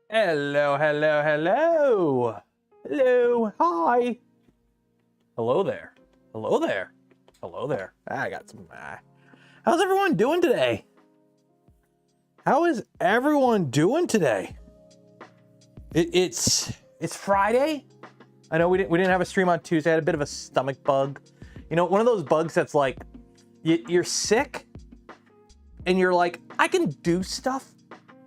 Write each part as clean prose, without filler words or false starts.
Hello, hello, hello. Hello, hi. Hello there. Hello there. Hello there. I got some. How's everyone doing today? How is everyone doing today? It's Friday. I know we didn't have a stream on Tuesday. I had a bit of a stomach bug. You know, one of those bugs that's like you're sick and you're like, I can do stuff,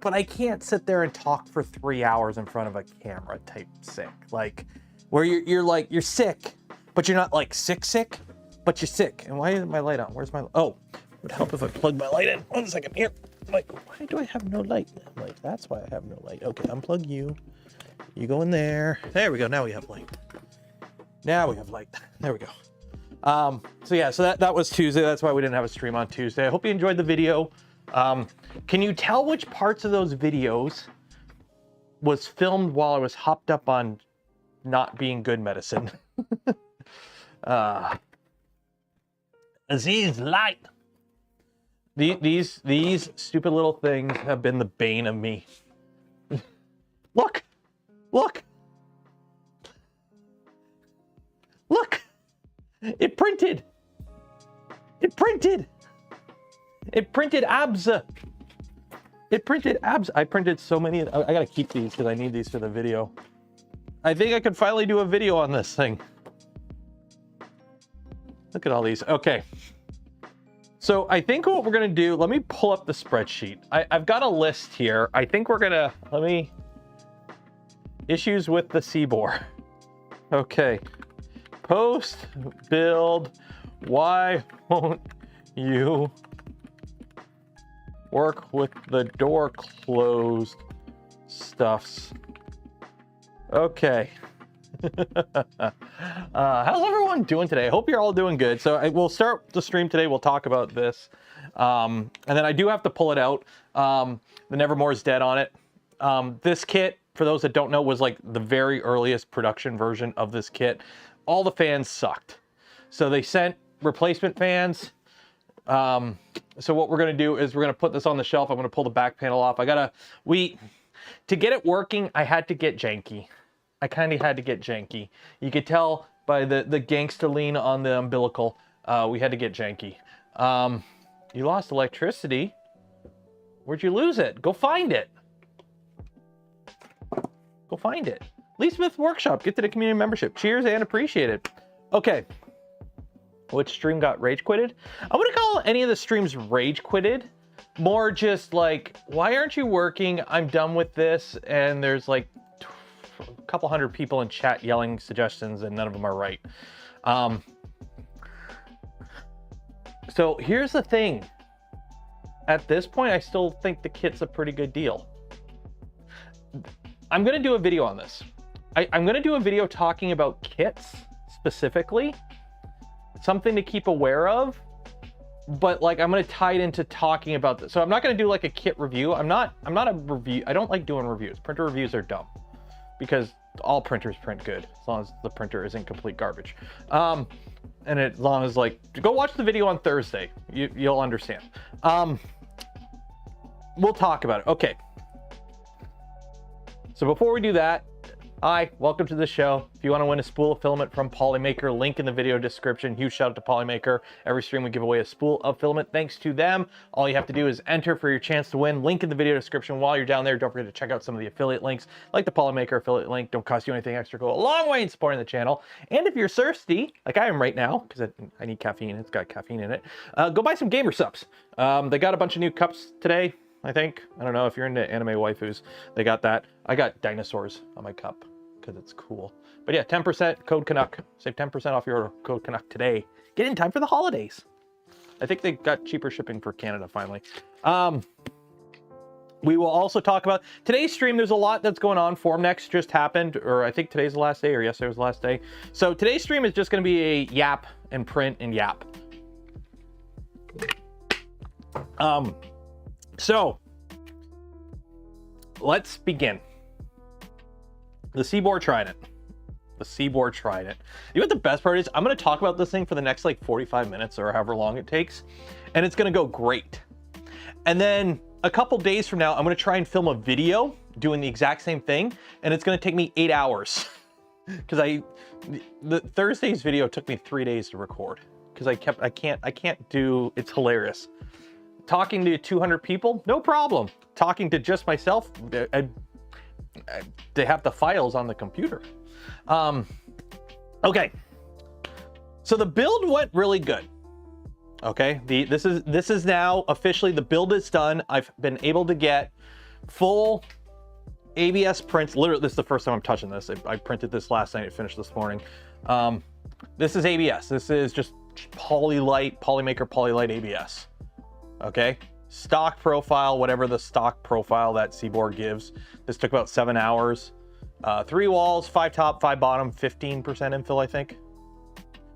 but I can't sit there and talk for 3 hours in front of a camera type sick. Like where you're sick, but you're not like sick, but you're sick. And why isn't my light on? Where's my, oh, it would help if I plug my light in. 1 second here. Like, why do I have no light? Like, that's why I have no light. Okay, unplug you. You go in there. There we go. Now we have light. Now we have light. There we go. So yeah, so that was Tuesday. That's why we didn't have a stream on Tuesday. I hope you enjoyed the video. Can you tell which parts of those videos was filmed while I was hopped up on not being good medicine? Aziz light. These stupid little things have been the bane of me. Look, look, look. It printed. It printed. It printed HUZZAH. It printed HUZZAH. I printed so many. I gotta keep these because I need these for the video. I think I could finally do a video on this thing. Look at all these. Okay. So I think what we're gonna do, let me pull up the spreadsheet. I've got a list here. I think we're gonna, issues with the Siboor. Okay. Post, build, why won't you work with the door closed stuffs? Okay. How's everyone doing today? I hope you're all doing good. So we'll start the stream today. We'll talk about this. And then I do have to pull it out. The Nevermore is dead on it. This kit, for those that don't know, was like the very earliest production version of this kit. All the fans sucked. So they sent replacement fans. So what we're gonna do is we're gonna put this on the shelf. I'm gonna pull the back panel off. To get it working, I had to get janky. I kind of had to get janky. You could tell by the gangster lean on the umbilical, we had to get janky. You lost electricity. Where'd you lose it? Go find it. Go find it. Lee Smith Workshop, get to the community membership. Cheers and appreciate it. Okay. Which stream got rage quitted? I wouldn't call any of the streams rage quitted. More just like, why aren't you working? I'm done with this. And there's like a couple hundred people in chat yelling suggestions and none of them are right. So here's the thing. At this point, I still think the kit's a pretty good deal. I'm gonna do a video on this. I'm gonna do a video talking about kits specifically. Something to keep aware of, but like I'm gonna tie it into talking about this. So I'm not gonna do like a kit review. I'm not a review. I don't like doing reviews. Printer reviews are dumb because all printers print good as long as the printer isn't complete garbage. And as long as like, go watch the video on Thursday. You'll understand. We'll talk about it. Okay. So before we do that, hi, welcome to the show. If you want to win a spool of filament from Polymaker, link in the video description. Huge shout out to Polymaker. Every stream we give away a spool of filament thanks to them. All you have to do is enter for your chance to win. Link in the video description. While you're down there, don't forget to check out some of the affiliate links, like the Polymaker affiliate link. Don't cost you anything extra. Go a long way in supporting the channel. And if you're thirsty, like I am right now, because I need caffeine, it's got caffeine in it, go buy some gamer subs. They got a bunch of new cups today, I think. I don't know if you're into anime waifus. They got that. I got dinosaurs on my cup because it's cool. But yeah, 10% code Canuck. Save 10% off your order. Code Canuck today. Get in time for the holidays. I think they got cheaper shipping for Canada finally. We will also talk about today's stream. There's a lot that's going on. Formnext just happened, or I think today's the last day, or yesterday was the last day. So today's stream is just going to be a yap and print and yap. So let's begin. The Siboor tried it. The Siboor tried it. You know what the best part is? I'm going to talk about this thing for the next like 45 minutes or however long it takes, and it's going to go great. And then a couple days from now, I'm gonna try and film a video doing the exact same thing, and it's gonna take me 8 hours. Because the Thursday's video took me 3 days to record. Because I can't do, it's hilarious. Talking to 200 people, no problem. Talking to just myself, they have the files on the computer. Okay, so the build went really good. Okay, this is now officially, the build is done. I've been able to get full ABS prints. Literally, this is the first time I'm touching this. I printed this last night, it finished this morning. This is ABS. This is just polymaker polylight ABS. Okay, stock profile, whatever the stock profile that Siboor gives. This took about 7 hours. 3 walls, 5 top, 5 bottom, 15% infill, I think.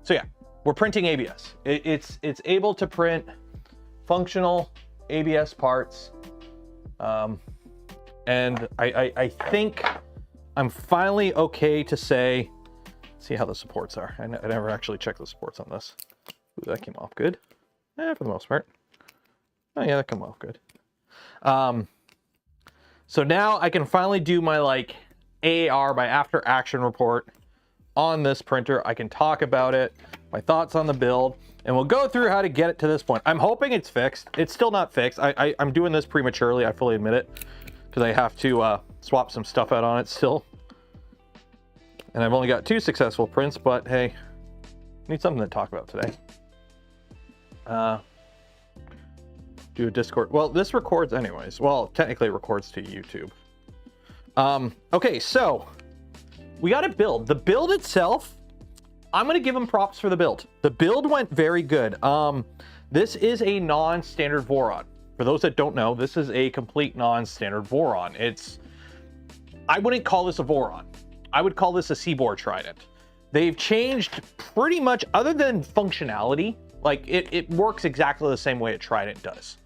So yeah, we're printing ABS. It's able to print functional ABS parts. And I think I'm finally okay to say, see how the supports are. I never actually checked the supports on this. Ooh, that came off good. For the most part. Oh yeah, that came off good. So now I can finally do my like AAR, my after action report on this printer. I can talk about it, my thoughts on the build, and we'll go through how to get it to this point. I'm hoping it's fixed. It's still not fixed. I'm doing this prematurely, I fully admit it, because I have to swap some stuff out on it still. And I've only got 2 successful prints, but hey, need something to talk about today. Do a Discord. Well, this records anyways. Well, technically it records to YouTube. Okay, so we got a build. The build itself, I'm gonna give them props for the build. The build went very good. This is a non-standard Voron. For those that don't know, this is a complete non-standard Voron. I wouldn't call this a Voron. I would call this a Siboor Trident. They've changed pretty much, other than functionality, like it works exactly the same way a Trident does.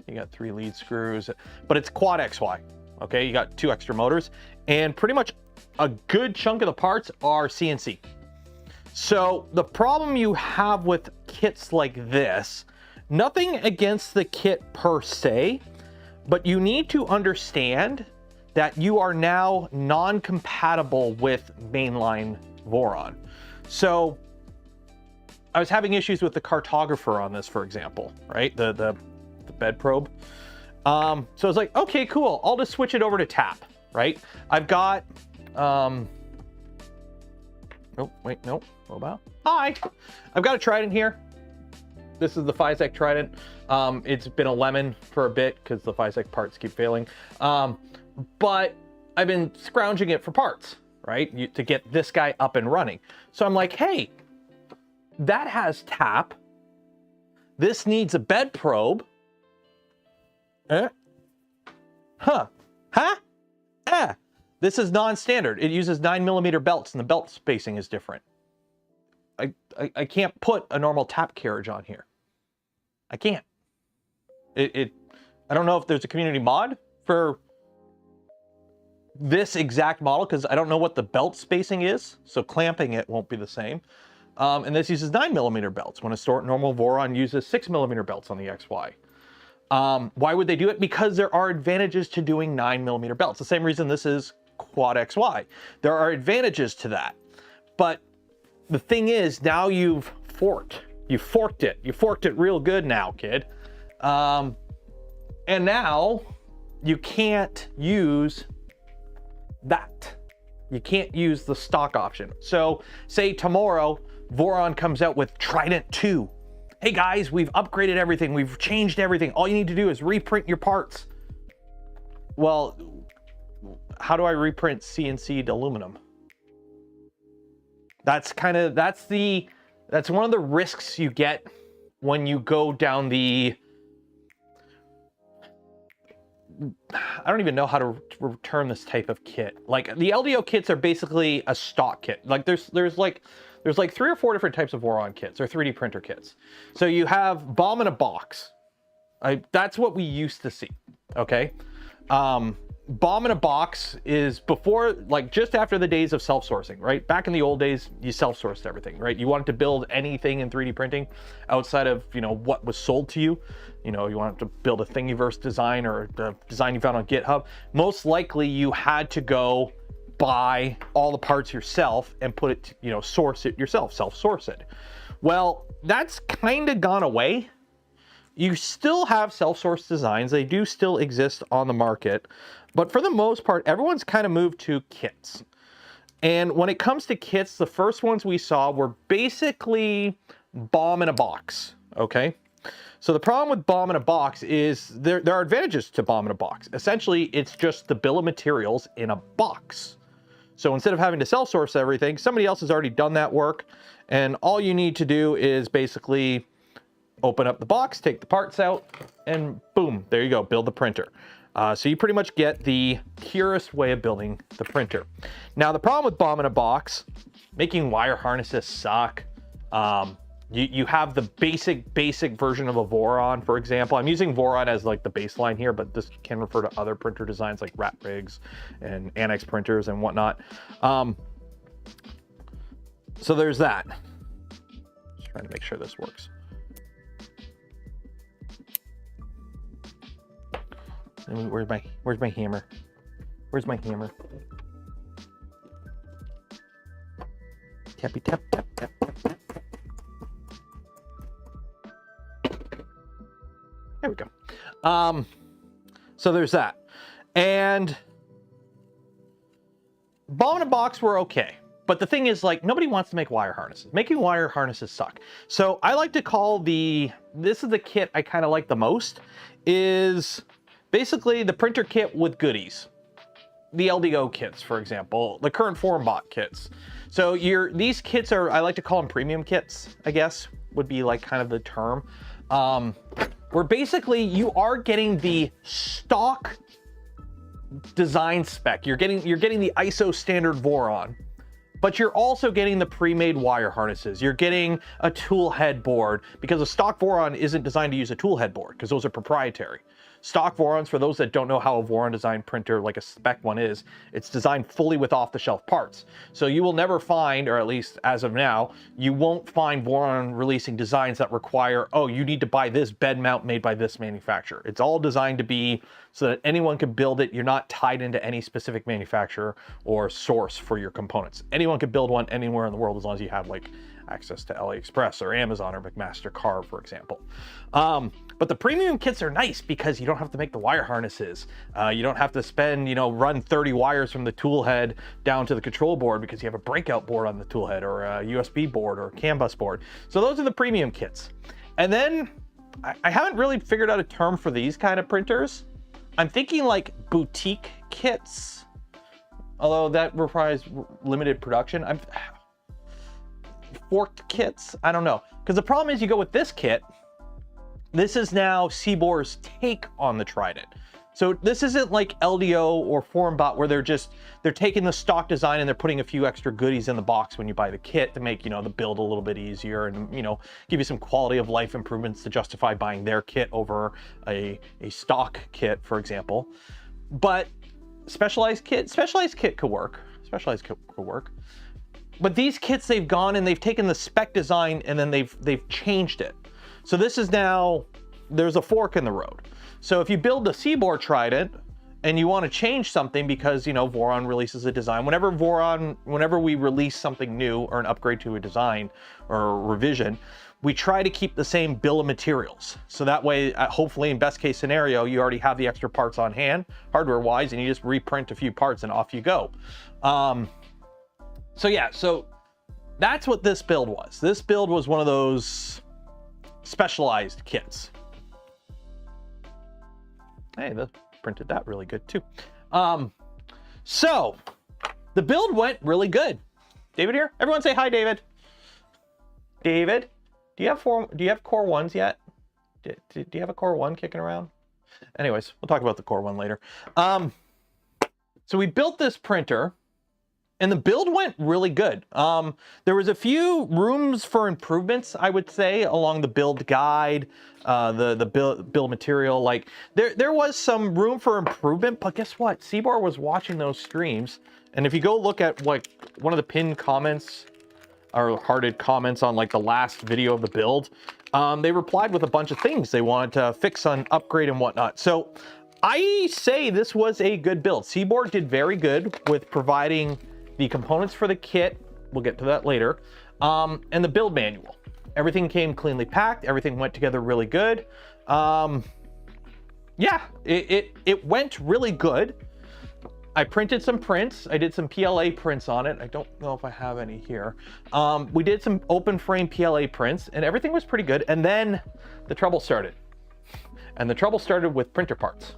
You got 3 lead screws, but it's quad XY. Okay, you got 2 extra motors, and pretty much a good chunk of the parts are CNC. So the problem you have with kits like this, nothing against the kit per se, but you need to understand that you are now non-compatible with mainline Voron. So I was having issues with the cartographer on this, for example, right? The bed probe. So I was like, okay, cool. I'll just switch it over to tap, right? I've got, oh, wait, no, what about? Hi, I've got a Trident here. This is the FiSec Trident. It's been a lemon for a bit because the FiSec parts keep failing. But I've been scrounging it for parts, right? To get this guy up and running. So I'm like, hey, that has tap. This needs a bed probe. This is non-standard. It uses 9mm belts, and the belt spacing is different. I can't put a normal tap carriage on here. I can't. I don't know if there's a community mod for this exact model, because I don't know what the belt spacing is, so clamping it won't be the same. And this uses 9mm belts, when a normal Voron uses 6mm belts on the XY. Why would they do it? Because there are advantages to doing 9mm belts. The same reason this is quad XY. There are advantages to that. But the thing is, now you've forked. You forked it. You forked it real good now, kid. And now you can't use that. You can't use the stock option. So say tomorrow Voron comes out with Trident 2. Hey guys, we've upgraded everything. We've changed everything. All you need to do is reprint your parts. Well, how do I reprint CNC'd aluminum? That's one of the risks you get when you go down the, I don't even know how to return this type of kit. Like the LDO kits are basically a stock kit. Like there's like 3 or 4 different types of Voron kits or 3D printer kits. So you have bomb in a box. That's what we used to see. Okay. bomb in a box is before, like just after the days of self-sourcing, right? Back in the old days, you self-sourced everything, right? You wanted to build anything in 3D printing outside of, you know, what was sold to you. You know, you wanted to build a Thingiverse design or a design you found on GitHub. Most likely you had to go buy all the parts yourself and put it, you know, source it yourself, self-source it. Well, that's kind of gone away. You still have self-sourced designs. They do still exist on the market, but for the most part, everyone's kind of moved to kits. And when it comes to kits, the first ones we saw were basically bomb in a box, okay? So the problem with bomb in a box is there are advantages to bomb in a box. Essentially, it's just the bill of materials in a box. So instead of having to self-source everything, somebody else has already done that work, and all you need to do is basically open up the box, take the parts out, and boom, there you go, build the printer. So you pretty much get the purest way of building the printer. Now the problem with bomb in a box, making wire harnesses suck. You have the basic version of a Voron, for example. I'm using Voron as like the baseline here, but this can refer to other printer designs like rat rigs and annex printers and whatnot. So there's that. Just trying to make sure this works. Where's my hammer? Where's my hammer? Tappy tap tap tap tap tap. There we go. So there's that. And bomb in a box were okay. But the thing is, like, nobody wants to make wire harnesses. Making wire harnesses suck. So I like to call this is the kit I kind of like the most, is basically the printer kit with goodies. The LDO kits, for example, the current FormBot kits. So these kits are, I like to call them premium kits, I guess, would be like kind of the term. Where basically you are getting the stock design spec. You're getting the ISO standard Voron, but you're also getting the pre-made wire harnesses. You're getting a tool head board, because a stock Voron isn't designed to use a tool head board because those are proprietary. Stock Vorons, for those that don't know how a Voron design printer, like a spec one is, it's designed fully with off-the-shelf parts. So you will never find, or at least as of now, you won't find Voron releasing designs that require, oh, you need to buy this bed mount made by this manufacturer. It's all designed to be so that anyone can build it. You're not tied into any specific manufacturer or source for your components. Anyone can build one anywhere in the world as long as you have like access to AliExpress or Amazon or McMaster Carve, for example. But the premium kits are nice because you don't have to make the wire harnesses. You don't have to spend, run 30 wires from the tool head down to the control board because you have a breakout board on the tool head or a USB board or a CAN bus board. So those are the premium kits. And then I haven't really figured out a term for these kind of printers. I'm thinking like boutique kits, although that requires limited production. Forked kits, I don't know. Because the problem is you go with this kit, this is now Siboor's take on the Trident. So this isn't like LDO or FormBot where they're taking the stock design and they're putting a few extra goodies in the box when you buy the kit to make, the build a little bit easier and, give you some quality of life improvements to justify buying their kit over a stock kit, for example. But specialized kit could work. Specialized kit could work. But these kits, they've gone and they've taken the spec design and then they've changed it. So this is now, there's a fork in the road. So if you build the Siboor Trident and you want to change something because, Voron releases a design, whenever we release something new or an upgrade to a design or a revision, we try to keep the same bill of materials. So that way, hopefully in best case scenario, you already have the extra parts on hand, hardware wise, and you just reprint a few parts and off you go. So yeah, so that's what this build was. This build was one of those specialized kits. Hey, they printed that really good too. So the build went really good. David here? Everyone say hi, David. David, do you have Core Ones yet? Do you have a Core One kicking around? Anyways, we'll talk about the Core One later. So we built this printer. And the build went really good. There was a few rooms for improvements, I would say, along the build guide, the build material. Like there was some room for improvement, but guess what? Siboor was watching those streams, and if you go look at like one of the pinned comments or hearted comments on like the last video of the build, they replied with a bunch of things they wanted to fix on upgrade and whatnot. So I say this was a good build. Siboor did very good with providing the components for the kit, we'll get to that later, and the build manual. Everything came cleanly packed, everything went together really good. Yeah, it went really good. I printed some prints, I did some PLA prints on it. I don't know if I have any here. We did some open frame PLA prints and everything was pretty good. And then the trouble started. And the trouble started with printer parts.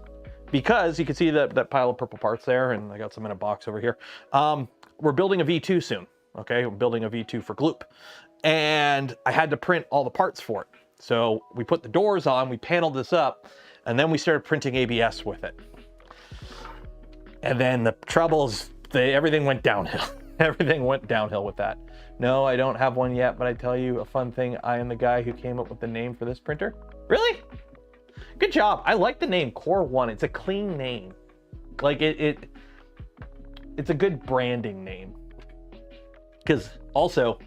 Because you can see that pile of purple parts there, and I got some in a box over here. We're building a V2 soon, okay? We're building a V2 for Gloop. And I had to print all the parts for it. So we put the doors on, we paneled this up, and then we started printing ABS with it. And then the troubles, everything went downhill. Everything went downhill with that. No, I don't have one yet, but I tell you a fun thing, I am the guy who came up with the name for this printer. Really? Good job. I like the name Core One. It's a clean name. Like it's a good branding name. Because also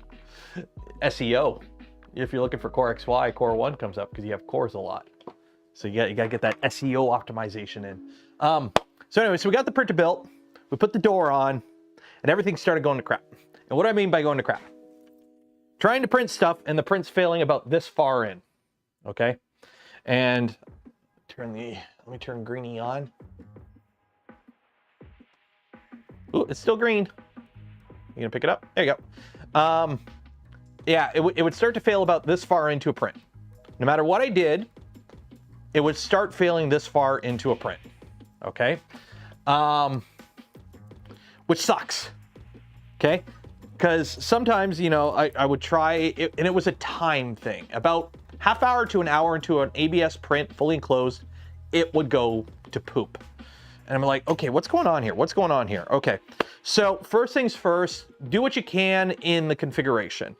SEO, if you're looking for Core XY, Core One comes up because you have cores a lot. So you gotta get that SEO optimization in. So anyway, so we got the printer built, we put the door on, and everything started going to crap. And what do I mean by going to crap? Trying to print stuff and the print's failing about this far in, okay? And let me turn greenie on. Ooh, it's still green. You gonna pick it up? There you go. Yeah, it would start to fail about this far into a print. No matter what I did, it would start failing this far into a print, okay? Which sucks, okay? Because sometimes, you know, I would try it, and it was a time thing. About half hour to an hour into an ABS print, fully enclosed, it would go to poop. And I'm like, okay, what's going on here? What's going on here? Okay, so first things first, do what you can in the configuration.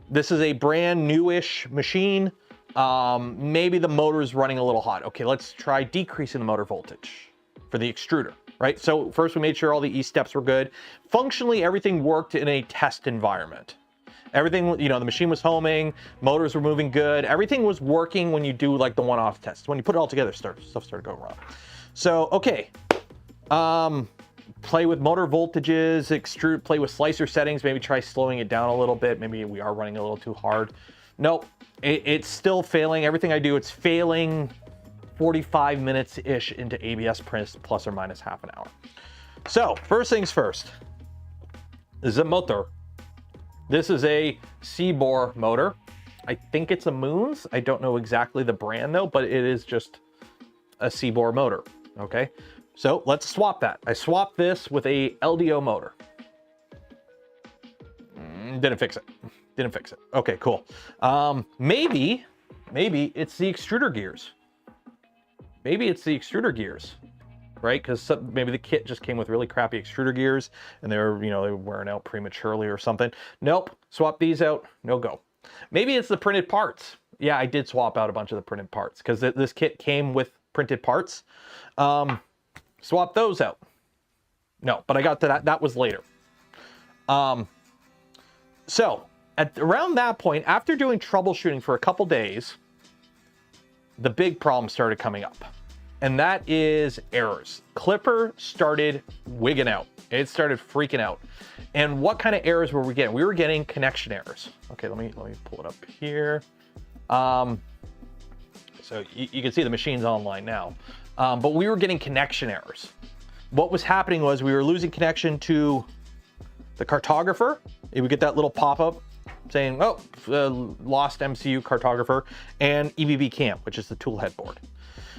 This is a brand newish machine. Maybe the motor is running a little hot. Okay, let's try decreasing the motor voltage for the extruder, right? So first we made sure all the E-steps were good. Functionally, everything worked in a test environment. Everything, you know, the machine was homing, motors were moving good. Everything was working when you do like the one-off tests. When you put it all together, stuff started going wrong. So, okay. Play with motor voltages, extrude, play with slicer settings, maybe try slowing it down a little bit. Maybe we are running a little too hard. Nope, it's still failing. Everything I do, it's failing 45 minutes-ish into ABS prints, plus or minus half an hour. So, first things first. This is a motor. This is a Siboor motor. I think it's a Moons. I don't know exactly the brand though, but it is just a Siboor motor, okay? So let's swap that. I swapped this with a LDO motor. Didn't fix it. Didn't fix it. Okay, cool. Maybe it's the extruder gears. Maybe it's the extruder gears, right? Because maybe the kit just came with really crappy extruder gears and they were wearing out prematurely or something. Nope, swap these out, no go. Maybe it's the printed parts. Yeah, I did swap out a bunch of the printed parts because this kit came with printed parts. Swap those out. No, but I got to that. That was later. So around that point, after doing troubleshooting for a couple days, the big problem started coming up, and that is errors. Clipper started wigging out. It started freaking out. And what kind of errors were we getting? We were getting connection errors. Okay, let me pull it up here. So you can see the machine's online now. But we were getting connection errors. What was happening was we were losing connection to the cartographer. It would get that little pop-up saying, oh, lost MCU cartographer, and EBB cam, which is the tool head board.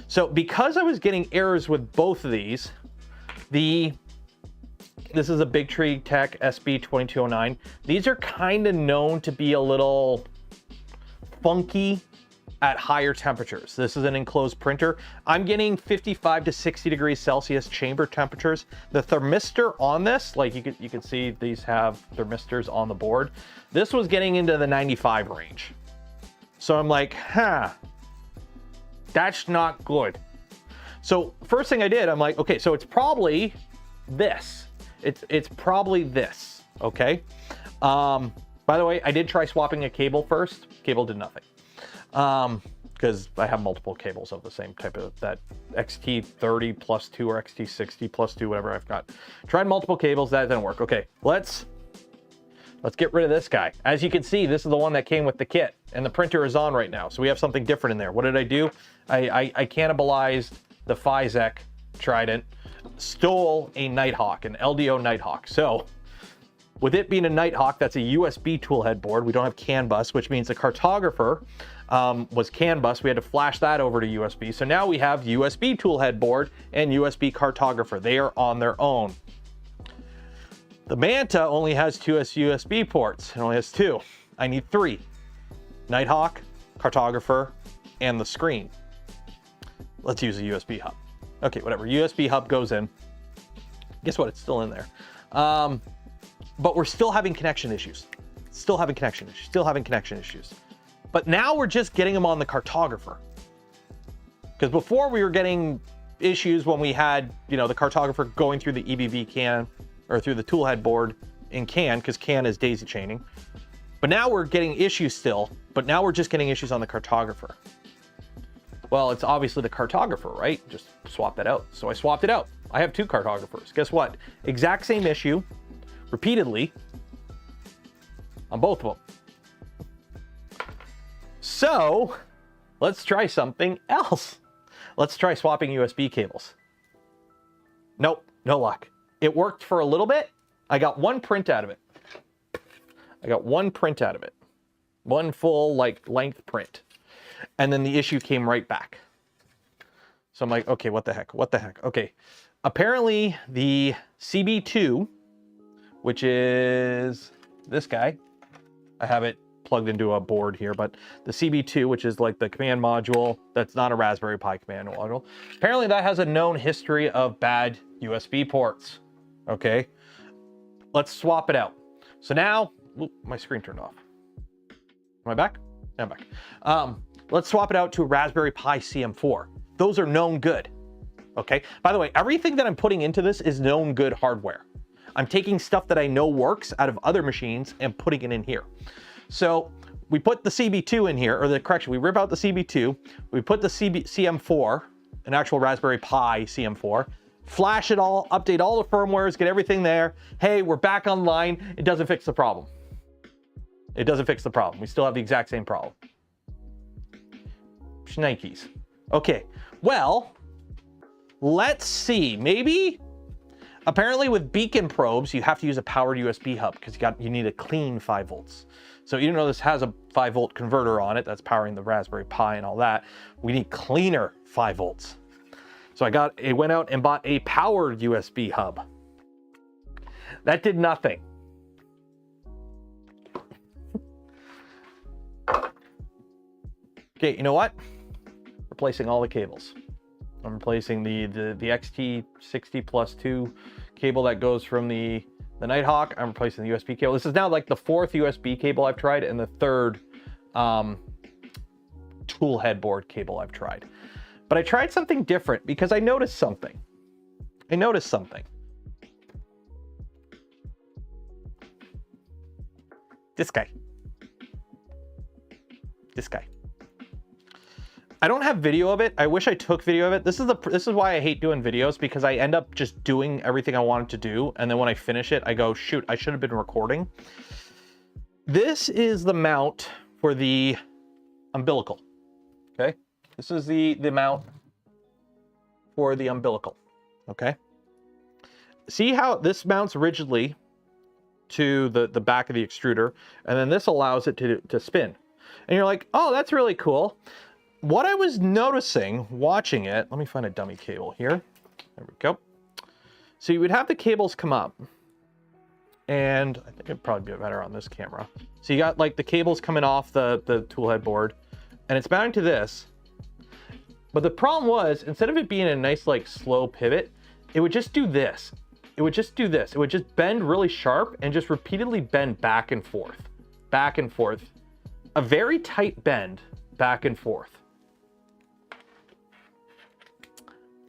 So because I was getting errors with both of these, this is a Big Tree Tech SB2209. These are kind of known to be a little funky at higher temperatures. This is an enclosed printer. I'm getting 55 to 60 degrees Celsius chamber temperatures. The thermistor on this, like you can see these have thermistors on the board. This was getting into the 95 range. So I'm like, that's not good. So first thing I did, I'm like, okay, so it's probably this. It's probably this, okay? By the way, I did try swapping a cable first. Cable did nothing. Because I have multiple cables of the same type of that XT30 plus 2 or XT60 plus 2, whatever I've got. Tried multiple cables, that didn't work. Okay, let's get rid of this guy. As you can see, this is the one that came with the kit, and the printer is on right now. So we have something different in there. What did I do? I cannibalized the Physek Trident, stole a Nighthawk, an LDO Nighthawk. So with it being a Nighthawk, that's a USB toolhead board. We don't have CAN bus, which means the cartographer was CAN bus. We had to flash that over to USB. So now we have USB toolhead board and USB cartographer. They are on their own. The Manta only has 2 USB ports. It only has 2. I need 3. Nighthawk, cartographer, and the screen. Let's use a USB hub. Okay, whatever. USB hub goes in. Guess what? It's still in there. But we're still having connection issues. Still having connection issues. But now we're just getting them on the cartographer. Because before we were getting issues when we had, you know, the cartographer going through the EBV CAN or through the toolhead board in CAN, because CAN is daisy chaining. But now we're getting issues still, but now we're just getting issues on the cartographer. Well, it's obviously the cartographer, right? Just swap that out. So I swapped it out. I have 2 cartographers. Guess what? Exact same issue, repeatedly, on both of them. So let's try something else. Let's try swapping USB cables. Nope, no luck. It worked for a little bit. I got 1 print out of it. One full length print. And then the issue came right back. So I'm like, okay, what the heck? Okay. Apparently the CB2, which is this guy, I have it plugged into a board here, but the CB2, which is like the command module, that's not a Raspberry Pi command module. Apparently that has a known history of bad USB ports. Okay. Let's swap it out. So now, my screen turned off. Am I back? I'm back. Let's swap it out to a Raspberry Pi CM4. Those are known good. Okay. By the way, everything that I'm putting into this is known good hardware. I'm taking stuff that I know works out of other machines and putting it in here. So we put the CB2 in here, or we rip out the CB2, we put the CM4, an actual Raspberry Pi CM4, flash it all, update all the firmwares, get everything there. Hey, we're back online. It doesn't fix the problem. We still have the exact same problem. Shnikes. Okay, well, let's see. Maybe, apparently with beacon probes, you have to use a powered USB hub because you need a clean 5 volts. So even though this has a 5 volt converter on it that's powering the Raspberry Pi and all that, we need cleaner 5 volts. So I went out and bought a powered USB hub. That did nothing. Okay, you know what? Replacing all the cables. I'm replacing the XT60 plus 2 cable that goes from the Nighthawk. I'm replacing the USB cable. This is now like the 4th USB cable I've tried and the 3rd tool headboard cable I've tried. But I tried something different because I noticed something. This guy. I don't have video of it. I wish I took video of it. This is why I hate doing videos, because I end up just doing everything I wanted to do, and then when I finish it, I go, shoot, I should have been recording. This is the mount for the umbilical. Okay, this is the mount for the umbilical. Okay, see how this mounts rigidly to the back of the extruder, and then this allows it to spin. And you're like, oh, that's really cool. What I was noticing watching it, let me find a dummy cable here. There we go. So you would have the cables come up, and I think it'd probably be better on this camera. So you got like the cables coming off the tool head board, and it's mounting to this. But the problem was, instead of it being a nice like slow pivot, it would just do this. It would just do this. It would just bend really sharp and just repeatedly bend back and forth, back and forth. A very tight bend back and forth.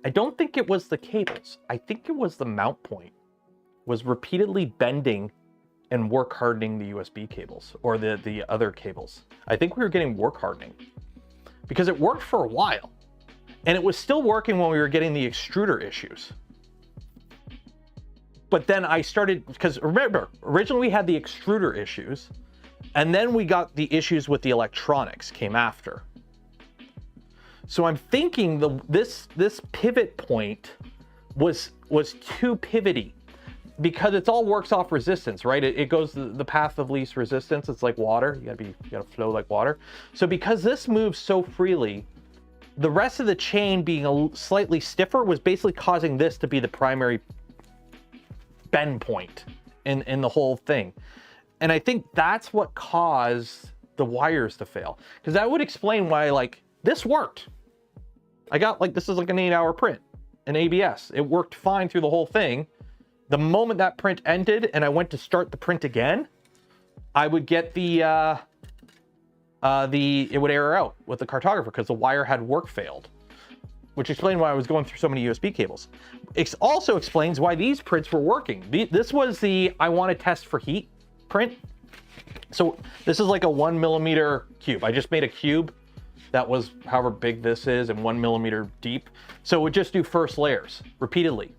I don't think it was the cables. I think it was the mount point was repeatedly bending and work hardening the USB cables or the other cables. I think we were getting work hardening because it worked for a while and it was still working when we were getting the extruder issues. But then I started, because remember, originally we had the extruder issues and then we got the issues with the electronics came after. So I'm thinking this pivot point was too pivoty because it's all works off resistance, right? It goes the path of least resistance. It's like water. You gotta flow like water. So because this moves so freely, the rest of the chain being slightly stiffer was basically causing this to be the primary bend point in the whole thing. And I think that's what caused the wires to fail. Because that would explain why like this worked. I got like, this is like an 8-hour print in ABS. It worked fine through the whole thing. The moment that print ended and I went to start the print again, I would get it would error out with the cartographer because the wire had work failed, which explained why I was going through so many USB cables. It also explains why these prints were working. This was the I want to test for heat print. So this is like a 1 millimeter cube. I just made a cube that was however big this is and 1 millimeter deep. So it would just do first layers repeatedly.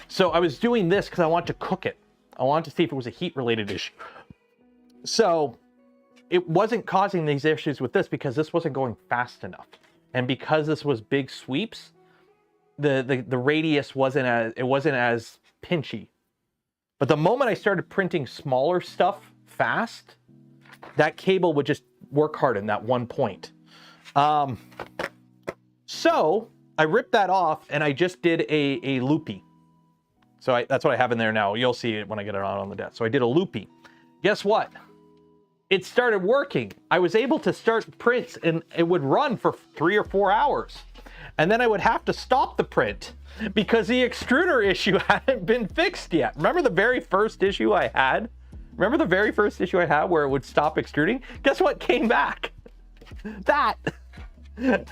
So I was doing this because I wanted to cook it. I wanted to see if it was a heat related issue. So it wasn't causing these issues with this because this wasn't going fast enough. And because this was big sweeps, the radius wasn't as pinchy. But the moment I started printing smaller stuff fast, that cable would just work hard in that one point. So I ripped that off and I just did a loopy. So that's what I have in there now. You'll see it when I get it on the desk. So I did a loopy. Guess what? It started working. I was able to start prints and it would run for 3 or 4 hours. And then I would have to stop the print because the extruder issue hadn't been fixed yet. Remember the very first issue I had? Remember the very first issue I had where it would stop extruding? Guess what came back? That. Yeah,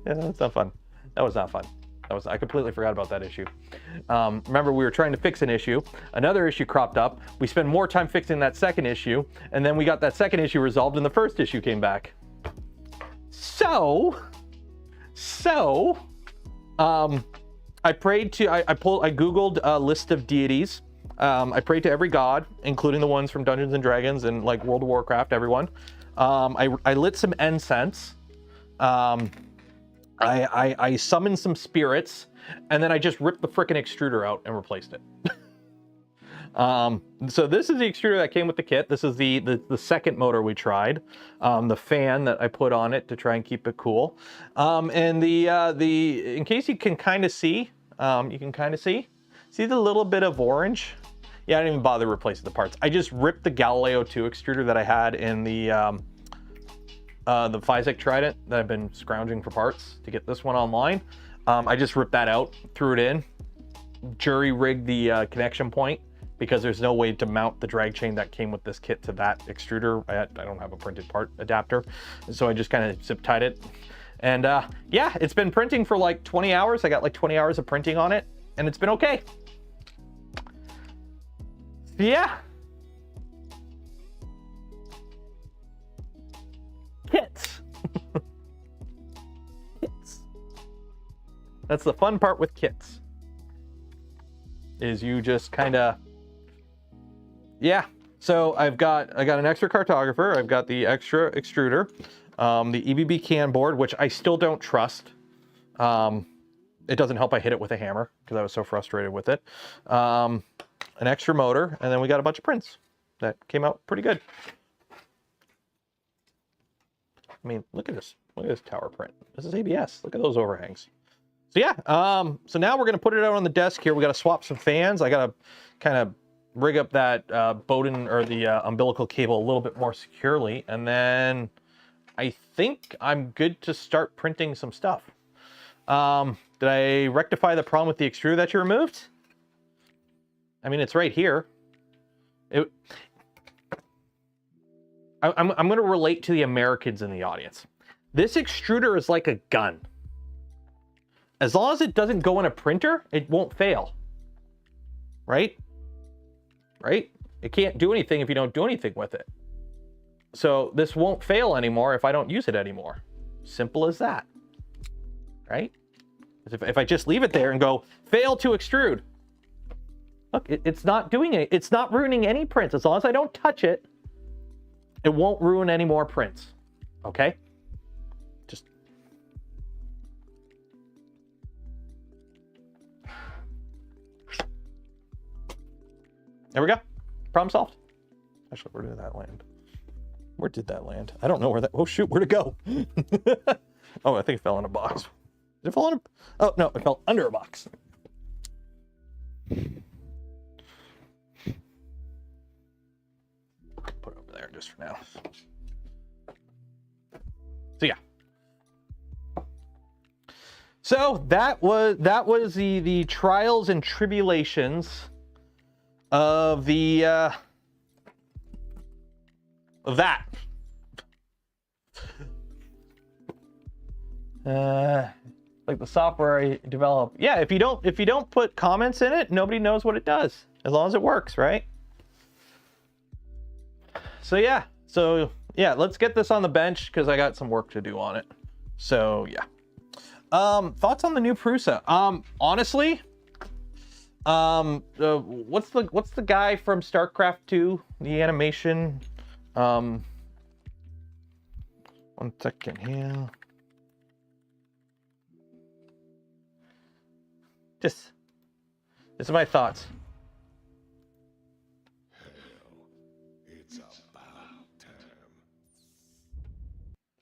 that's not fun. That was not fun. I completely forgot about that issue. Remember, we were trying to fix an issue. Another issue cropped up. We spent more time fixing that second issue, and then we got that second issue resolved, and the first issue came back. So, I prayed to, I Googled a list of deities. I prayed to every god, including the ones from Dungeons and Dragons and like World of Warcraft, everyone. I lit some incense. I summoned some spirits, and then I just ripped the frickin' extruder out and replaced it. So this is the extruder that came with the kit. This is the second motor we tried. The fan that I put on it to try and keep it cool. And in case you can kind of see, see the little bit of orange? Yeah, I didn't even bother replacing the parts. I just ripped the Galileo 2 extruder that I had in the Physik Trident that I've been scrounging for parts to get this one online. I just ripped that out, threw it in, jury-rigged the connection point because there's no way to mount the drag chain that came with this kit to that extruder. I don't have a printed part adapter, so I just kind of zip tied it. And yeah, it's been printing for like 20 hours. I got like 20 hours of printing on it, and it's been okay. Yeah. Kits. Kits. That's the fun part with kits. Is you just kind of, yeah. So I got an extra cartographer. I've got the extra extruder, the EBB can board, which I still don't trust. It doesn't help I hit it with a hammer because I was so frustrated with it. An extra motor, and then we got a bunch of prints that came out pretty good. I mean, look at this. Look at this tower print. This is ABS. Look at those overhangs. So yeah, so now we're going to put it out on the desk here. We got to swap some fans. I got to kind of rig up that Bowden or the umbilical cable a little bit more securely, and then I think I'm good to start printing some stuff. Did I rectify the problem with the extruder that you removed? I mean, it's right here. I'm going to relate to the Americans in the audience. This extruder is like a gun. As long as it doesn't go in a printer, it won't fail. Right? Right? It can't do anything if you don't do anything with it. So this won't fail anymore if I don't use it anymore. Simple as that. Right? If I just leave it there and go, fail to extrude. Look, it's not doing it. It's not ruining any prints. As long as I don't touch it, it won't ruin any more prints. Okay? Just. There we go. Problem solved. Actually, where did that land? Where did that land? I don't know where that. Oh shoot, where'd it go? Oh, I think it fell in a box. Did it fall in a? Oh no, it fell under a box. Put it over there just for now. So yeah. So that was the trials and tribulations of the of that. Like the software I develop. Yeah, if you don't put comments in it, nobody knows what it does. As long as it works, right? So yeah, let's get this on the bench because I got some work to do on it. So yeah. Thoughts on the new Prusa? Honestly, what's the guy from StarCraft 2? The animation. 1 second here. This is my thoughts. It's about time.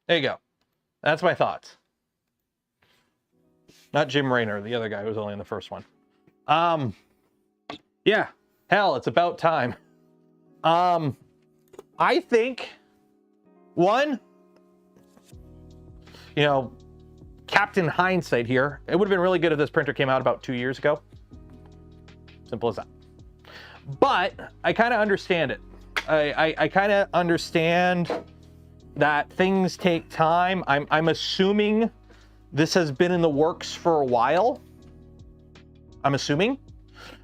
There you go. That's my thoughts. Not Jim Raynor, the other guy who was only in the first one. Yeah, hell, it's about time. I think, one, you know, Captain Hindsight here, it would have been really good if this printer came out about 2 years ago. Simple as that. But I kind of understand it. I kind of understand that things take time. I'm assuming this has been in the works for a while. I'm assuming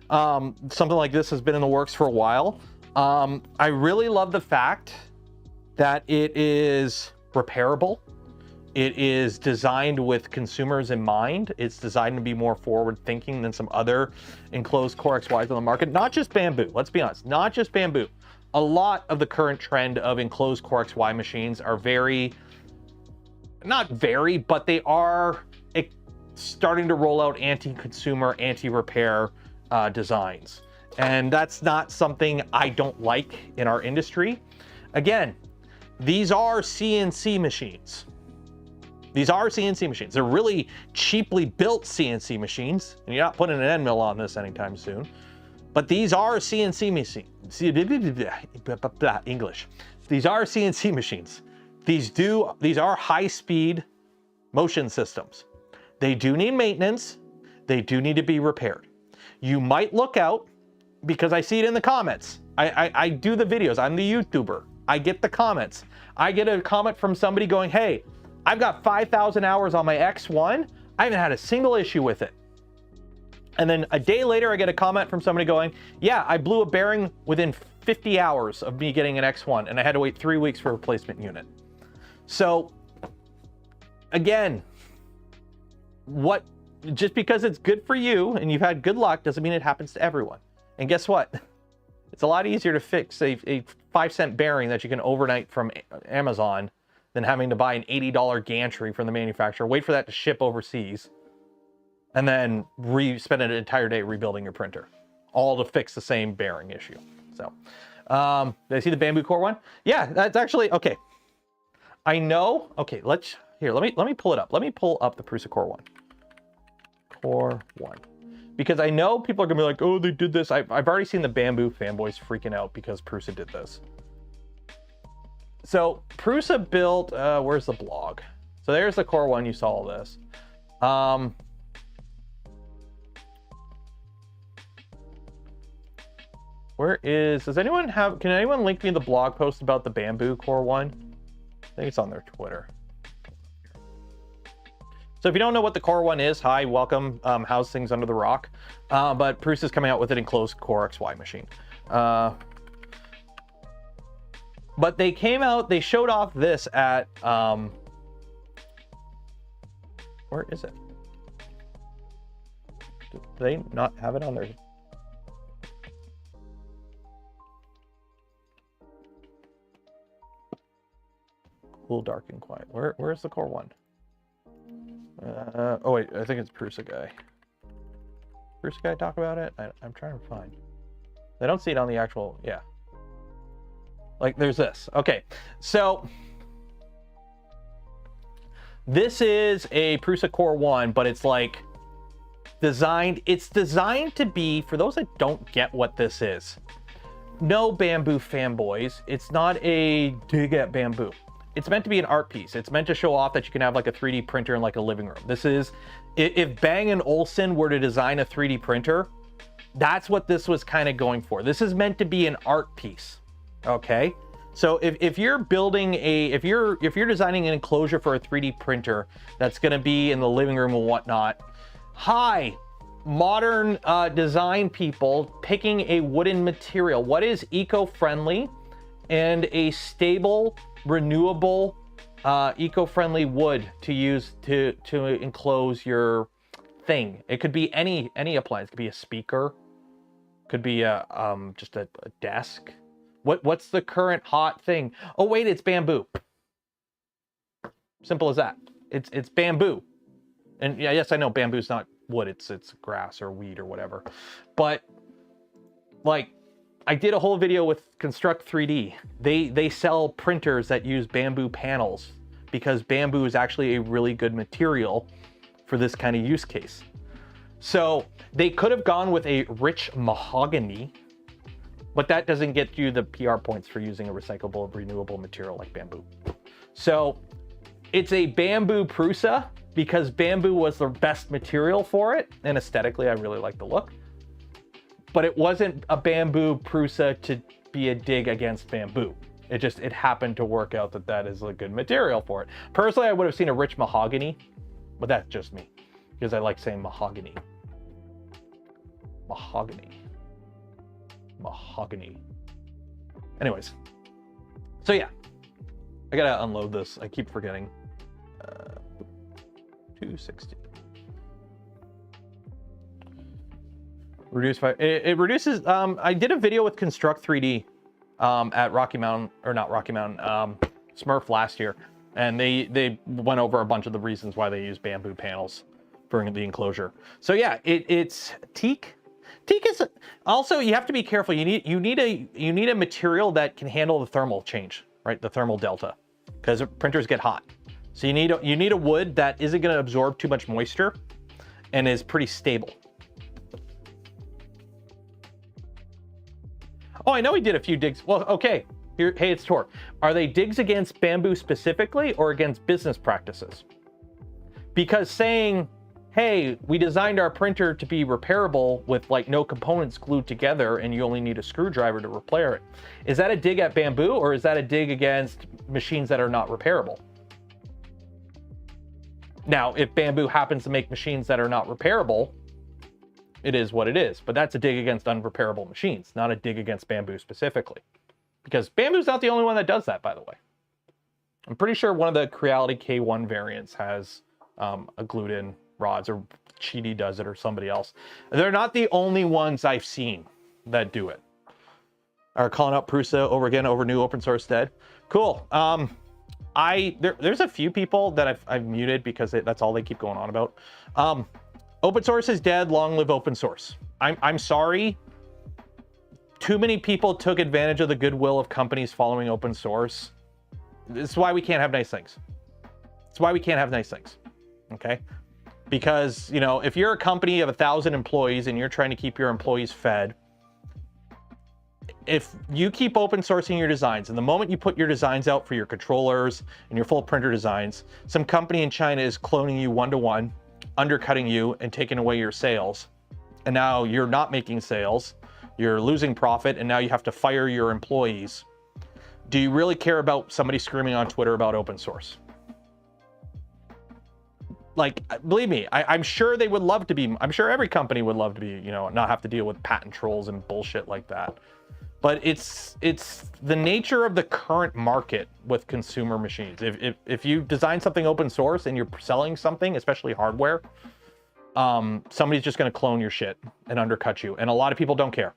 something like this has been in the works for a while. I really love the fact that it is repairable. It is designed with consumers in mind. It's designed to be more forward thinking than some other enclosed Core XYs on the market. Not just bamboo, let's be honest, not just bamboo. A lot of the current trend of enclosed Core XY machines are but they are starting to roll out anti-consumer, anti-repair designs. And that's not something I don't like in our industry. Again, these are CNC machines. These are CNC machines. They're really cheaply built CNC machines, and you're not putting an end mill on this anytime soon. But these are CNC machines. English. These are CNC machines. These are high-speed motion systems. They do need maintenance. They do need to be repaired. You might look out, because I see it in the comments. I do the videos. I'm the YouTuber. I get the comments. I get a comment from somebody going, hey, I've got 5,000 hours on my X1. I haven't had a single issue with it. And then a day later, I get a comment from somebody going, yeah, I blew a bearing within 50 hours of me getting an X1, and I had to wait 3 weeks for a replacement unit. So, again, just because it's good for you and you've had good luck doesn't mean it happens to everyone. And guess what? It's a lot easier to fix a 5-cent bearing that you can overnight from Amazon than having to buy an $80 gantry from the manufacturer, wait for that to ship overseas, and then spend an entire day rebuilding your printer, all to fix the same bearing issue. So, did I see the Bamboo Core One? Yeah, that's actually, okay. I know, okay, let me pull it up. Let me pull up the Prusa Core One. Core One. because I know people are gonna be like, oh, they did this. I've already seen the Bamboo fanboys freaking out because Prusa did this. So Prusa built, where's the blog? So there's the Core One, you saw all this. Does anyone have, can anyone link me the blog post about the Bamboo Core One? I think it's on their Twitter. So if you don't know what the Core One is, hi, welcome, how's things under the rock? But Prusa is coming out with an enclosed Core XY machine. But they came out, they showed off this at, where is it? Do they not have it on their... Cool, dark, and quiet. Where's the Core One? Oh wait, I think it's Prusa guy. Prusa guy talk about it? I'm trying to find. I don't see it on the actual, yeah. Like there's this. Okay, so this is a Prusa Core One, but it's like designed, it's designed to be, for those that don't get what this is, no Bamboo fanboys, it's not a dig at Bamboo. It's meant to be an art piece. It's meant to show off that you can have like a 3D printer in like a living room. This is, if Bang & Olufsen were to design a 3D printer, that's what this was kind of going for. This is meant to be an art piece, okay? So if you're building a, if you're designing an enclosure for a 3D printer that's gonna be in the living room and whatnot, hi, modern design people picking a wooden material. What is eco-friendly and a stable, renewable, eco-friendly wood to use to enclose your thing? It could be any appliance. It could be a speaker, could be a just a desk. What's the current hot thing? Oh wait, it's bamboo. Simple as that. It's bamboo. And yeah, yes, I know bamboo's not wood. It's grass or weed or whatever. But like, I did a whole video with Construct 3D. They sell printers that use bamboo panels because bamboo is actually a really good material for this kind of use case. So they could have gone with a rich mahogany, but that doesn't get you the PR points for using a recyclable, renewable material like bamboo. So it's a bamboo Prusa because bamboo was the best material for it, and aesthetically I really like the look. But it wasn't a bamboo Prusa to be a dig against bamboo. It happened to work out that that is a good material for it. Personally, I would have seen a rich mahogany, but that's just me because I like saying mahogany. Mahogany. Mahogany. Anyways, so yeah, I gotta unload this. I keep forgetting. 260. Reduce by it reduces. I did a video with Construct 3D at Rocky Mountain, or not Rocky Mountain, Smurf last year, and they went over a bunch of the reasons why they use bamboo panels for the enclosure. So yeah, it's teak. Teak is also, you have to be careful. You need a material that can handle the thermal change, right? The thermal delta, because printers get hot. So you need a wood that isn't going to absorb too much moisture and is pretty stable. Oh, I know he did a few digs. Well, okay. Here, hey, it's Tor. Are they digs against bamboo specifically or against business practices? Because saying, hey, we designed our printer to be repairable with like no components glued together and you only need a screwdriver to repair it. Is that a dig at bamboo or is that a dig against machines that are not repairable? Now, if bamboo happens to make machines that are not repairable, it is what it is, but that's a dig against unrepairable machines, not a dig against bamboo specifically. Because bamboo's not the only one that does that, by the way. I'm pretty sure one of the Creality K1 variants has a glued-in rods, or Cheedy does it, or somebody else. They're not the only ones I've seen that do it. Are calling out Prusa over new open source dead. Cool. There's a few people that I've muted because that's all they keep going on about. Open source is dead. Long live open source. I'm sorry. Too many people took advantage of the goodwill of companies following open source. This is why we can't have nice things. It's why we can't have nice things. Okay. Because, you know, if you're a company of 1,000 employees and you're trying to keep your employees fed, if you keep open sourcing your designs, and the moment you put your designs out for your controllers and your full printer designs, some company in China is cloning you one-to-one, undercutting you and taking away your sales. And now you're not making sales, you're losing profit, and now you have to fire your employees. Do you really care about somebody screaming on Twitter about open source? Like, believe me, I'm sure they would love to be, I'm sure every company would love to be, you know, not have to deal with patent trolls and bullshit like that. But it's the nature of the current market with consumer machines. If you design something open source and you're selling something, especially hardware, somebody's just going to clone your shit and undercut you. And a lot of people don't care.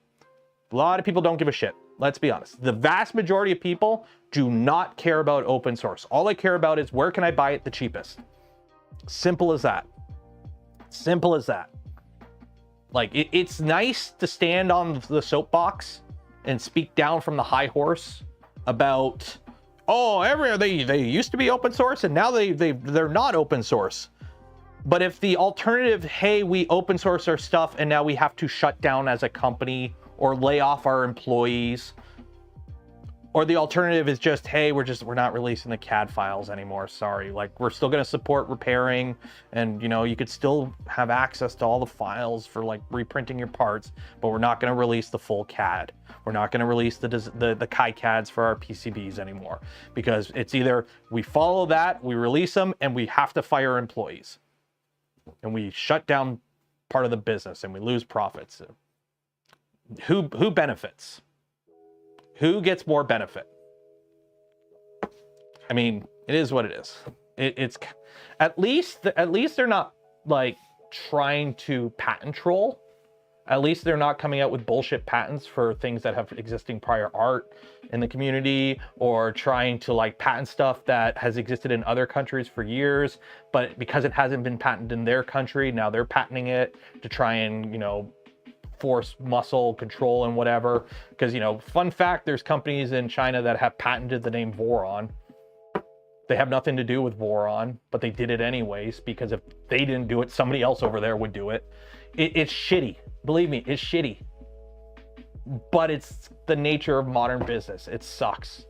A lot of people don't give a shit. Let's be honest. The vast majority of people do not care about open source. All they care about is where can I buy it the cheapest? Simple as that. Simple as that. Like, it's nice to stand on the soapbox and speak down from the high horse about, oh, they used to be open source and now they're not open source. But if the alternative, hey, we open source our stuff and now we have to shut down as a company or lay off our employees, or the alternative is just, hey, we're not releasing the CAD files anymore. Sorry. Like, we're still going to support repairing, and, you know, you could still have access to all the files for like reprinting your parts, but we're not going to release the full CAD. We're not going to release the KiCads for our PCBs anymore, because it's either we follow that, we release them, and we have to fire employees, and we shut down part of the business, and we lose profits. Who benefits? Who gets more benefit? I mean, it is what it is. It's at least they're not like trying to patent troll. At least they're not coming out with bullshit patents for things that have existing prior art in the community, or trying to like patent stuff that has existed in other countries for years, but because it hasn't been patented in their country, now they're patenting it to try and, you know, force muscle control and whatever. Because, you know, fun fact, there's companies in China that have patented the name Voron. They have nothing to do with Voron, but they did it anyways, because if they didn't do it, somebody else over there would do it. It's shitty. Believe me, it's shitty. But it's the nature of modern business. It sucks.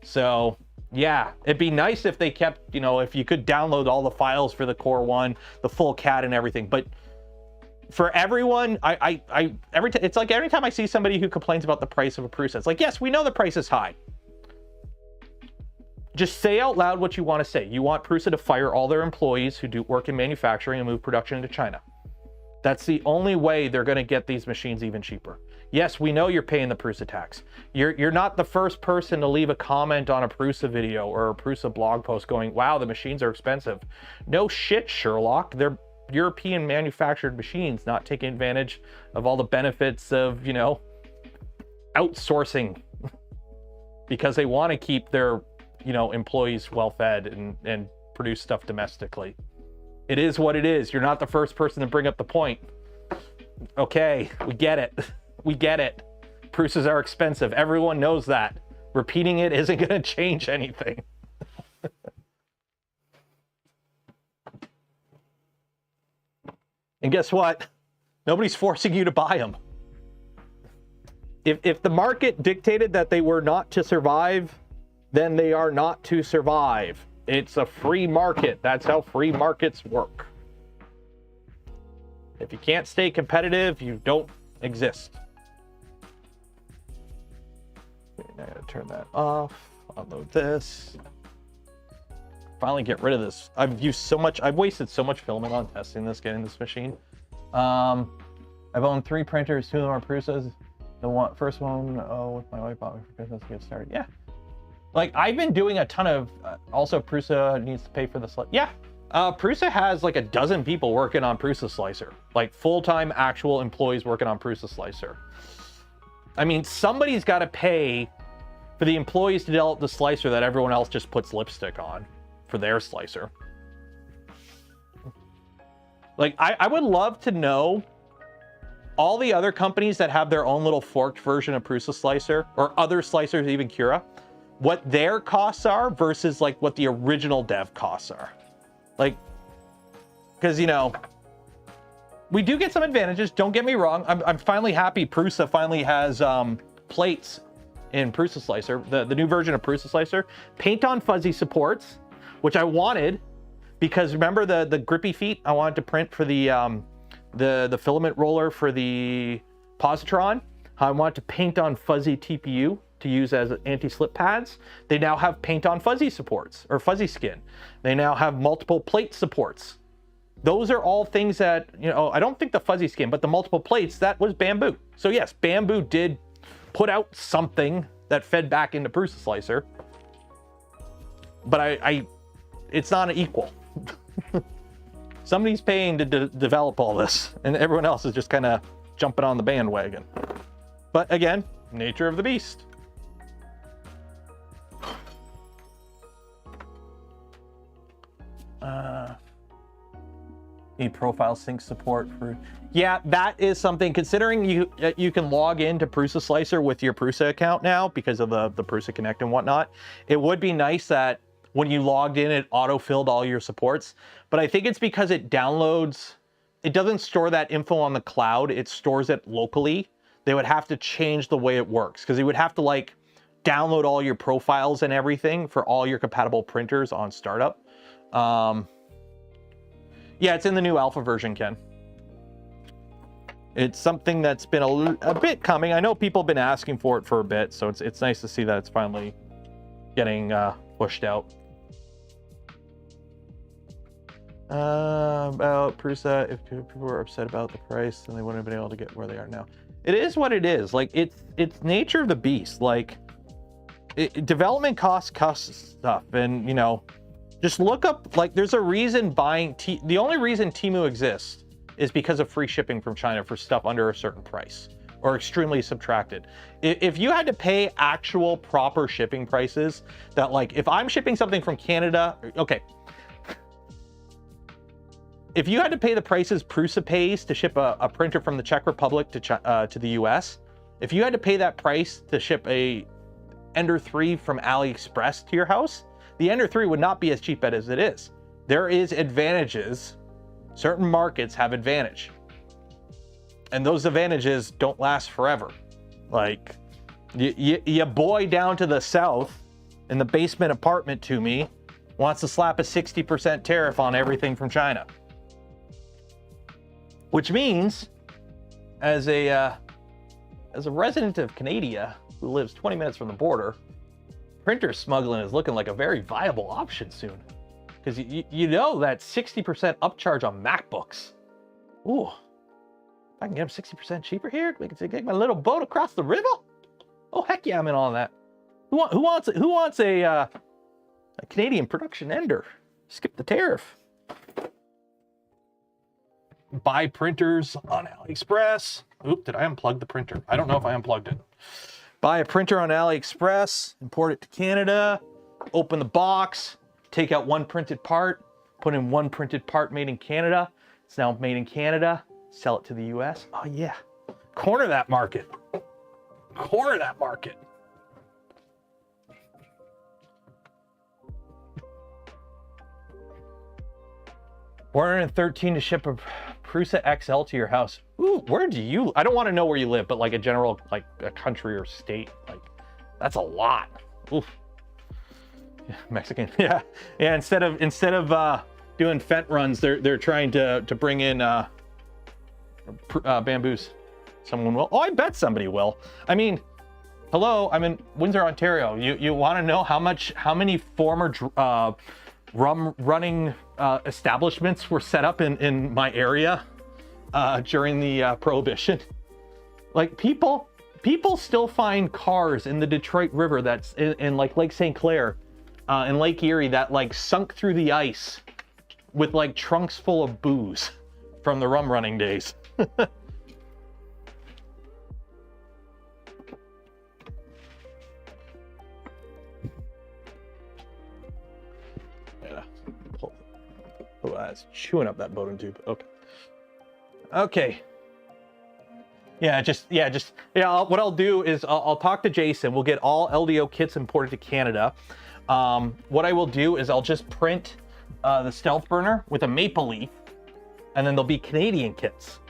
So yeah, it'd be nice if they kept, you know, if you could download all the files for the Core One, the full CAD and everything. But for everyone, it's like every time I see somebody who complains about the price of a Prusa, it's like, yes, we know the price is high. Just say out loud what you want to say. You want Prusa to fire all their employees who do work in manufacturing and move production into China. That's the only way they're going to get these machines even cheaper. Yes, we know you're paying the Prusa tax. You're not the first person to leave a comment on a Prusa video or a Prusa blog post going, wow, the machines are expensive. No shit, Sherlock. They're European manufactured machines, not taking advantage of all the benefits of, you know, outsourcing because they want to keep their, you know, employees well fed and produce stuff domestically. It is what it is. You're not the first person to bring up the point. Okay, we get it. We get it. Prusas are expensive. Everyone knows that. Repeating it isn't going to change anything. And guess what? Nobody's forcing you to buy them. If the market dictated that they were not to survive, then they are not to survive. It's a free market. That's how free markets work. If you can't stay competitive, you don't exist. Okay, now I gotta turn that off. Unload this. Finally get rid of this. I've wasted so much filament on testing this, getting this machine. I've owned 3 printers, 2 of them are Prusas. The first one, with my wife bought me for business to get started. Yeah. Like, I've been doing a ton of, also Prusa needs to pay for the slicer. Yeah. Prusa has like a dozen people working on Prusa Slicer. Like full-time actual employees working on Prusa Slicer. I mean, somebody's got to pay for the employees to develop the slicer that everyone else just puts lipstick on for their slicer. Like, I would love to know all the other companies that have their own little forked version of Prusa Slicer, or other slicers, even Cura, what their costs are versus like what the original dev costs are. Like, because, you know, we do get some advantages. Don't get me wrong. I'm finally happy Prusa finally has plates in Prusa Slicer, the new version of Prusa Slicer. Paint on fuzzy supports, which I wanted because remember the grippy feet I wanted to print for the filament roller for the positron. I wanted to paint on fuzzy TPU to use as anti-slip pads. They now have paint on fuzzy supports or fuzzy skin. They now have multiple plate supports. Those are all things that, you know, I don't think the fuzzy skin, but the multiple plates, that was Bamboo. So yes, Bamboo did put out something that fed back into Prusa Slicer, but it's not an equal. Somebody's paying to develop all this, and everyone else is just kind of jumping on the bandwagon. But again, nature of the beast. Need profile sync support for, yeah, that is something, considering you can log into Prusa Slicer with your Prusa account now because of the Prusa Connect and whatnot. It would be nice that when you logged in, it auto-filled all your supports, but I think it's because it downloads, it doesn't store that info on the cloud, it stores it locally. They would have to change the way it works because you would have to like download all your profiles and everything for all your compatible printers on startup. Yeah, it's in the new alpha version, Ken. It's something that's been a bit coming. I know people have been asking for it for a bit, so it's nice to see that it's finally getting pushed out. About Prusa, if people were upset about the price, then they wouldn't have been able to get where they are now. It is what it is. Like, it's nature of the beast. Like, development costs stuff, and you know, just look up, like, there's a reason buying, the only reason Temu exists is because of free shipping from China for stuff under a certain price or extremely subtracted. If you had to pay actual proper shipping prices, that like, if I'm shipping something from Canada, okay. If you had to pay the prices Prusa pays to ship a printer from the Czech Republic to the US, if you had to pay that price to ship a Ender 3 from AliExpress to your house, the Ender 3 would not be as cheap as it is. There is advantages. Certain markets have advantage. And those advantages don't last forever. Like, your boy down to the south in the basement apartment to me wants to slap a 60% tariff on everything from China. Which means, as a resident of Canada who lives 20 minutes from the border, printer smuggling is looking like a very viable option soon. Because you know that 60% upcharge on MacBooks. Ooh, I can get them 60% cheaper here. We can take my little boat across the river. Oh heck yeah, I'm in on that. Who wants a Canadian production Ender? Skip the tariff. Buy printers on AliExpress. Oop, did I unplug the printer? I don't know if I unplugged it. Buy a printer on AliExpress, import it to Canada, open the box, take out one printed part, put in one printed part made in Canada. It's now made in Canada, sell it to the US. Oh yeah, corner that market. Corner that market. $413 to ship a Prusa XL to your house. Ooh, where do you, I don't want to know where you live, but like a general, like a country or state, like that's a lot. Oof. Yeah, Mexican, yeah. Yeah, instead of doing Fent runs, they're trying to bring in bamboos. Someone will. Oh, I bet somebody will. I mean, hello, I'm in Windsor, Ontario. You want to know how many former rum running establishments were set up in my area during the Prohibition? Like people still find cars in the Detroit River that's in like Lake St. Clair and Lake Erie that like sunk through the ice with like trunks full of booze from the rum running days. Oh, that's chewing up that Bowden tube. Okay. Okay. Yeah, what I'll do is I'll talk to Jason. We'll get all LDO kits imported to Canada. What I will do is I'll just print the Stealth Burner with a maple leaf and then there'll be Canadian kits,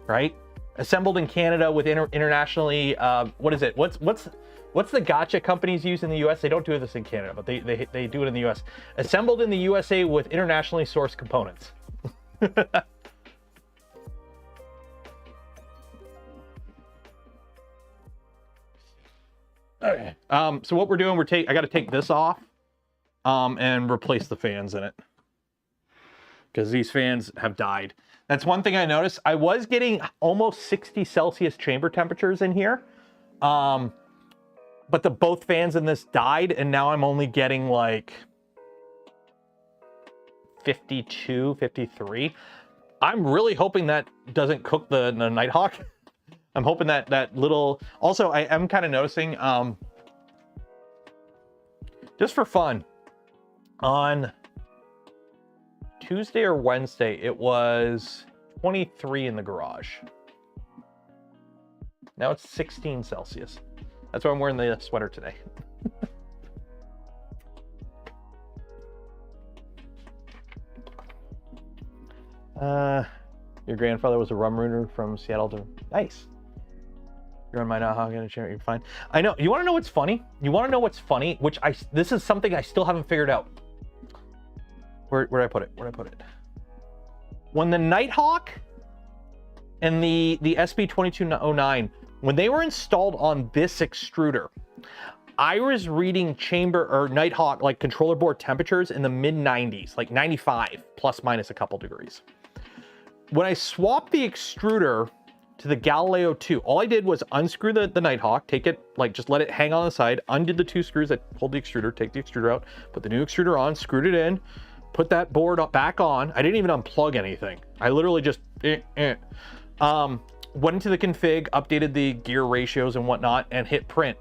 right? Assembled in Canada with internationally, what is it? What's the gotcha companies use in the US? They don't do this in Canada, but they do it in the US. Assembled in the USA with internationally sourced components. Okay. So what we're doing, I got to take this off, and replace the fans in it, because these fans have died. That's one thing I noticed. I was getting almost 60 Celsius chamber temperatures in here, but both fans in this died, and now I'm only getting like 52, 53. I'm really hoping that doesn't cook the Nighthawk. I'm hoping that little... Also, I am kind of noticing, just for fun, on Tuesday or Wednesday, it was 23 in the garage. Now it's 16 Celsius. That's why I'm wearing the sweater today. Your grandfather was a rum rooter from Seattle to... Nice. You're on my Nighthawk in a chair, you're fine. I know. You want to know what's funny? You want to know what's funny? This is something I still haven't figured out. Where'd I put it? Where'd I put it? When the Nighthawk and the SB2209, when they were installed on this extruder, I was reading chamber or Nighthawk like controller board temperatures in the mid 90s, like 95 plus minus a couple degrees. When I swapped the extruder to the Galileo 2, all I did was unscrew the Nighthawk, take it, like just let it hang on the side, undid the 2 screws that pulled the extruder, take the extruder out, put the new extruder on, screwed it in, put that board back on. I didn't even unplug anything. I literally just went into the config, updated the gear ratios and whatnot, and hit print.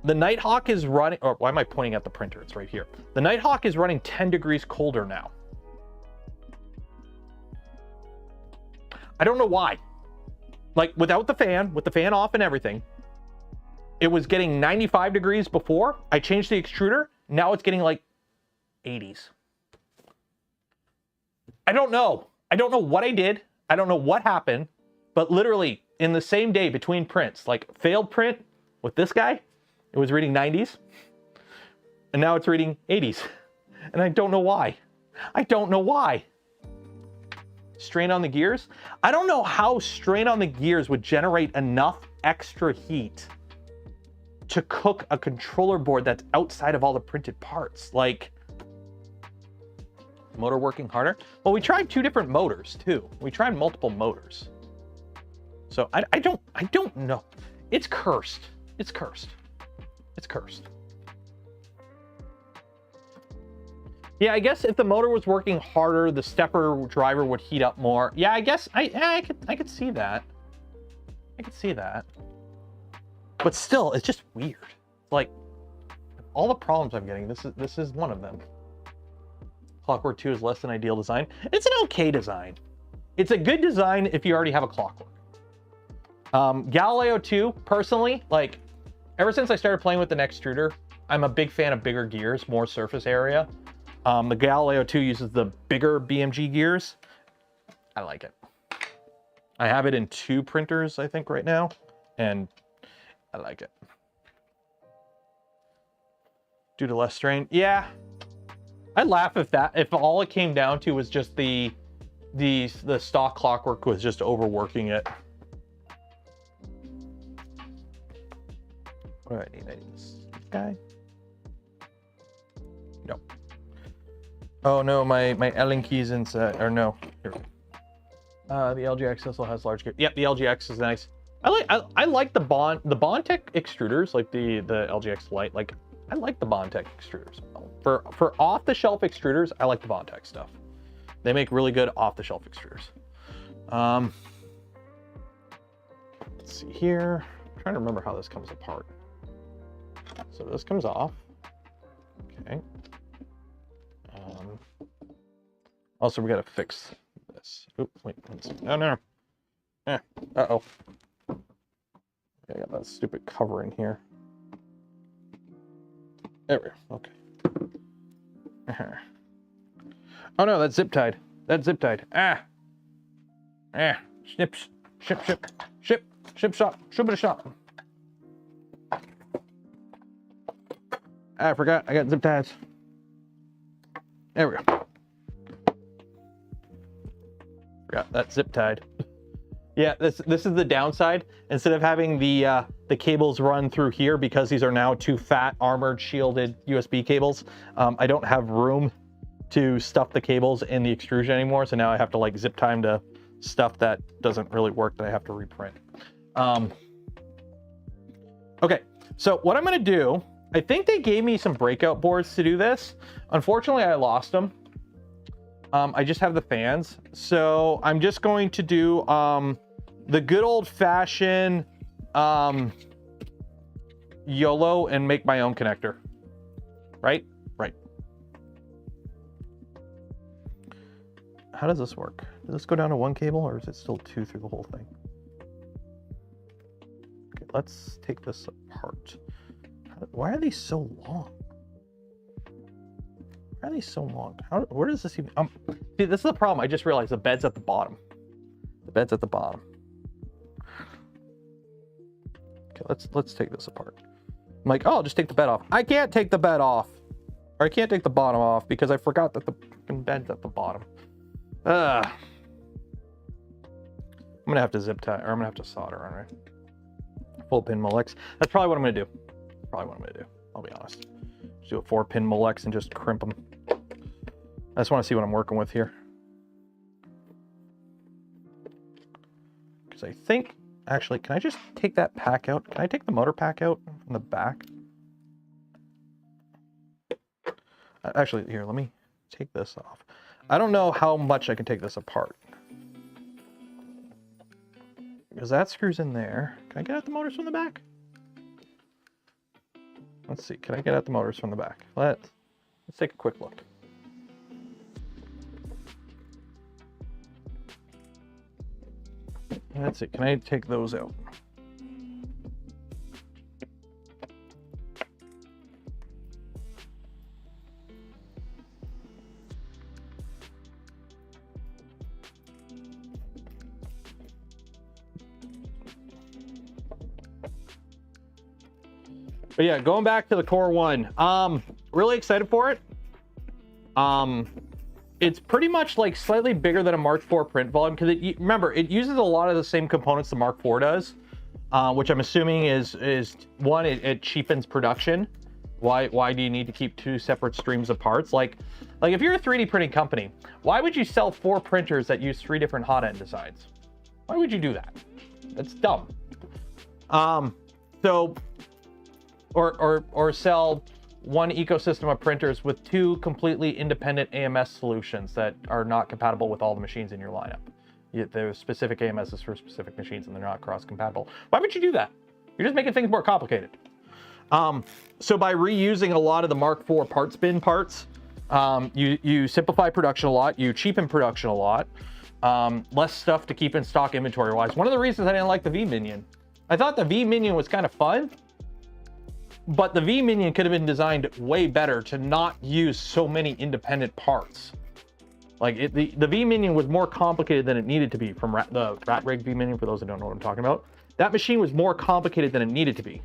The Nighthawk is running, or why am I pointing at the printer? It's right here. The Nighthawk is running 10 degrees colder now. I don't know why. Like without the fan, with the fan off and everything, it was getting 95 degrees before. I changed the extruder. Now it's getting like 80s. I don't know. I don't know what I did. I don't know what happened, but literally in the same day between prints, like failed print with this guy, it was reading 90s and now it's reading 80s. And I don't know why. I don't know why. Strain on the gears? I don't know how strain on the gears would generate enough extra heat to cook a controller board that's outside of all the printed parts. Like, motor working harder? Well, we tried 2 different motors too. We tried multiple motors. So I don't know. It's cursed. It's cursed. It's cursed. Yeah, I guess if the motor was working harder, the stepper driver would heat up more. Yeah, I guess I could see that. I could see that. But still, it's just weird. Like all the problems I'm getting, this is one of them. Clockwork 2 is less than ideal design. It's an okay design. It's a good design if you already have a Clockwork. Galileo 2, personally, like ever since I started playing with the extruder, I'm a big fan of bigger gears, more surface area. The Galileo 2 uses the bigger BMG gears. I like it. I have it in 2 printers, I think, right now, and I like it. Due to less strain, yeah. I'd laugh if all it came down to was just the stock Clockwork was just overworking it. What do I need? I need this guy. No. Oh no, my Allen keys inside, or no. Here. The LGX also has large gear. Yep, the LGX is nice. I like the Bondtech extruders, like the LGX Lite. Like I like the Bondtech extruders. For off-the-shelf extruders, I like the Bondtech stuff. They make really good off-the-shelf extruders. Let's see here. I'm trying to remember how this comes apart. So this comes off. Okay. Also, we gotta fix this. Oop, wait, no, no. Uh-oh. I got that stupid cover in here. There we go, okay. Oh no, that's zip tied. That's zip tied. Ah, Snips. Ship, shop, shop. I forgot, I got zip ties. There we go. Forgot that zip tied. Yeah, this is the downside. Instead of having the cables run through here, because these are now two fat, armored, shielded USB cables, I don't have room to stuff the cables in the extrusion anymore. So now I have to like zip tie them to stuff that doesn't really work that I have to reprint. Okay, so what I'm gonna do, I think they gave me some breakout boards to do this. Unfortunately, I lost them. I just have the fans. So I'm just going to do the good old fashioned YOLO and make my own connector. Right? Right. How does this work? Does this go down to one cable or is it still two through the whole thing? Okay, let's take this apart. Why are these so long? Why are these so long? Where does this even... see, this is the problem. I just realized the bed's at the bottom. The bed's at the bottom. Okay, let's take this apart. I'm like, oh, I'll just take the bed off. I can't take the bed off. Or I can't take the bottom off because I forgot that the bed's at the bottom. I'm gonna have to zip tie, or I'm gonna have to solder on it. Full pin Molex. That's probably what I'm gonna do. Probably what I'm gonna do. I'll be honest. Just do a 4-pin Molex and just crimp them. I just want to see what I'm working with here. Because I think, actually, can I just take that pack out? Can I take the motor pack out from the back? Actually, here, let me take this off. I don't know how much I can take this apart. Because that screws in there. Can I get out the motors from the back? Let's see, can I get out the motors from the back? Let's take a quick look. Let's see, can I take those out? But yeah, going back to the Core One, really excited for it. It's pretty much like slightly bigger than a Mark IV print volume because remember, it uses a lot of the same components the Mark IV does, which I'm assuming is one, it cheapens production. Why do you need to keep two separate streams of parts? Like if you're a 3D printing company, why would you sell 4 printers that use 3 different hot end designs? Why would you do that? That's dumb. Or sell one ecosystem of printers with 2 completely independent AMS solutions that are not compatible with all the machines in your lineup. There's specific AMSs for specific machines and they're not cross-compatible. Why would you do that? You're just making things more complicated. So by reusing a lot of the Mark IV part bin parts, you simplify production a lot, you cheapen production a lot, less stuff to keep in stock inventory-wise. One of the reasons I didn't like the V-Minion, I thought the V-Minion was kind of fun, but the V-Minion could have been designed way better to not use so many independent parts. Like the V-Minion was more complicated than it needed to be from the Rat Rig V-Minion, for those who don't know what I'm talking about. That machine was more complicated than it needed to be.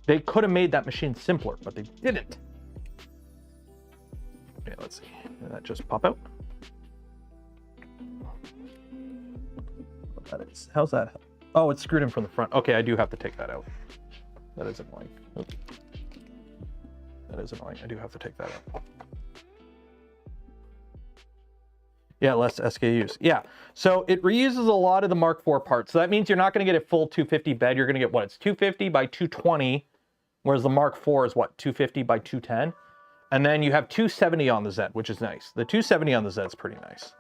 They could have made that machine simpler, but they didn't. Okay, let's see. Did that just pop out? That is. How's that? Oh, it's screwed in from the front. Okay, I do have to take that out. That is annoying. Oops. That is annoying. I do have to take that out. Yeah, less SKUs. Yeah, so it reuses a lot of the Mark IV parts. So that means you're not going to get a full 250 bed. You're going to get what? It's 250 by 220, whereas the Mark IV is what? 250 by 210. And then you have 270 on the Z, which is nice. The 270 on the Z is pretty nice.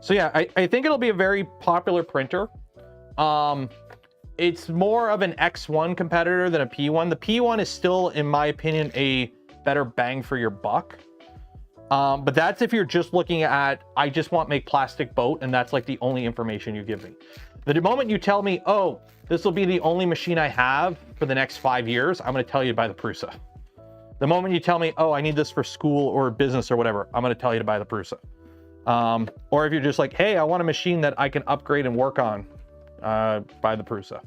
So yeah, I think it'll be a very popular printer. It's more of an X1 competitor than a P1. The P1 is still, in my opinion, a better bang for your buck. But that's if you're just looking at, I just want to make plastic boat, and that's like the only information you give me. The moment you tell me, oh, this will be the only machine I have for the next 5 years, I'm going to tell you to buy the Prusa. The moment you tell me, oh, I need this for school or business or whatever, I'm going to tell you to buy the Prusa. Or if you're just like, hey, I want a machine that I can upgrade and work on, buy the Prusa.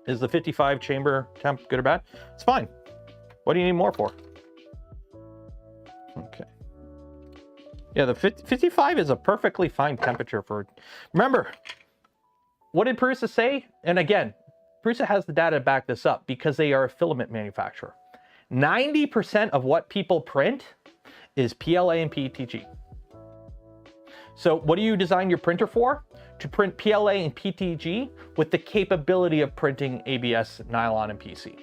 Is the 55 chamber temp good or bad? It's fine. What do you need more for? Okay. Yeah, the 55 is a perfectly fine temperature for... Remember, what did Prusa say? And again, Prusa has the data to back this up because they are a filament manufacturer. 90% of what people print is PLA and PETG. So what do you design your printer for? To print PLA and PETG with the capability of printing ABS, nylon, and PC.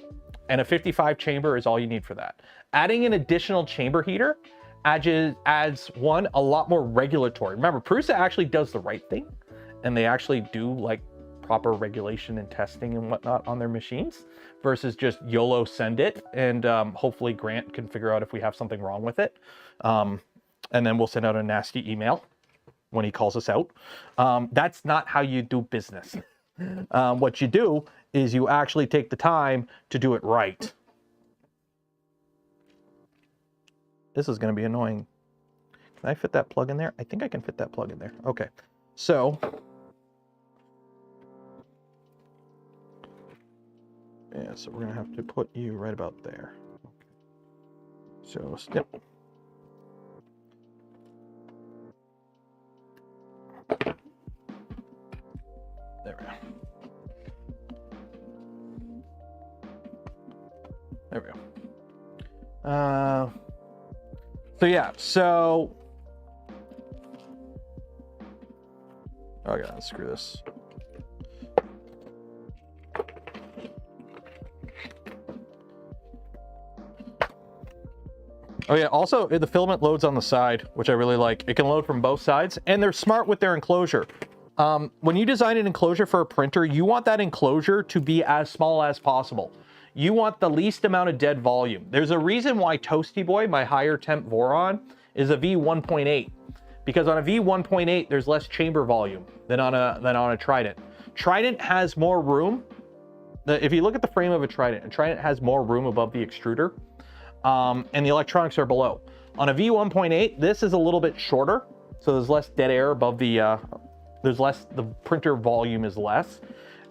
And a 55 chamber is all you need for that. Adding an additional chamber heater adds one, a lot more regulatory. Remember, Prusa actually does the right thing, and they actually do like proper regulation and testing and whatnot on their machines versus just YOLO send it, and hopefully Grant can figure out if we have something wrong with it. And then we'll send out a nasty email when he calls us out. That's not how you do business. What you do is you actually take the time to do it right. This is going to be annoying. Can I fit that plug in there? I think I can fit that plug in there. Okay. So, yeah, so we're going to have to put you right about there. Okay. So, snip. There we go. There we go. So yeah, so... Oh, I gotta unscrew this. Oh yeah, also the filament loads on the side, which I really like. It can load from both sides, and they're smart with their enclosure. When you design an enclosure for a printer, you want that enclosure to be as small as possible. You want the least amount of dead volume. There's a reason why Toasty Boy, my higher temp Voron, is a V1.8. Because on a V1.8, there's less chamber volume than on a Trident. Trident has more room. If you look at the frame of a Trident has more room above the extruder, and the electronics are below. On a V1.8, this is a little bit shorter, so there's less dead air above the, the printer volume is less.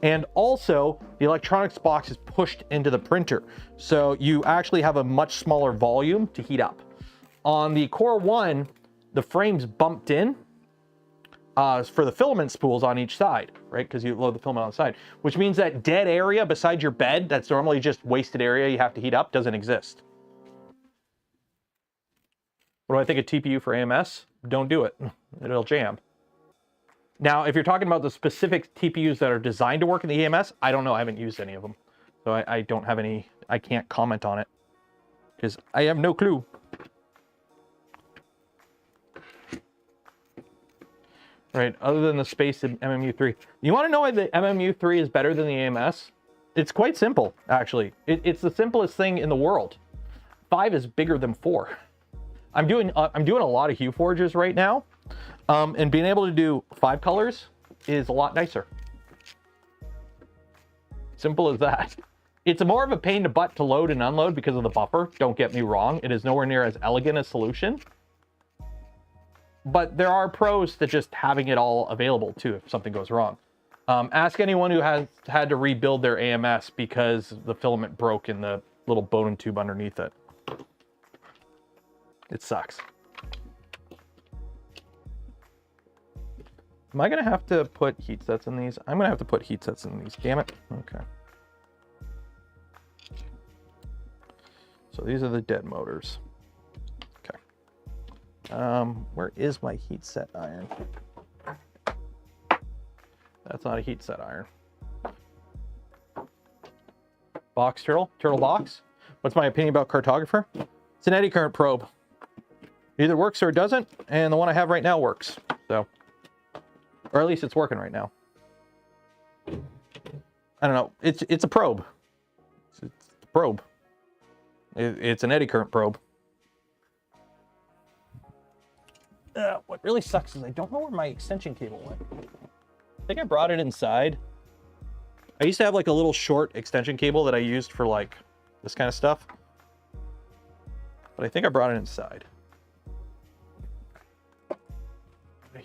And also, the electronics box is pushed into the printer, so you actually have a much smaller volume to heat up. On the Core One, the frame's bumped in for the filament spools on each side, right? Because you load the filament on the side, which means that dead area beside your bed, that's normally just wasted area you have to heat up, doesn't exist. What do I think of TPU for AMS? Don't do it. It'll jam. Now, if you're talking about the specific TPUs that are designed to work in the EMS, I don't know. I haven't used any of them. So I don't have any, I can't comment on it because I have no clue. Right, other than the space in MMU3. You want to know why the MMU3 is better than the AMS? It's quite simple, actually. It's the simplest thing in the world. 5 is bigger than 4. I'm doing a lot of hue forges right now. And being able to do 5 colors is a lot nicer. Simple as that. It's more of a pain in the butt to load and unload because of the buffer. Don't get me wrong. It is nowhere near as elegant a solution. But there are pros to just having it all available too if something goes wrong. Ask anyone who has had to rebuild their AMS because the filament broke in the little Bowden tube underneath it. It sucks. Am I gonna have to put heat sets in these? I'm gonna have to put heat sets in these, damn it. Okay. So these are the dead motors. Okay. Where is my heat set iron? That's not a heat set iron. Box turtle? Turtle box? What's my opinion about cartographer? It's an eddy current probe. It either works or it doesn't, and the one I have right now works. So. Or at least it's working right now. I don't know. It's a probe. It's a probe. It's an eddy current probe. What really sucks is I don't know where my extension cable went. I think I brought it inside. I used to have like a little short extension cable that I used for like this kind of stuff. But I think I brought it inside.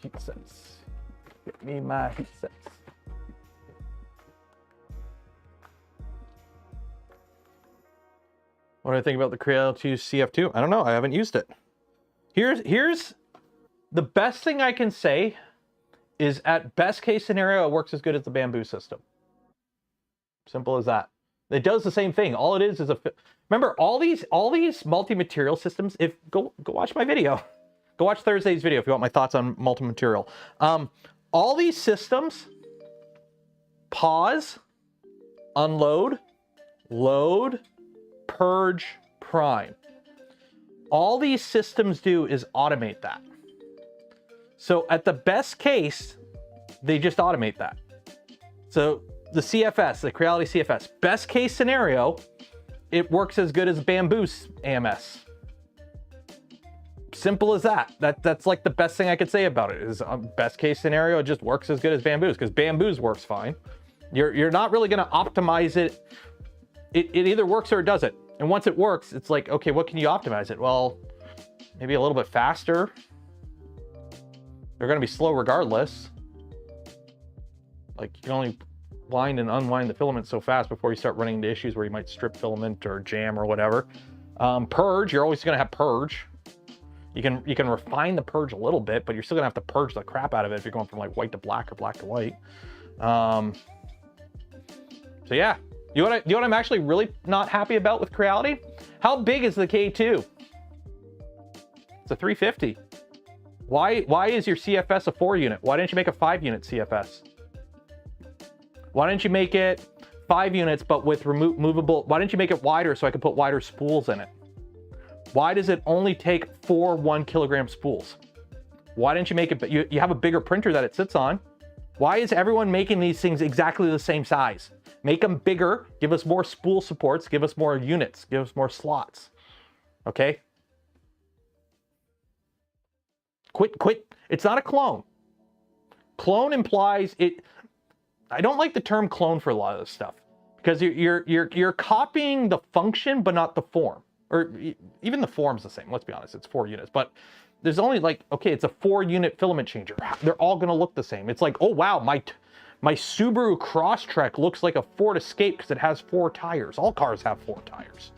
Heat sets. Get me my heat sets. What do I think about the Creality CF2? I don't know. I haven't used it. Here's the best thing I can say is at best case scenario, it works as good as the Bamboo system. Simple as that. It does the same thing. All it is a... Remember, all these multi-material systems, go watch my video. Go watch Thursday's video if you want my thoughts on multi-material. All these systems, pause, unload, load, purge, prime. All these systems do is automate that. So at the best case, they just automate that. So the CFS, the Creality CFS, best case scenario, it works as good as Bamboo's AMS. Simple as that. That's like the best thing I could say about it is best case scenario, it just works as good as Bamboo's because Bamboo's works fine. You're not really going to optimize it. It either works or it doesn't. And once it works, it's like, okay, what can you optimize it? Well, maybe a little bit faster. They're going to be slow regardless. Like you can only wind and unwind the filament so fast before you start running into issues where you might strip filament or jam or whatever. Purge, you're always going to have purge. You can refine the purge a little bit, but you're still gonna have to purge the crap out of it if you're going from like white to black or black to white. So yeah, you know what I'm actually really not happy about with Creality? How big is the K2? It's a 350. Why is your CFS a 4 unit? Why didn't you make a 5 unit CFS? Why didn't you make it 5 units but with movable? Why didn't you make it wider so I could put wider spools in it? Why does it only take 4 1 kilogram spools? Why didn't you make it, you have a bigger printer that it sits on. Why is everyone making these things exactly the same size? Make them bigger, give us more spool supports, give us more units, give us more slots. Okay? Quit. It's not a clone. Clone implies it. I don't like the term clone for a lot of this stuff because you're copying the function but not the form. Or even the form's the same, let's be honest, it's 4 units, but there's only like, okay, it's a 4 unit filament changer. They're all gonna look the same. It's like, oh wow, my Subaru Crosstrek looks like a Ford Escape because it has 4 tires. All cars have 4 tires.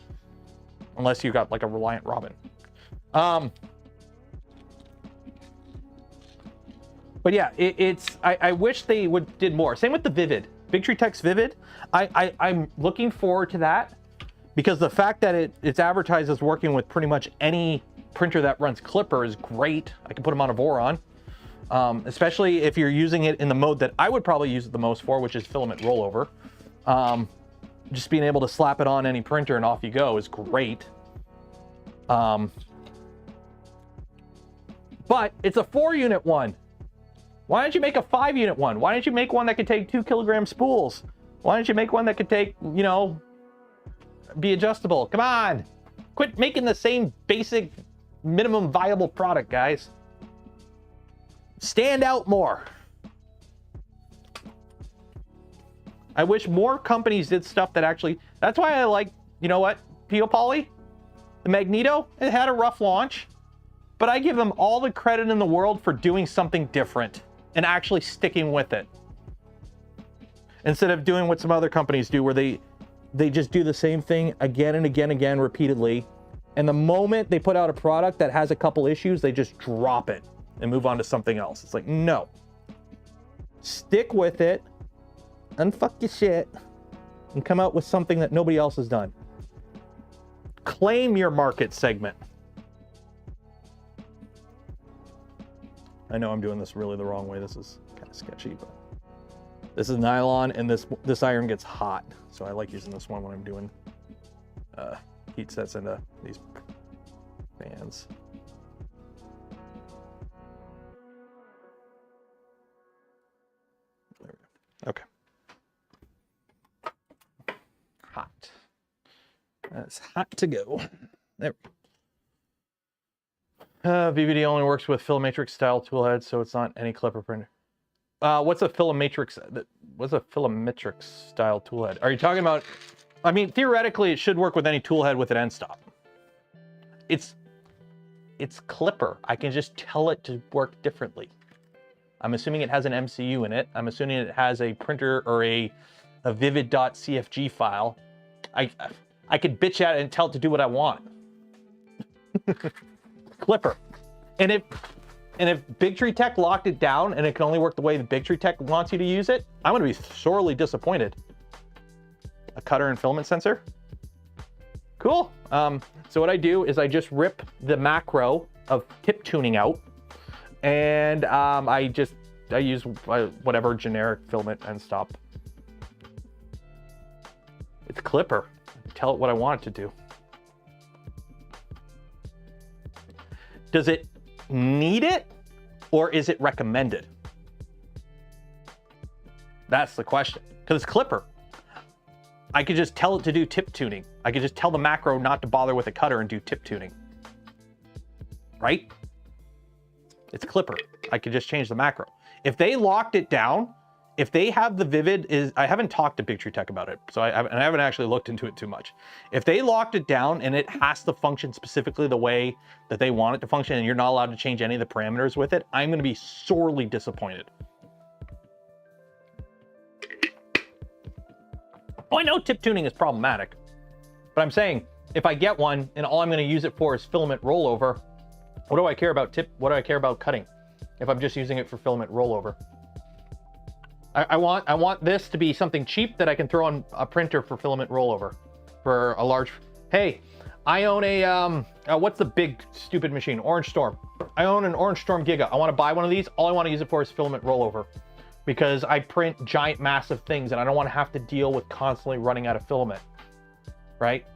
Unless you got like a Reliant Robin. But yeah, I wish they did more. Same with the Vivid. Victory Tech's Vivid. I'm looking forward to that. Because the fact that it's advertised as working with pretty much any printer that runs Clipper is great. I can put them on a Voron, especially if you're using it in the mode that I would probably use it the most for, which is filament rollover. Just being able to slap it on any printer and off you go is great. But it's a 4 unit one. Why don't you make a 5 unit one? Why don't you make one that could take 2 kilogram spools? Why don't you make one that could take, you know, be adjustable? Come on, quit making the same basic minimum viable product, guys. Stand out more. I wish more companies did stuff that actually, that's why I like, you know what, Pio Poly, the Magneto, it had a rough launch, but I give them all the credit in the world for doing something different and actually sticking with it instead of doing what some other companies do where they just do the same thing again and again repeatedly. And the moment they put out a product that has a couple issues, they just drop it and move on to something else. It's like, no. Stick with it, unfuck your shit, and come out with something that nobody else has done. Claim your market segment. I know I'm doing this really the wrong way. This is kind of sketchy, but this is nylon, and this iron gets hot, so I like using this one when I'm doing heat sets into these fans. There we go. Okay. Hot. That's hot to go. There we go. VVD only works with Filamatrix style tool heads, so it's not any Clipper printer. What's a Filamatrix? what's a filametric style tool head? Are you talking about, I mean, theoretically, it should work with any tool head with an end stop. It's Clipper. I can just tell it to work differently. I'm assuming it has an MCU in it. I'm assuming it has a printer or a vivid.cfg file. I could bitch at it and tell it to do what I want. Clipper. And if Big Tree Tech locked it down and it can only work the way the Big Tree Tech wants you to use it, I'm gonna be sorely disappointed. A cutter and filament sensor. Cool. So what I do is I just rip the macro of tip tuning out, and I use whatever generic filament and stop. It's Clipper. Tell it what I want it to do. Does it need it, or is it recommended? That's the question. Because it's Clipper. I could just tell it to do tip tuning. I could just tell the macro not to bother with a cutter and do tip tuning. Right? It's Clipper. I could just change the macro. If they locked it down, if they have the Vivid, I haven't talked to Big Tree Tech about it, so I haven't actually looked into it too much. If they locked it down and it has to function specifically the way that they want it to function and you're not allowed to change any of the parameters with it, I'm gonna be sorely disappointed. Oh, I know tip tuning is problematic, but I'm saying if I get one and all I'm going to use it for is filament rollover, what do I care about what do I care about cutting if I'm just using it for filament rollover? I want this to be something cheap that I can throw on a printer for filament rollover for a large. Hey, I own a what's the big stupid machine? Orange Storm. I own an Orange Storm Giga. I want to buy one of these. All I want to use it for is filament rollover, because I print giant, massive things and I don't want to have to deal with constantly running out of filament, right?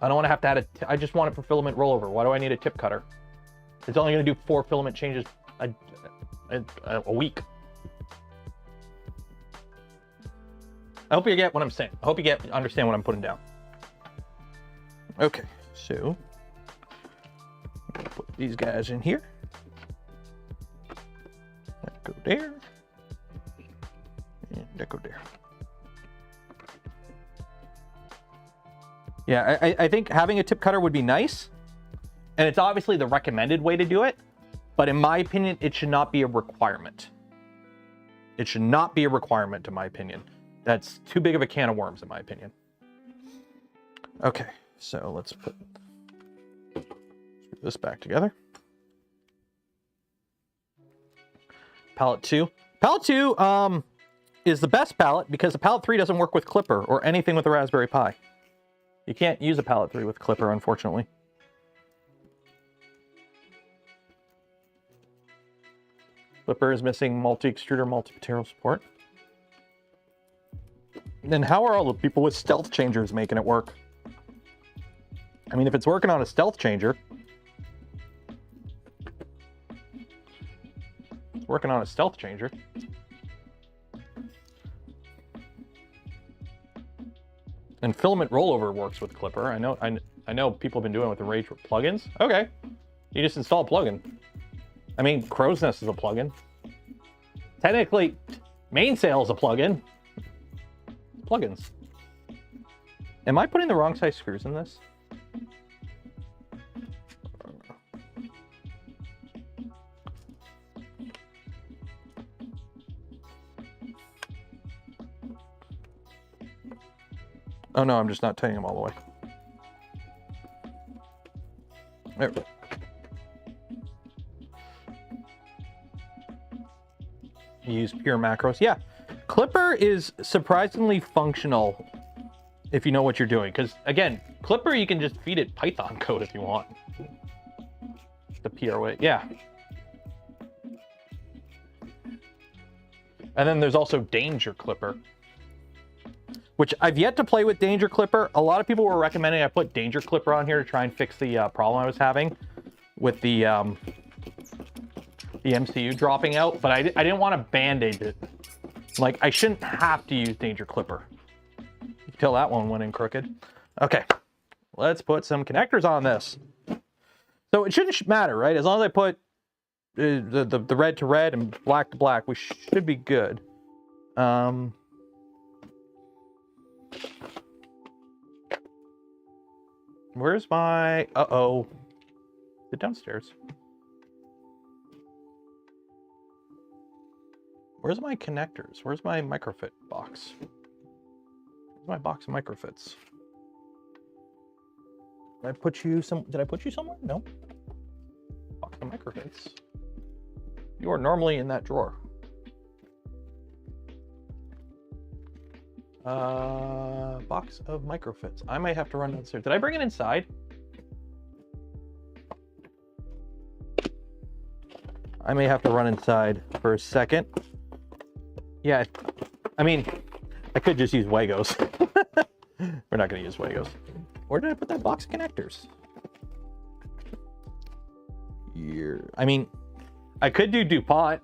I don't want to have to add I just want it for filament rollover. Why do I need a tip cutter? It's only going to do 4 filament changes a week. I hope you get what I'm saying. I hope you understand what I'm putting down. Okay, so put these guys in here. That go there. And that go there. Yeah, I think having a tip cutter would be nice. And it's obviously the recommended way to do it. But in my opinion, it should not be a requirement. It should not be a requirement, in my opinion. That's too big of a can of worms, in my opinion. Okay, so let's put this back together. Palette 2. Palette 2 is the best palette because the Palette 3 doesn't work with Clipper or anything with a Raspberry Pi. You can't use a Palette 3 with Clipper, unfortunately. Clipper is missing multi-extruder, multi-material support. Then how are all the people with stealth changers making it work? I mean, if it's working on a stealth changer, it's working on a stealth changer. And filament rollover works with Clipper. I know people have been doing it with the Rage plugins. Okay, you just install a plugin. I mean, Crow's Nest is a plugin. Technically, Mainsail is a plugin. Plugins. Am I putting the wrong size screws in this? Oh no, I'm just not tightening them all the way. There we go. Use pure macros. Yeah, Clipper is surprisingly functional if you know what you're doing. Because again, Clipper, you can just feed it Python code if you want. The PR way, yeah. And then there's also Danger Clipper, which I've yet to play with Danger Clipper. A lot of people were recommending I put Danger Clipper on here to try and fix the problem I was having with the MCU dropping out, but I didn't want to band-aid it. Like, I shouldn't have to use Danger Clipper. You can tell that one went in crooked. Okay, let's put some connectors on this. So it shouldn't matter, right? As long as I put the red to red and black to black, we should be good. Where's my... Uh-oh. Is it downstairs? Where's my connectors? Where's my microfit box? Where's my box of microfits? Did I put you somewhere? No. Box of microfits. You are normally in that drawer. Box of microfits. I might have to run downstairs. Did I bring it inside? I may have to run inside for a second. Yeah, I mean, I could just use Wagos. We're not going to use Wagos. Where did I put that box of connectors? Here. I mean, I could do DuPont.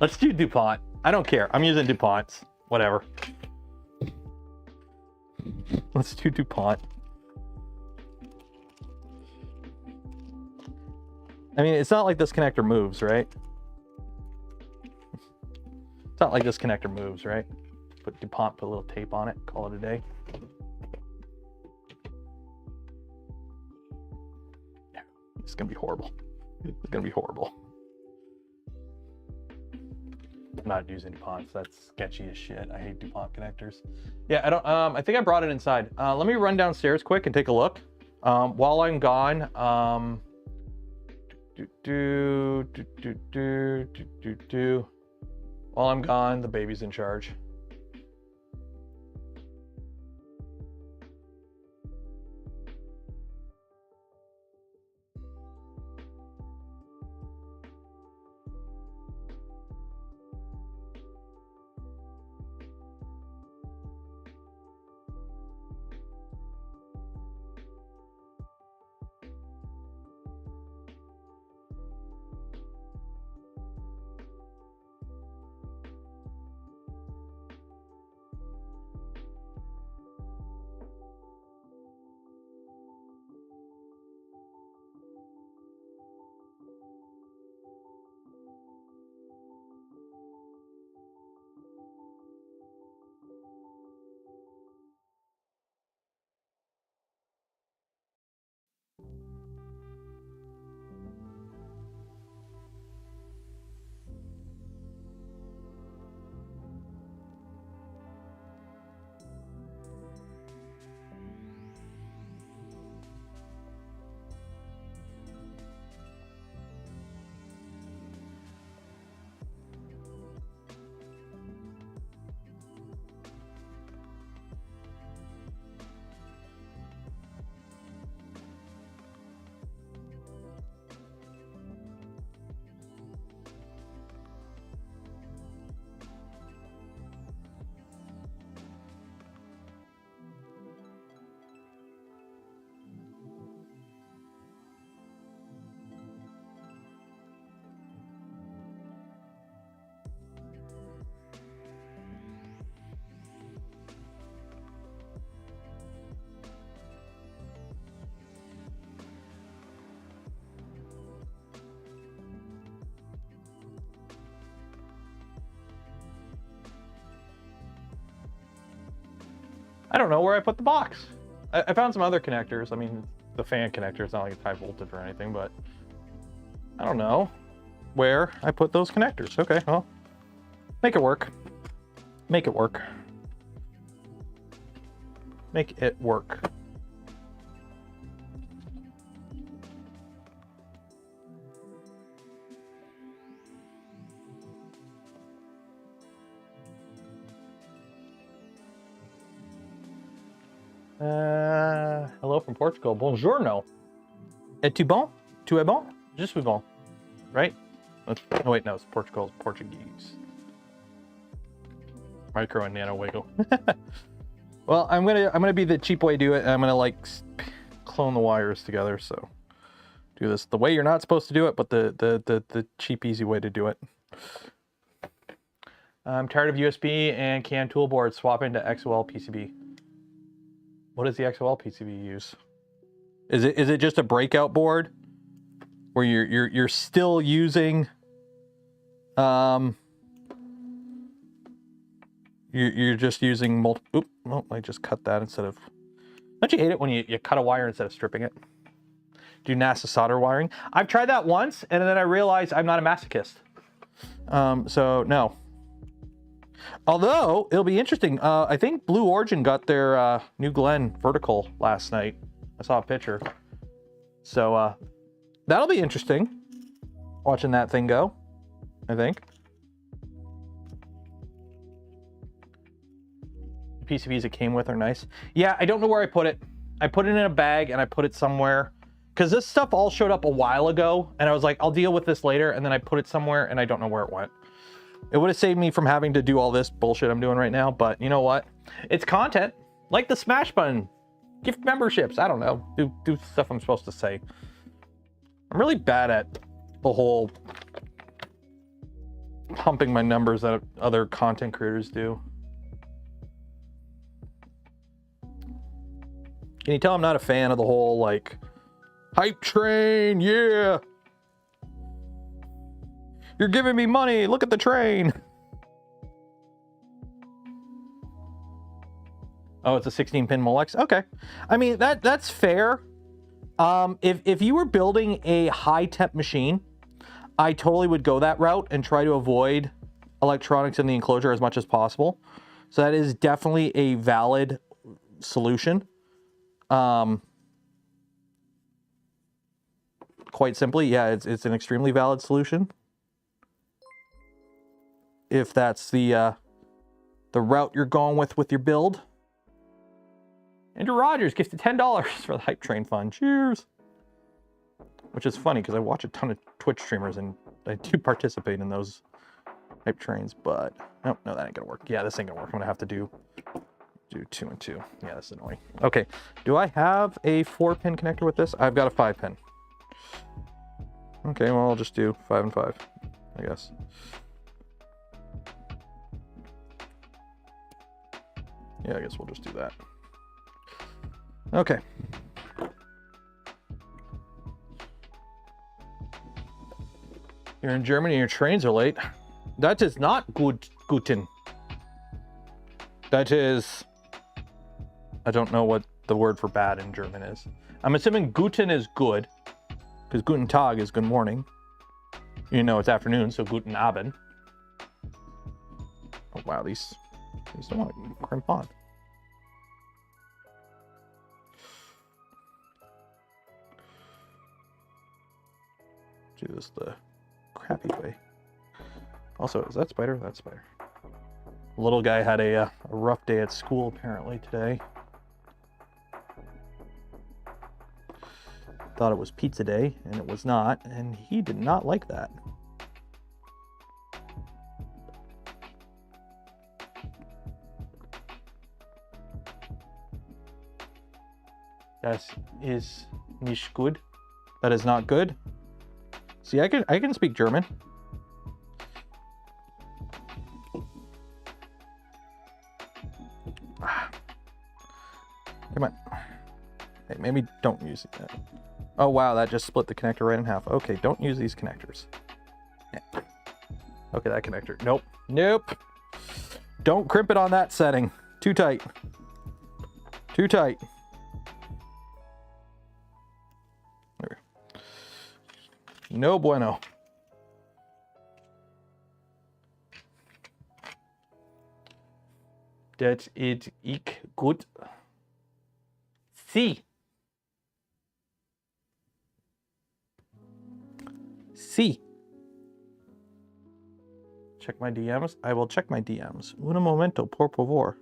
Let's do DuPont. I don't care. I'm using DuPonts. Whatever. Let's do DuPont. I mean, it's not like this connector moves, right? It's not like this connector moves, right? Put DuPont, put a little tape on it, call it a day. It's gonna be horrible. It's gonna be horrible. I'm not using DuPonts. That's sketchy as shit. I hate DuPont connectors. Yeah, I don't. I think I brought it inside. Let me run downstairs quick and take a look. While I'm gone, while I'm gone, the baby's in charge. I don't know where I put the box. I found some other connectors. I mean, the fan connector is not like it's high voltage or anything, but I don't know where I put those connectors. Okay, well, make it work. Make it work. Make it work. Hello from Portugal. Buongiorno. Es-tu bon? Tu es bon? Je suis bon. Right? Oh wait, no, it's Portugal. It's Portuguese. Micro and nano wiggle. Well, I'm gonna be the cheap way to do it. I'm gonna like clone the wires together. So do this the way you're not supposed to do it, but the cheap, easy way to do it. I'm tired of USB and CAN toolboard. Swap into XOL PCB. What does the XOL PCB use? Is it just a breakout board where you're still using You're just using multiple. Oop, oh, I just cut that instead of. Don't you hate it when you cut a wire instead of stripping it? Do NASA solder wiring. I've tried that once, and then I realized I'm not a masochist. So no. Although it'll be interesting. I think Blue Origin got their New Glenn vertical last night. I saw a picture. So that'll be interesting. Watching that thing go, I think. The PCBs it came with are nice. Yeah, I don't know where I put it. I put it in a bag and I put it somewhere. Because this stuff all showed up a while ago, and I was like, I'll deal with this later, and then I put it somewhere, and I don't know where it went. It would have saved me from having to do all this bullshit I'm doing right now, but you know what? It's content, like the smash button, gift memberships, I don't know, do stuff I'm supposed to say. I'm really bad at the whole pumping my numbers that other content creators do. Can you tell I'm not a fan of the whole, like, hype train, yeah. You're giving me money, look at the train. Oh, it's a 16-pin Molex, okay. I mean, that's fair. If you were building a high-temp machine, I totally would go that route and try to avoid electronics in the enclosure as much as possible. So that is definitely a valid solution. Quite simply, yeah, it's an extremely valid solution. If that's the route you're going with your build. Andrew Rogers gifted $10 for the Hype Train Fund. Cheers. Which is funny because I watch a ton of Twitch streamers and I do participate in those Hype Trains, but no, that ain't gonna work. Yeah, this ain't gonna work. I'm gonna have to do 2 and 2. Yeah, that's annoying. Okay, do I have a 4-pin connector with this? I've got a 5-pin. Okay, well, I'll just do 5 and 5, I guess. Yeah, I guess we'll just do that. Okay. You're in Germany and your trains are late. That is not guten. That is... I don't know what the word for bad in German is. I'm assuming guten is good, because guten Tag is good morning. You know it's afternoon, so guten Abend. Oh wow, these don't want to crimp on. Do this the crappy way. Also, is that spider? That's spider. The little guy had a rough day at school apparently today. Thought it was pizza day, and it was not, and he did not like that. Das ist nicht gut. That is not good. See, I can speak German. Come on. Hey, maybe don't use it. Oh wow, that just split the connector right in half. Okay, don't use these connectors. Yeah. Okay, that connector. Nope. Nope. Don't crimp it on that setting. Too tight. Too tight. There. No bueno. Dat is ik goed. See. See. Check my DMs. I will check my DMs. Un momento, por favor.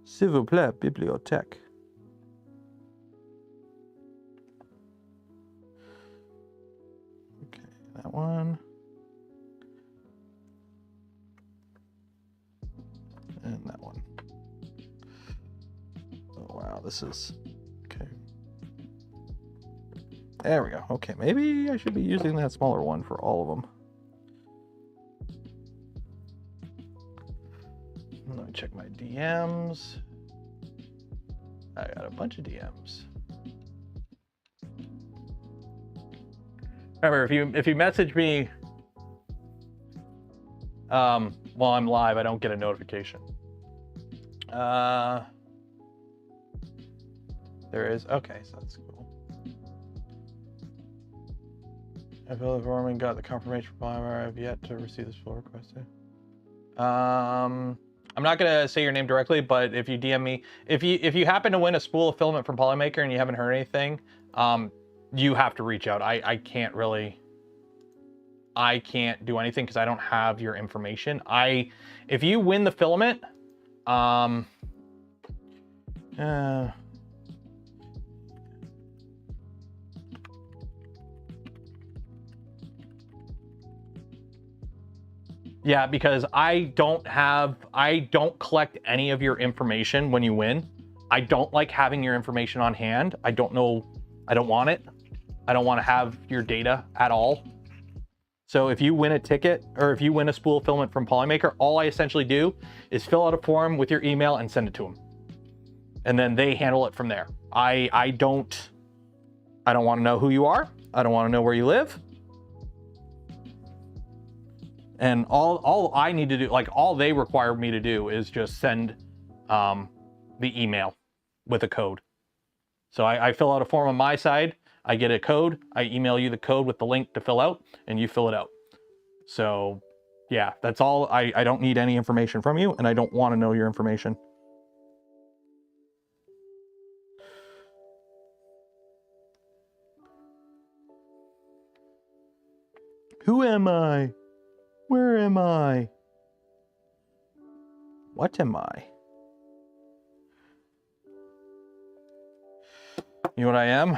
S'il vous plaît, bibliothèque. Okay, that one. And that one. Oh wow, this is okay. There we go. Okay, maybe I should be using that smaller one for all of them. Let me check my DMs. I got a bunch of DMs. Remember, if you message me while I'm live, I don't get a notification. There is. Okay, so that's cool. I feel the forming got the confirmation from polymer. I've yet to receive this full request. I'm not gonna say your name directly, but if you DM me, if you happen to win a spool of filament from Polymaker and you haven't heard anything, you have to reach out. I can't do anything because I don't have your information. If you win the filament, yeah, because I don't collect any of your information when you win. I don't like having your information on hand. I don't want it. I don't want to have your data at all. So if you win a ticket or if you win a spool of filament from Polymaker, all I essentially do is fill out a form with your email and send it to them. And then they handle it from there. I don't want to know who you are. I don't want to know where you live. And all I need to do, like all they require me to do is just send the email with a code. So I fill out a form on my side, I get a code, I email you the code with the link to fill out, and you fill it out. So yeah, that's all. I don't need any information from you, and I don't want to know your information. Who am I? Where am I? What am I? You know what I am?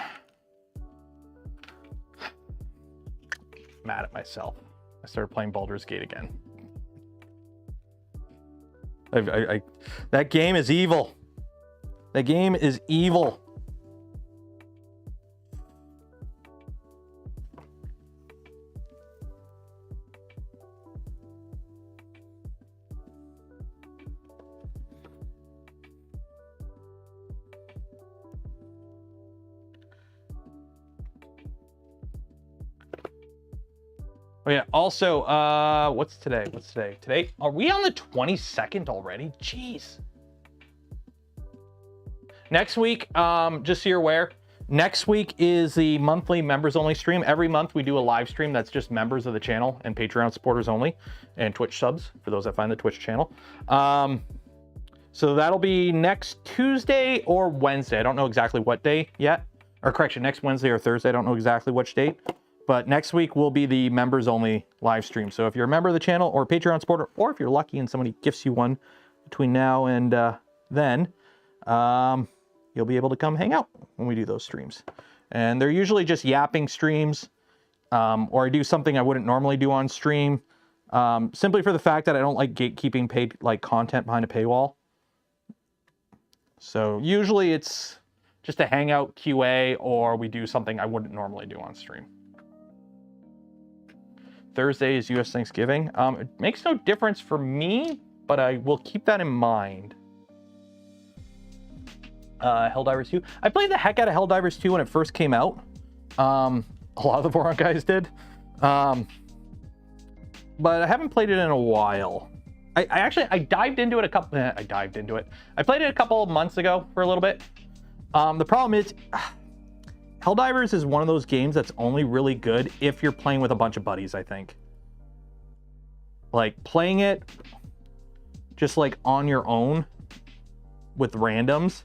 Mad at myself. I started playing Baldur's Gate again. That game is evil. That game is evil. Oh yeah, also, what's today? Today, are we on the 22nd already? Jeez. Next week, just so you're aware, next week is the monthly members only stream. Every month we do a live stream that's just members of the channel and Patreon supporters only, and Twitch subs for those that find the Twitch channel. So that'll be next Tuesday or Wednesday. I don't know exactly what day yet. Or correction, next Wednesday or Thursday. I don't know exactly which date. But next week will be the members only live stream. So if you're a member of the channel or a Patreon supporter, or if you're lucky and somebody gifts you one between now and then, you'll be able to come hang out when we do those streams. And they're usually just yapping streams, or I do something I wouldn't normally do on stream, simply for the fact that I don't like gatekeeping paid content behind a paywall. So usually it's just a hangout QA, or we do something I wouldn't normally do on stream. Thursday is US Thanksgiving. It makes no difference for me, but I will keep that in mind. Helldivers 2. I played the heck out of Helldivers 2 when it first came out. A lot of the Voron guys did. But I haven't played it in a while. I dived into it a couple... I dived into it. I played it a couple of months ago for a little bit. The problem is... Helldivers is one of those games that's only really good if you're playing with a bunch of buddies, I think. Like, playing it just on your own with randoms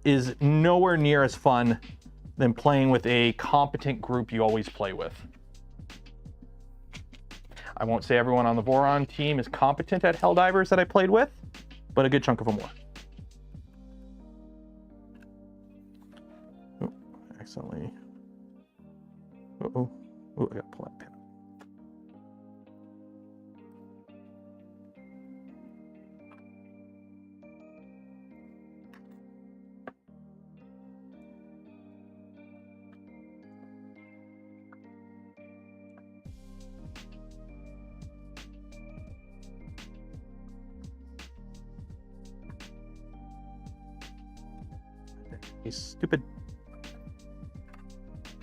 is nowhere near as fun than playing with a competent group you always play with. I won't say everyone on the Voron team is competent at Helldivers that I played with, but a good chunk of them were. Accidentally. Uh-oh. Oh, I gotta pull that pin. You stupid.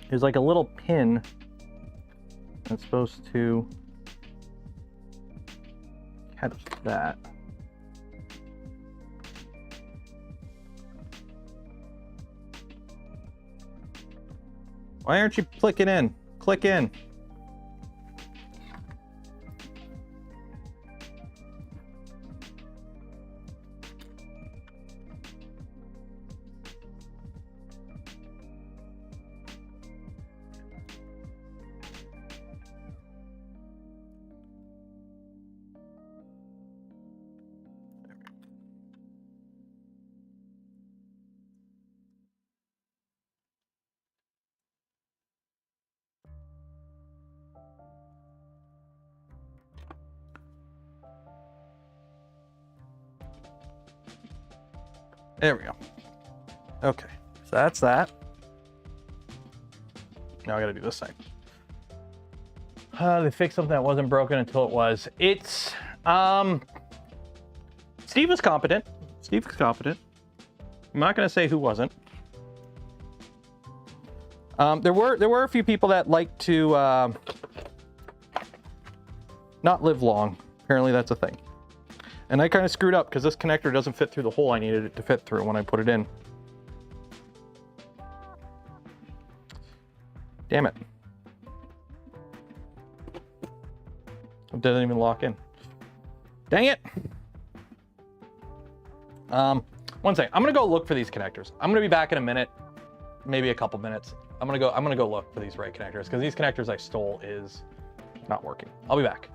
There's like a little pin that's supposed to catch that. Why aren't you clicking in? Click in. There we go. Okay, so that's that. Now I gotta do this thing. They fixed something that wasn't broken until it was. It's, Steve was competent. Steve was competent. I'm not gonna say who wasn't. There were a few people that like to not live long. Apparently that's a thing. And I kind of screwed up because this connector doesn't fit through the hole I needed it to fit through when I put it in. Damn it. It doesn't even lock in. Dang it. One second. I'm gonna go look for these connectors. I'm gonna be back in a minute, maybe a couple minutes. I'm gonna go look for these right connectors because these connectors I stole is not working. I'll be back.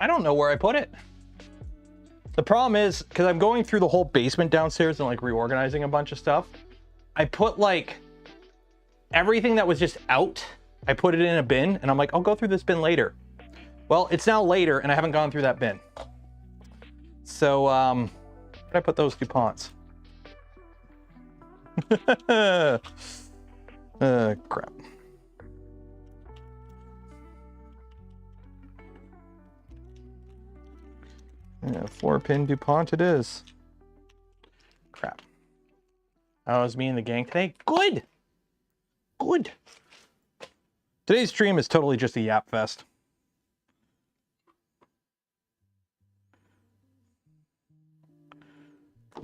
I don't know where I put it. The problem is, because I'm going through the whole basement downstairs and like reorganizing a bunch of stuff, I put like everything that was just out, I put it in a bin and I'm like, I'll go through this bin later. Well, it's now later and I haven't gone through that bin. So, where did I put those DuPonts? Crap. Yeah, 4-pin DuPont it is. Crap. How was me and the gang today? Good. Good. Today's stream is totally just a yap fest.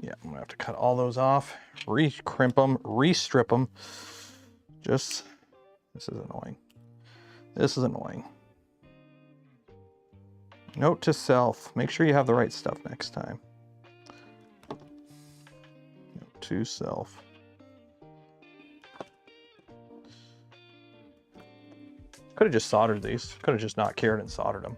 Yeah, I'm gonna have to cut all those off, re-crimp them, re-strip them. Just, this is annoying. This is annoying. Note to self, make sure you have the right stuff next time. Note to self. Could have just soldered these. Could have just not cared and soldered them.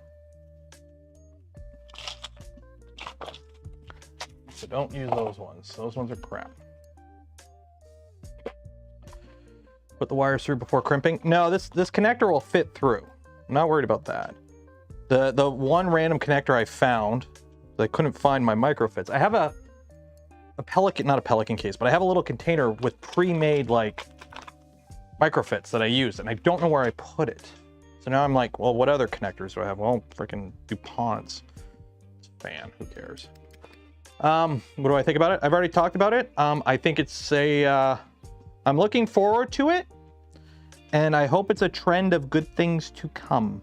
So don't use those ones. Those ones are crap. Put the wires through before crimping. No, this connector will fit through. I'm not worried about that. The one random connector I found, I couldn't find my microfits. I have a Pelican, not a Pelican case, but I have a little container with pre-made like microfits that I use, and I don't know where I put it. So now I'm like, well, what other connectors do I have? Well, freaking DuPonts. It's a fan, who cares? What do I think about it? I've already talked about it. I think it's a, I'm looking forward to it, and I hope it's a trend of good things to come.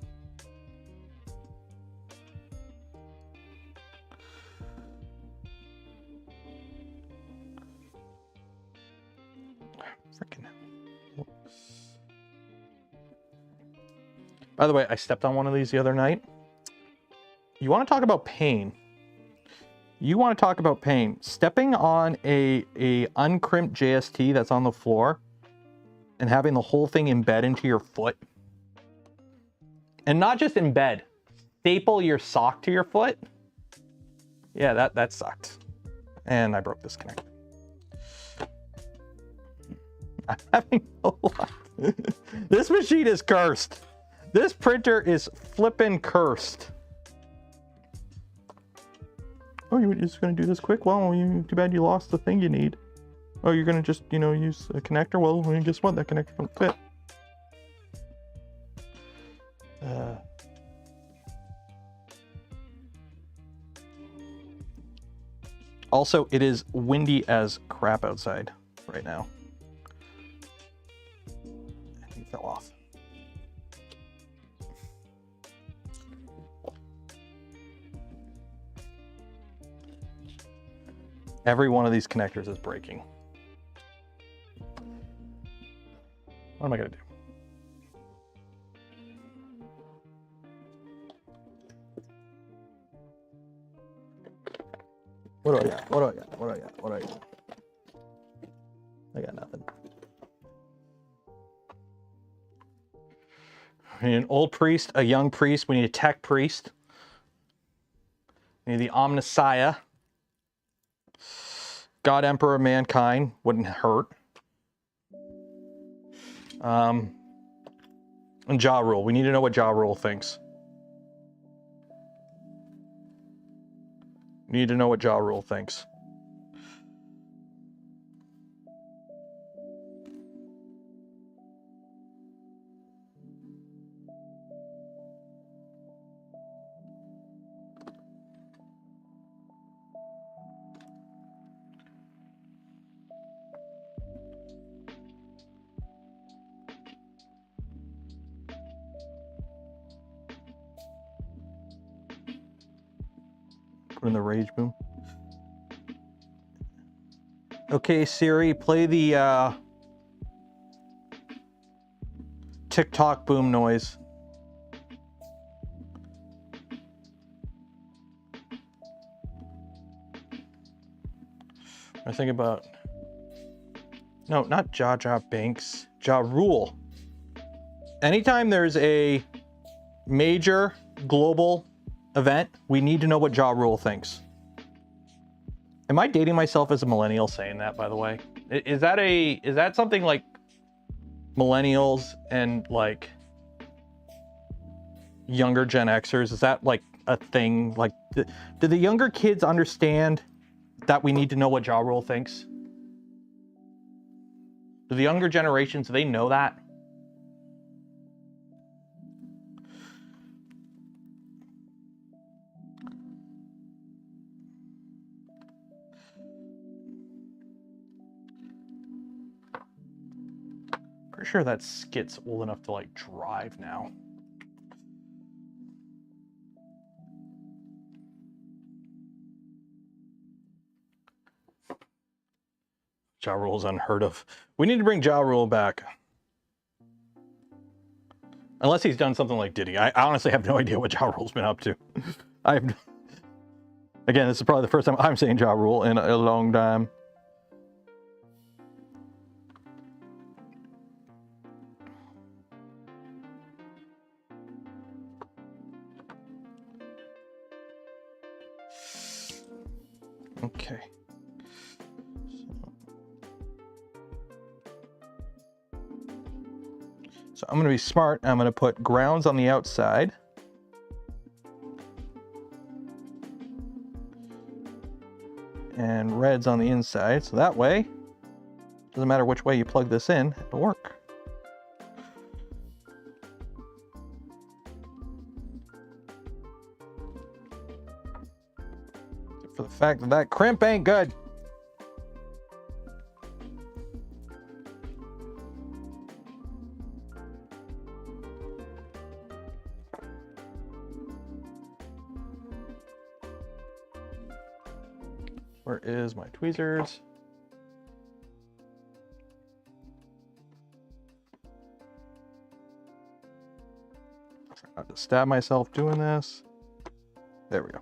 Freaking. By the way, I stepped on one of these the other night. You want to talk about pain? You want to talk about pain. Stepping on a uncrimped JST that's on the floor and having the whole thing embed into your foot. And not just embed, staple your sock to your foot. Yeah, that sucked. And I broke this connector. I'm having no luck. This machine is cursed. This printer is flippin' cursed. Oh, you're just gonna do this quick? Well, too bad you lost the thing you need. Oh, you're gonna just, you know, use a connector? Well, guess what? That connector don't fit. Also, it is windy as crap outside right now. I think it fell off. Every one of these connectors is breaking. What am I gonna do? What do I got? What do I got? What do I got? What do I got? I got nothing. We need an old priest, a young priest. We need a tech priest. We need the Omnissiah. God Emperor of Mankind wouldn't hurt. And Ja Rule. We need to know what Ja Rule thinks. We need to know what Ja Rule thinks. In the rage boom. Okay, Siri, play the TikTok boom noise. I think about, no, not Jar Jar Binks, Ja Rule. Anytime there's a major global event, we need to know what Ja Rule thinks. Am I dating myself as a millennial saying that, by the way? Is that something like millennials and like younger Gen Xers? Is that like a thing? Like, do the younger kids understand that we need to know what Ja Rule thinks? Do the younger generations, do they know that? Pretty sure that skit's old enough to like drive now. Ja Rule's unheard of. We need to bring Ja Rule back. Unless he's done something like Diddy. I honestly have no idea what Ja Rule's been up to. Again, this is probably the first time I'm saying Ja Rule in a long time. Okay. So I'm going to be smart. I'm going to put grounds on the outside. And reds on the inside. So that way, doesn't matter which way you plug this in, it'll work. Except for the fact that that crimp ain't good. Where is my tweezers? Try not to stab myself doing this. There we go.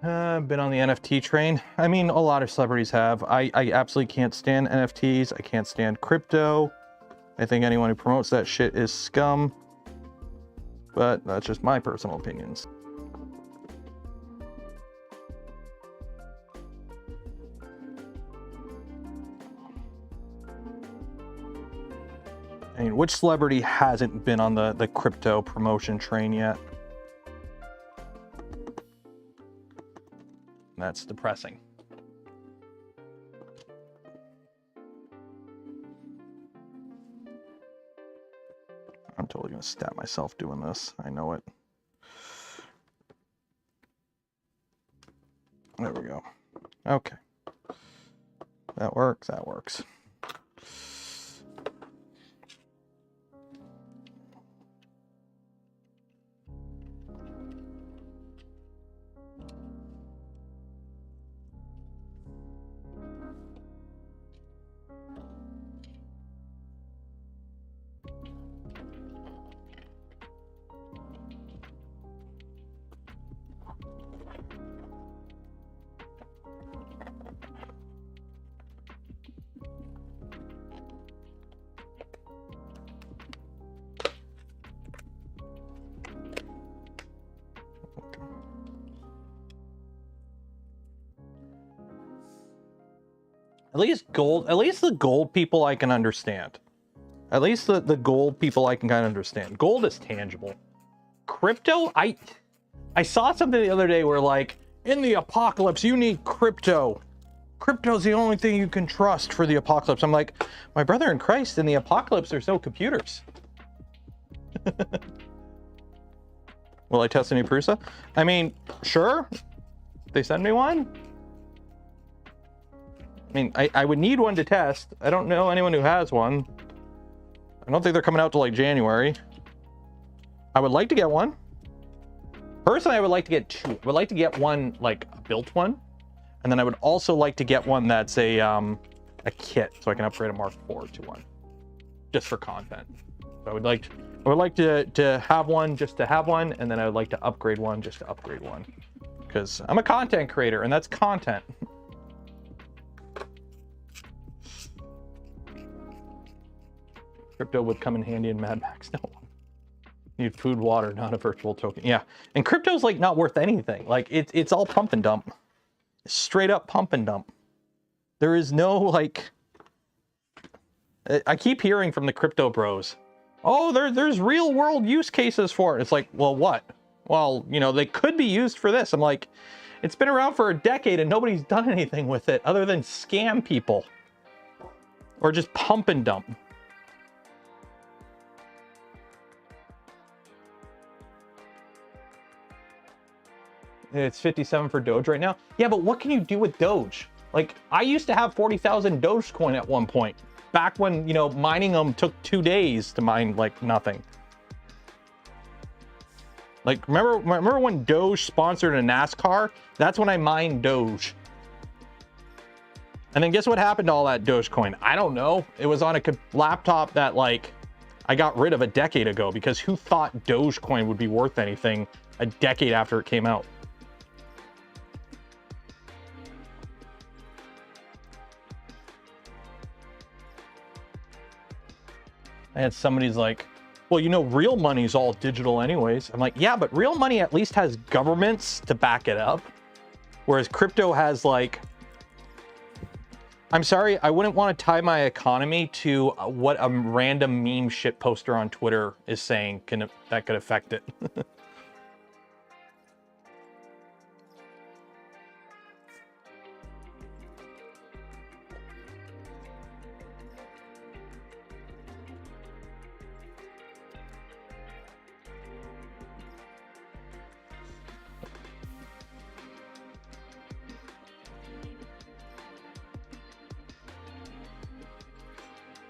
I've been on the NFT train. I mean, a lot of celebrities have. I absolutely can't stand NFTs. I can't stand crypto. I think anyone who promotes that shit is scum. But that's just my personal opinions. I mean, which celebrity hasn't been on the crypto promotion train yet? That's depressing. I'm totally gonna stab myself doing this. I know it. There we go. Okay. That works, that works. At least the gold people I can understand. At least the gold people I can kind of understand. Gold is tangible. Crypto, I saw something the other day where like, in the apocalypse, you need crypto. Crypto's the only thing you can trust for the apocalypse. I'm like, my brother in Christ, in the apocalypse, there's no computers. Will I test any Prusa? I mean, sure. They send me one. I mean, I would need one to test. I don't know anyone who has one. I don't think they're coming out till like January. I would like to get one. Personally, I would like to get two. I would like to get one, like a built one. And then I would also like to get one that's a kit, so I can upgrade a Mark IV to one. Just for content. So I would like to have one just to have one, and then I would like to upgrade one just to upgrade one. Because I'm a content creator, and that's content. Crypto would come in handy in Mad Max. No. Need food, water, not a virtual token. Yeah. And crypto's like not worth anything. Like it's all pump and dump. Straight up pump and dump. There is no like, I keep hearing from the crypto bros, oh, there's real world use cases for it. It's like, well, what? Well, you know, they could be used for this. I'm like, it's been around for a decade and nobody's done anything with it other than scam people. or just pump and dump. It's 57 for Doge right now. Yeah, but what can you do with Doge? Like, I used to have 40,000 Dogecoin at one point, back when, you know, mining them took 2 days to mine like nothing. Like, remember when Doge sponsored a NASCAR? That's when I mined Doge. And then guess what happened to all that Dogecoin? I don't know. It was on a laptop that, like, I got rid of a decade ago, because who thought Dogecoin would be worth anything a decade after it came out? And somebody's like, well, you know, real money's all digital anyways. I'm like, yeah, but real money at least has governments to back it up. Whereas crypto has, like, I'm sorry, I wouldn't want to tie my economy to what a random meme shit poster on Twitter is saying that could affect it.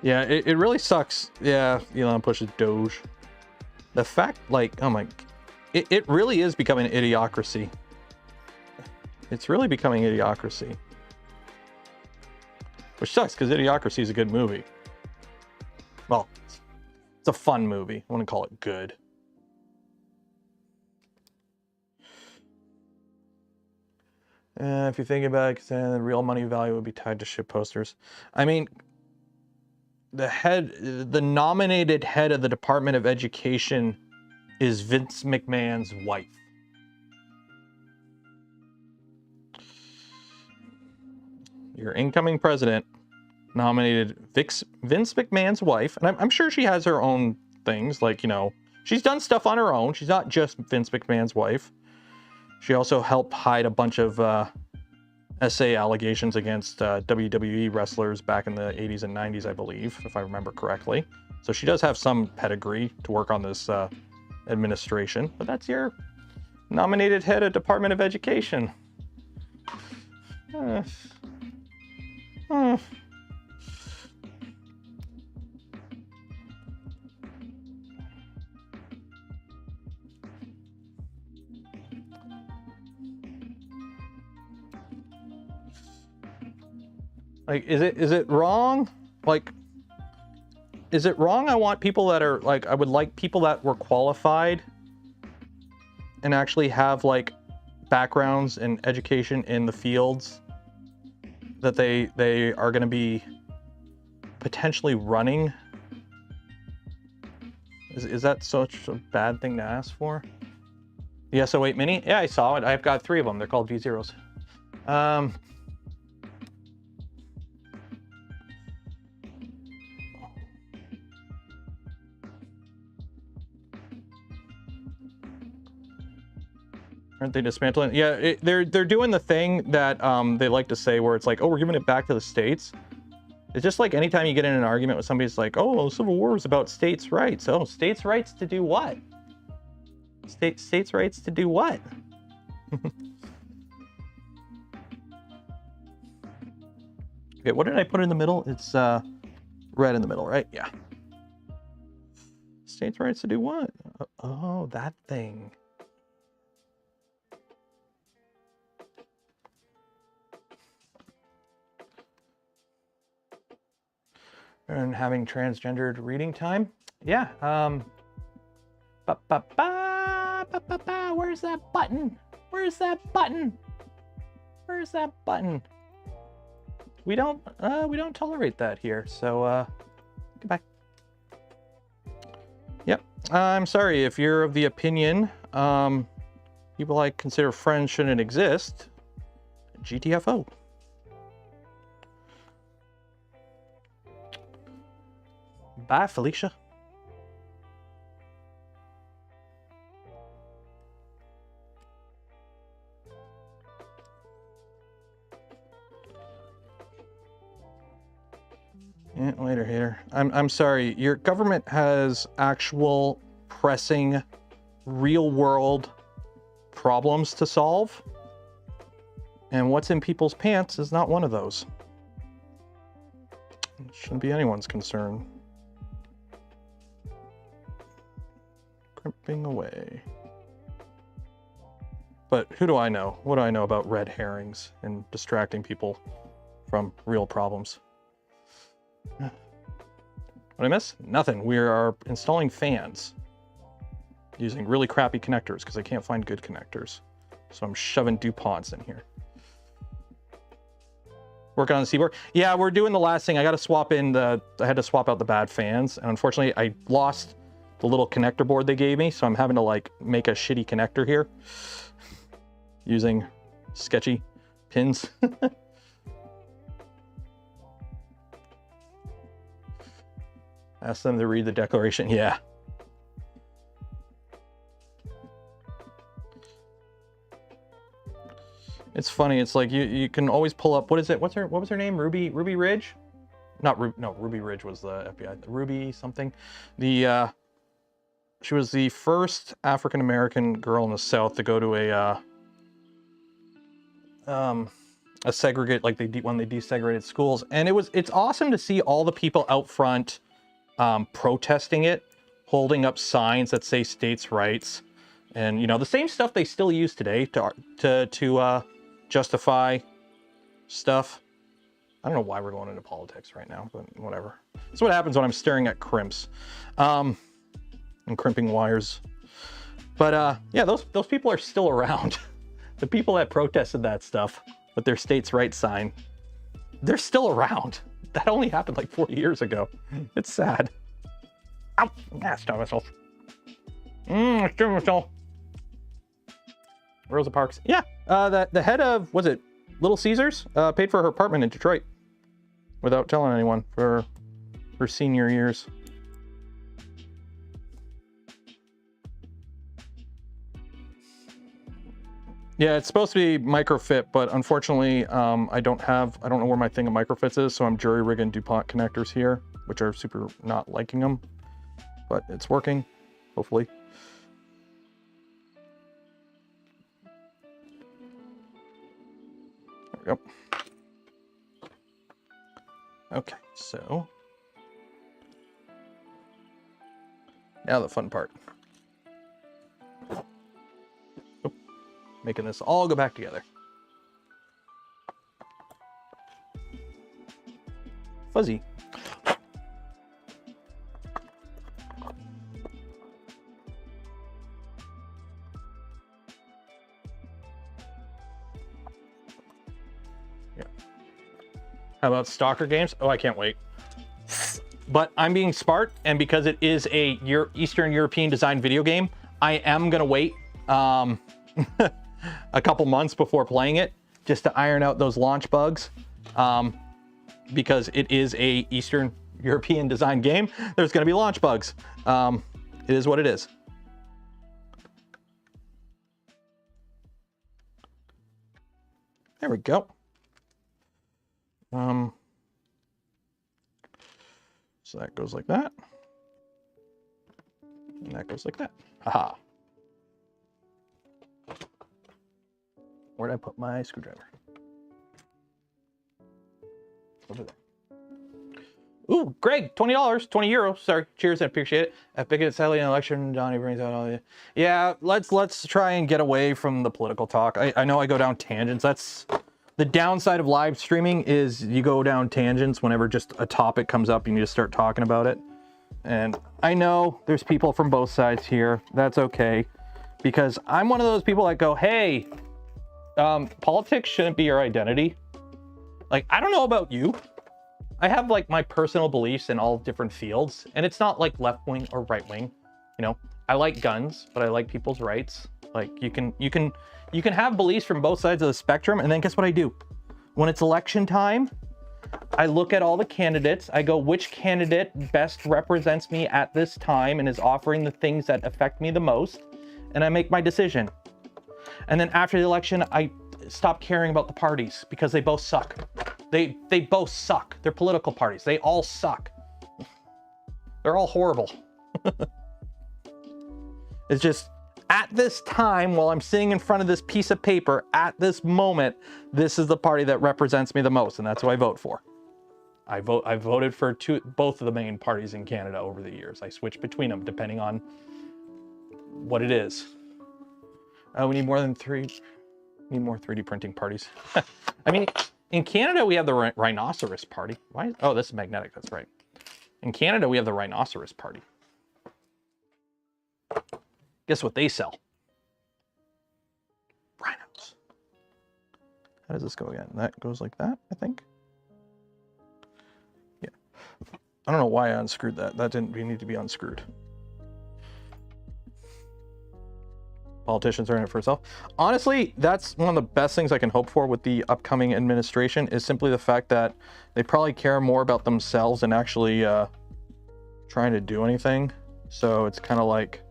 Yeah, it really sucks. Yeah, Elon pushes Doge. The fact, like, oh my, it really is becoming an idiocracy. It's really becoming idiocracy. Which sucks, because Idiocracy is a good movie. Well, it's a fun movie. I wouldn't call it good. If you think about it, then the real money value would be tied to shit posters. I mean, the nominated head of the Department of Education is Vince McMahon's wife. Your incoming president nominated Vince McMahon's wife, and I'm sure she has her own things, like, you know, she's done stuff on her own. She's not just Vince McMahon's wife. She also helped hide a bunch of SA allegations against WWE wrestlers back in the 80s and 90s, I believe, if I remember correctly. So she does have some pedigree to work on this administration, but that's your nominated head of Department of Education. Like, is it wrong? Like, is it wrong? I want people that are, like, I would like people that were qualified and actually have, like, backgrounds and education in the fields that they are going to be potentially running. Is that such a bad thing to ask for? The SO8 Mini? Yeah, I saw it. I've got 3 of them. They're called V0s. Aren't they dismantling? Yeah, they're doing the thing that they like to say, where it's like, oh, we're giving it back to the states. It's just like anytime you get in an argument with somebody, it's like, oh, the Civil War was about states' rights. Oh, states' rights to do what? States' rights to do what? Okay, what did I put in the middle? It's red in the middle, right? Yeah. States' rights to do what? Oh, that thing. And having transgendered reading time. Yeah. Where's that button? Where's that button? Where's that button? We don't tolerate that here. So goodbye. Yep. I'm sorry if you're of the opinion people I consider friends shouldn't exist. GTFO. Bye, Felicia. Yeah, later, hater. I'm sorry. Your government has actual pressing real world problems to solve. And what's in people's pants is not one of those. It shouldn't be anyone's concern. Crimping away. But who do I know? What do I know about red herrings and distracting people from real problems? What did I miss? Nothing. We are installing fans using really crappy connectors because I can't find good connectors. So I'm shoving DuPonts in here. Working on the Siboor. Yeah, we're doing the last thing. I got to swap in I had to swap out the bad fans. And unfortunately, I lost the little connector board they gave me. So I'm having to like make a shitty connector here using sketchy pins. Ask them to read the declaration. Yeah. It's funny. It's like you can always pull up. What is it? What was her name? Ruby Ridge? Not Ruby. No, Ruby Ridge was the FBI. Ruby something. She was the first African American girl in the South to go to a segregate, like when they desegregated schools, and it's awesome to see all the people out front protesting it, holding up signs that say states' rights, and you know the same stuff they still use today to justify stuff. I don't know why we're going into politics right now, but whatever. That's what happens when I'm staring at crimps and crimping wires. But yeah, those people are still around. The people that protested that stuff with their states' rights sign, they're still around. That only happened like 40 years ago. It's sad. Ow! Ah, stop myself. Stop myself. Rosa Parks. Yeah, the head of, was it Little Caesars? Paid for her apartment in Detroit without telling anyone for her senior years. Yeah, it's supposed to be microfit, but unfortunately, I don't know where my thing of microfits is, so I'm jury rigging DuPont connectors here, which are super not liking them, but it's working, hopefully. There we go. Okay, so now the fun part. Making this all go back together. Fuzzy. Yeah. How about stalker games? Oh, I can't wait. But I'm being smart, and because it is a Eastern European design video game, I am gonna wait a couple months before playing it, just to iron out those launch bugs, because it is a Eastern European design game. There's going to be launch bugs. It is what it is. There we go. So that goes like that, and that goes like that. Haha. Where'd I put my screwdriver? Over there. Ooh, Greg, $20, 20 euros. Sorry, cheers, I appreciate it. At Bigot, sadly, an election, Johnny brings out all the... Yeah, let's try and get away from the political talk. I know I go down tangents. That's the downside of live streaming, is you go down tangents whenever just a topic comes up and you just start talking about it. And I know there's people from both sides here. That's okay, because I'm one of those people that go, hey, politics shouldn't be your identity. Like, I don't know about you. I have like my personal beliefs in all different fields, and it's not like left wing or right wing. You know, I like guns, but I like people's rights. Like you can have beliefs from both sides of the spectrum, and then guess what I do? When it's election time, I look at all the candidates. I go, which candidate best represents me at this time and is offering the things that affect me the most, and I make my decision. And then after the election, I stop caring about the parties because they both suck. They both suck. They're political parties. They all suck. They're all horrible. It's just, at this time, while I'm sitting in front of this piece of paper, at this moment, this is the party that represents me the most, and that's who I vote for. I voted for both of the main parties in Canada over the years. I switch between them depending on what it is. We need more than three. We need more 3D printing parties. I mean, in Canada we have the rhinoceros party. Why? Oh, this is magnetic. That's right. In Canada we have the rhinoceros party. Guess what they sell? Rhinos. How does this go again? That goes like that, I think. Yeah. I don't know why I unscrewed that. That didn't need to be unscrewed. Politicians are in it for itself. Honestly, that's one of the best things I can hope for with the upcoming administration is simply the fact that they probably care more about themselves than actually trying to do anything. So it's kind of like,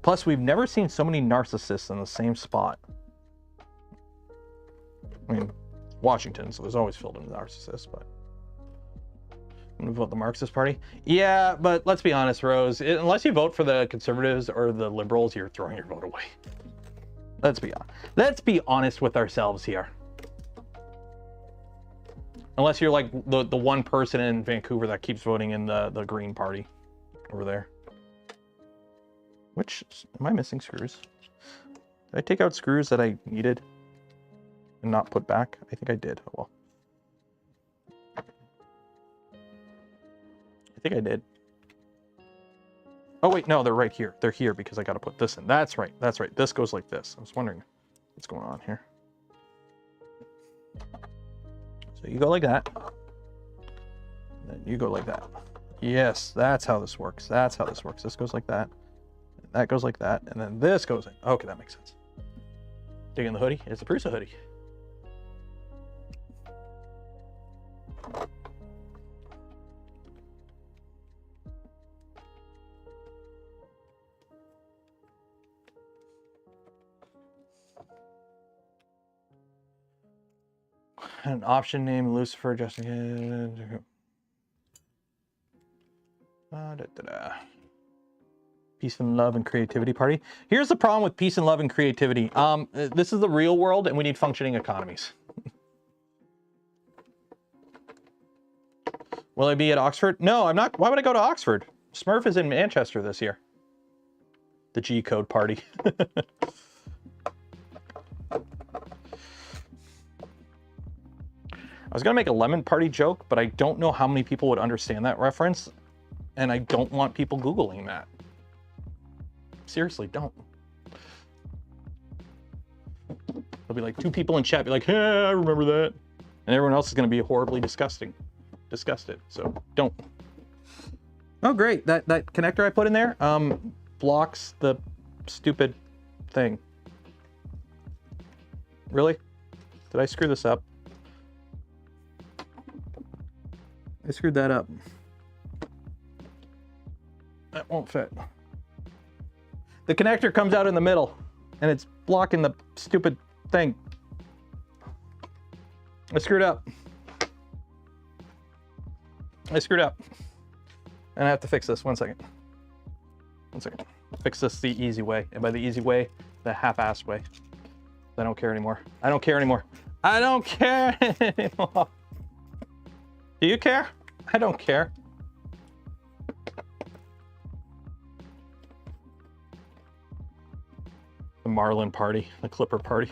plus we've never seen so many narcissists in the same spot. I mean, Washington, so there's always filled in narcissists, but I'm gonna vote the Marxist Party. Yeah, but let's be honest, Rose, unless you vote for the Conservatives or the Liberals, you're throwing your vote away. Let's be honest with ourselves here. Unless you're like the one person in Vancouver that keeps voting in the Green Party over there. Which, am I missing screws? Did I take out screws that I needed and not put back? I think I did. Oh, well. I think I did. Oh wait, no, they're right here. They're here because I got to put this in. That's right. That's right. This goes like this. I was wondering what's going on here. So you go like that. And then you go like that. Yes, that's how this works. That's how this works. This goes like that. That goes like that. And then this goes in. Okay, that makes sense. Digging the hoodie. It's a Prusa hoodie. An option name Lucifer Justin. Peace and love and creativity party. Here's the problem with peace and love and creativity. This is the real world and we need functioning economies. Will I be at Oxford? No, I'm not. Why would I go to Oxford? Smurf is in Manchester this year. The G code party. I was gonna make a lemon party joke, but I don't know how many people would understand that reference, and I don't want people Googling that. Seriously, don't. There'll be like 2 people in chat be like, hey, I remember that. And everyone else is gonna be horribly disgusted. So don't. Oh great, that connector I put in there blocks the stupid thing. Really? Did I screw this up? I screwed that up. That won't fit. The connector comes out in the middle and it's blocking the stupid thing. I screwed up. And I have to fix this. 1 second. 1 second. Fix this the easy way. And by the easy way, the half-assed way. I don't care anymore. I don't care anymore. I don't care anymore. Do you care? I don't care. The Marlin party, the Clipper party.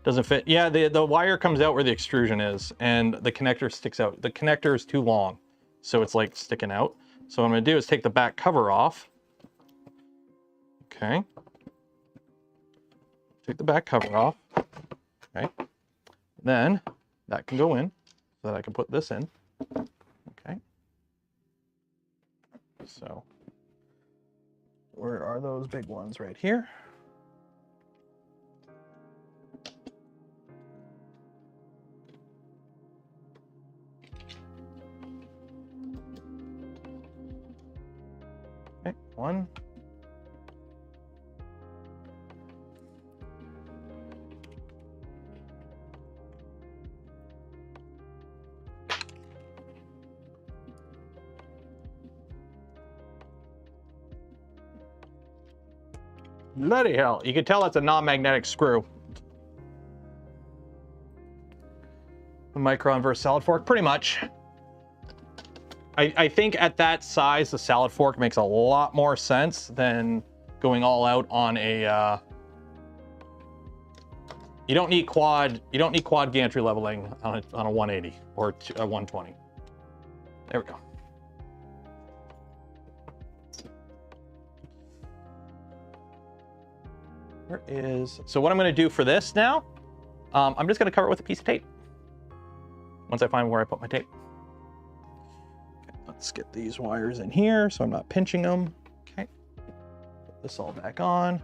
Doesn't fit. Yeah, the wire comes out where the extrusion is and the connector sticks out. The connector is too long, so it's like sticking out. So what I'm gonna do is take the back cover off. Okay. Take the back cover off. Okay. Then that can go in so that I can put this in. Okay. So where are those big ones? Right here. Okay, 1. Bloody hell. You can tell that's a non-magnetic screw. The micron versus salad fork, pretty much. I think at that size, the salad fork makes a lot more sense than going all out on a, you don't need quad gantry leveling on a 180 or a 120. There we go. Where is, so what I'm gonna do for this now, I'm just gonna cover it with a piece of tape. Once I find where I put my tape. Okay, let's get these wires in here so I'm not pinching them. Okay, put this all back on.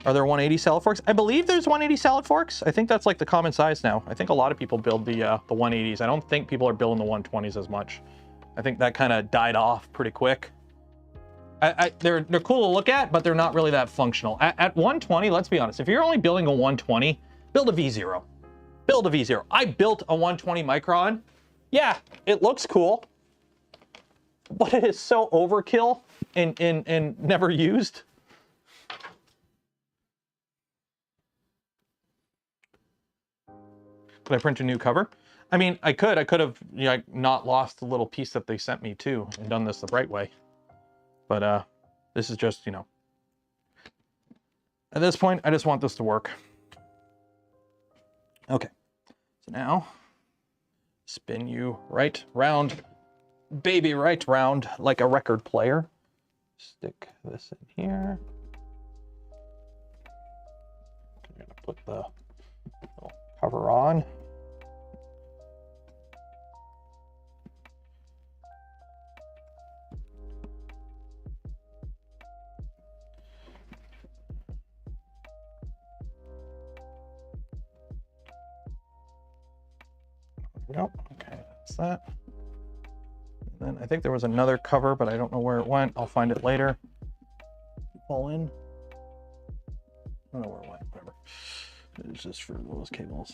Are there 180 salad forks? I believe there's 180 salad forks. I think that's like the common size now. I think a lot of people build the 180s. I don't think people are building the 120s as much. I think that kind of died off pretty quick. They're cool to look at, but they're not really that functional. At 120, let's be honest, if you're only building a 120, build a V0. Build a V0. I built a 120 micron. Yeah, it looks cool, but it is so overkill and never used. Could I print a new cover? I mean, I could have, you know, not lost the little piece that they sent me too and done this the right way. But this is just, you know, at this point, I just want this to work. Okay, so now spin you right round, baby, right round like a record player. Stick this in here. I'm gonna put the little cover on. Nope. Okay, that's that. And then I think there was another cover, but I don't know where it went. I'll find it later. Fall in. I don't know where it went. Whatever. It's just for those cables.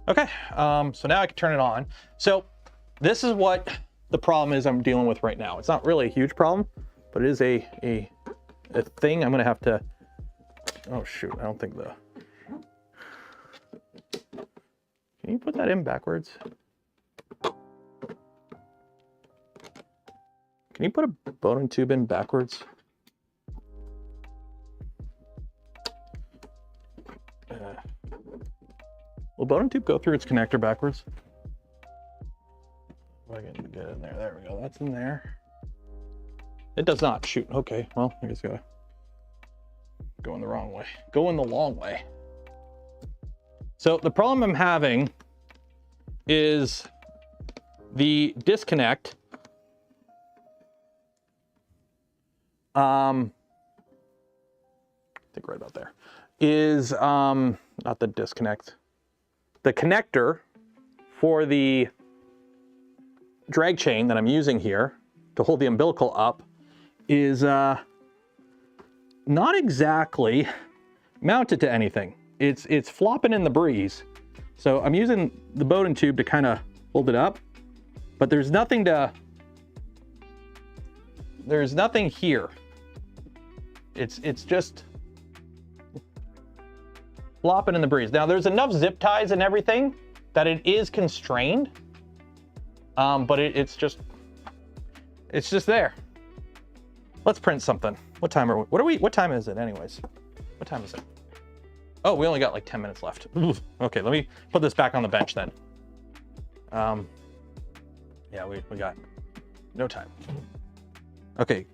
Okay. So now I can turn it on. So this is what the problem is I'm dealing with right now. It's not really a huge problem, but it is a thing I'm gonna have to. Oh shoot! I don't think the. Can you put that in backwards? Can you put a Bowden tube in backwards? Will Bowden tube go through its connector backwards? If I can get in there. There we go. That's in there. It does not. Shoot. Okay. Well, I guess I gotta go in the wrong way. Go in the long way. So the problem I'm having is the disconnect. I think right about there is not the disconnect. The connector for the drag chain that I'm using here to hold the umbilical up is not exactly mounted to anything. It's flopping in the breeze. So I'm using the Bowden tube to kind of hold it up, but there's nothing here. It's just flopping in the breeze. Now there's enough zip ties and everything that it is constrained, but it's just there. Let's print something. What time are we? What time is it anyways? What time is it? Oh, we only got like 10 minutes left. Okay, let me put this back on the bench then. Yeah, we got no time. Okay.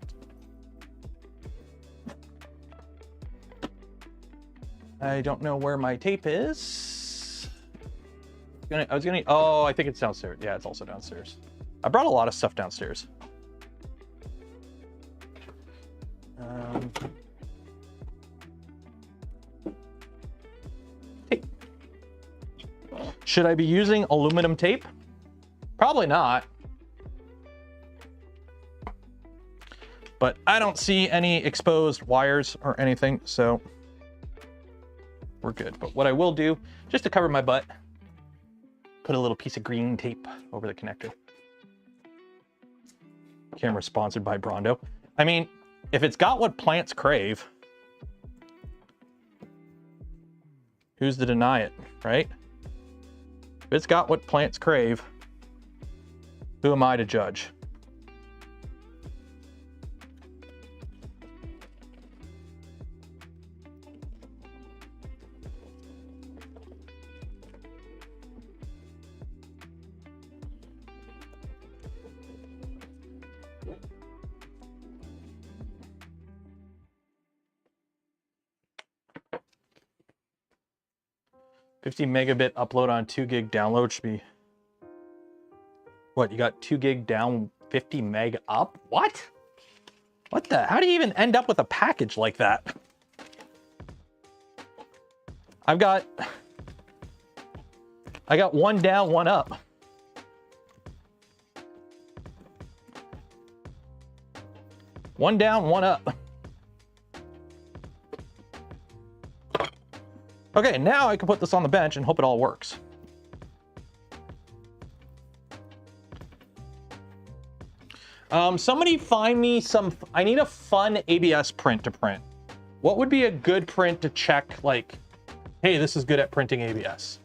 I don't know where my tape is. Oh, I think it's downstairs. Yeah, it's also downstairs. I brought a lot of stuff downstairs. Tape. Should I be using aluminum tape? Probably not. But I don't see any exposed wires or anything, so we're good. But what I will do, just to cover my butt, put a little piece of green tape over the connector. Camera sponsored by Brondo. I mean, if it's got what plants crave, who's to deny it, right? If it's got what plants crave, who am I to judge? $50 megabit upload on 2 gig download should be, what, you got 2 gig down, 50 meg up? What? What the, how do you even end up with a package like that? I got 1 down, 1 up. One down, 1 up. Okay, now I can put this on the bench and hope it all works. Somebody find me some, I need a fun ABS print to print. What would be a good print to check, like, hey, this is good at printing ABS?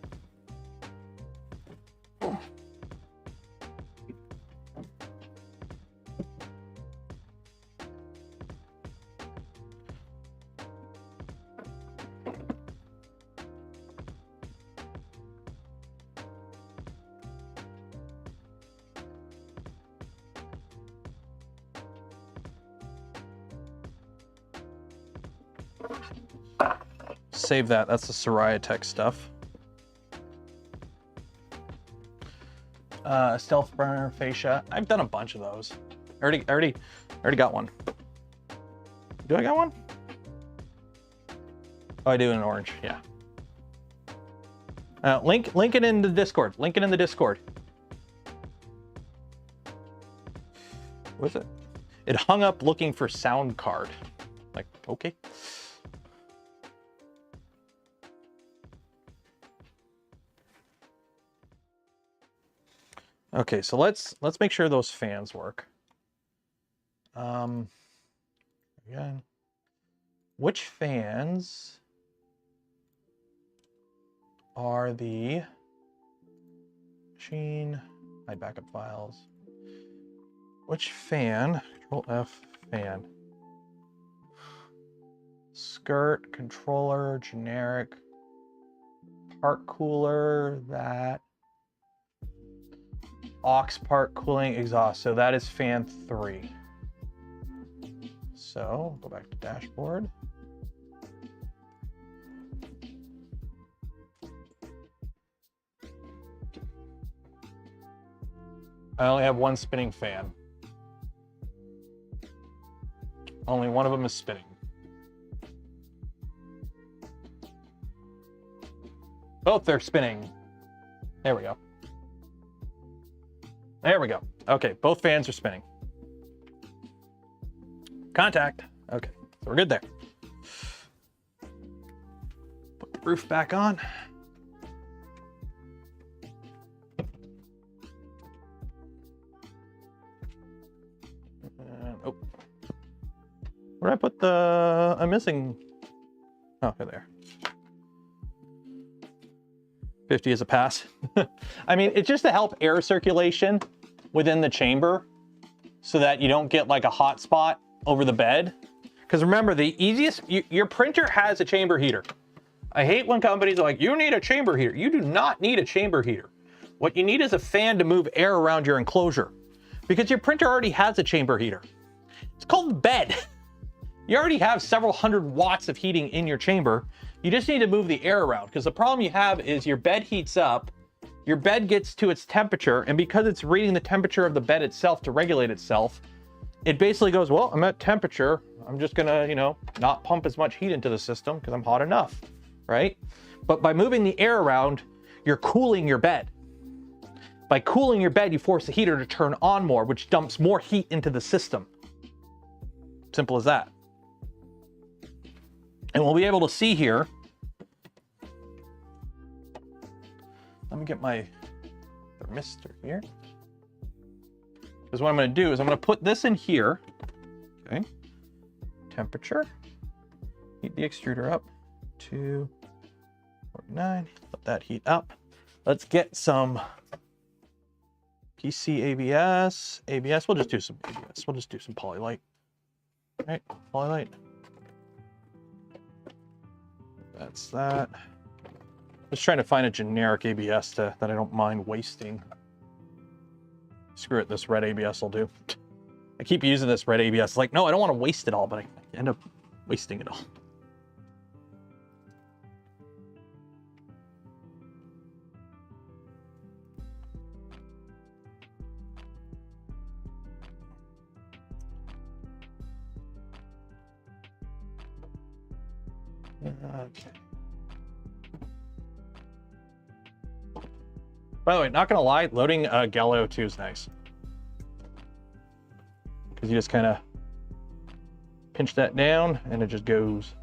Save that. That's the Soraya Tech stuff. Stealth burner fascia. I've done a bunch of those. I already got one. Do I got one? Oh, I do in orange. Yeah. Link it in the Discord. Link it in the Discord. What's it? It hung up looking for sound card. Like, okay. Okay, so let's make sure those fans work. Again, which fans are the machine? Hide backup files. Which fan? Control F fan. Skirt, controller, generic, part cooler, that. Aux part cooling exhaust. So that is fan 3. So go back to dashboard. I only have 1 spinning fan. Only one of them is spinning. Both are spinning. There we go. There we go. Okay, both fans are spinning. Contact. Okay, so we're good there. Put the roof back on. Oh. Where did I put the... I'm missing... Oh, there. 50 is a pass. I mean, it's just to help air circulation within the chamber so that you don't get like a hot spot over the bed. Because remember, the easiest, your printer has a chamber heater. I hate when companies are like, you need a chamber heater. You do not need a chamber heater. What you need is a fan to move air around your enclosure because your printer already has a chamber heater. It's called the bed. You already have several hundred watts of heating in your chamber. You just need to move the air around because the problem you have is your bed heats up, your bed gets to its temperature, and because it's reading the temperature of the bed itself to regulate itself, it basically goes, well, I'm at temperature. I'm just gonna, you know, not pump as much heat into the system because I'm hot enough, right? But by moving the air around, you're cooling your bed. By cooling your bed, you force the heater to turn on more, which dumps more heat into the system. Simple as that. And we'll be able to see here. Let me get my thermistor here. Because what I'm going to do is I'm going to put this in here. Okay. temperature. Heat the extruder up to 49. Let that heat up. Let's get some PC ABS. ABS, we'll just do some ABS. We'll just do some polylite. All right, polylite. That's that. Just trying to find a generic ABS that I don't mind wasting. Screw it, this red ABS will do. I keep using this red ABS. It's like, no, I don't want to waste it all, but I end up wasting it all. Okay. By the way, not gonna lie, loading Galileo 2 is nice. Because you just kind of pinch that down and it just goes.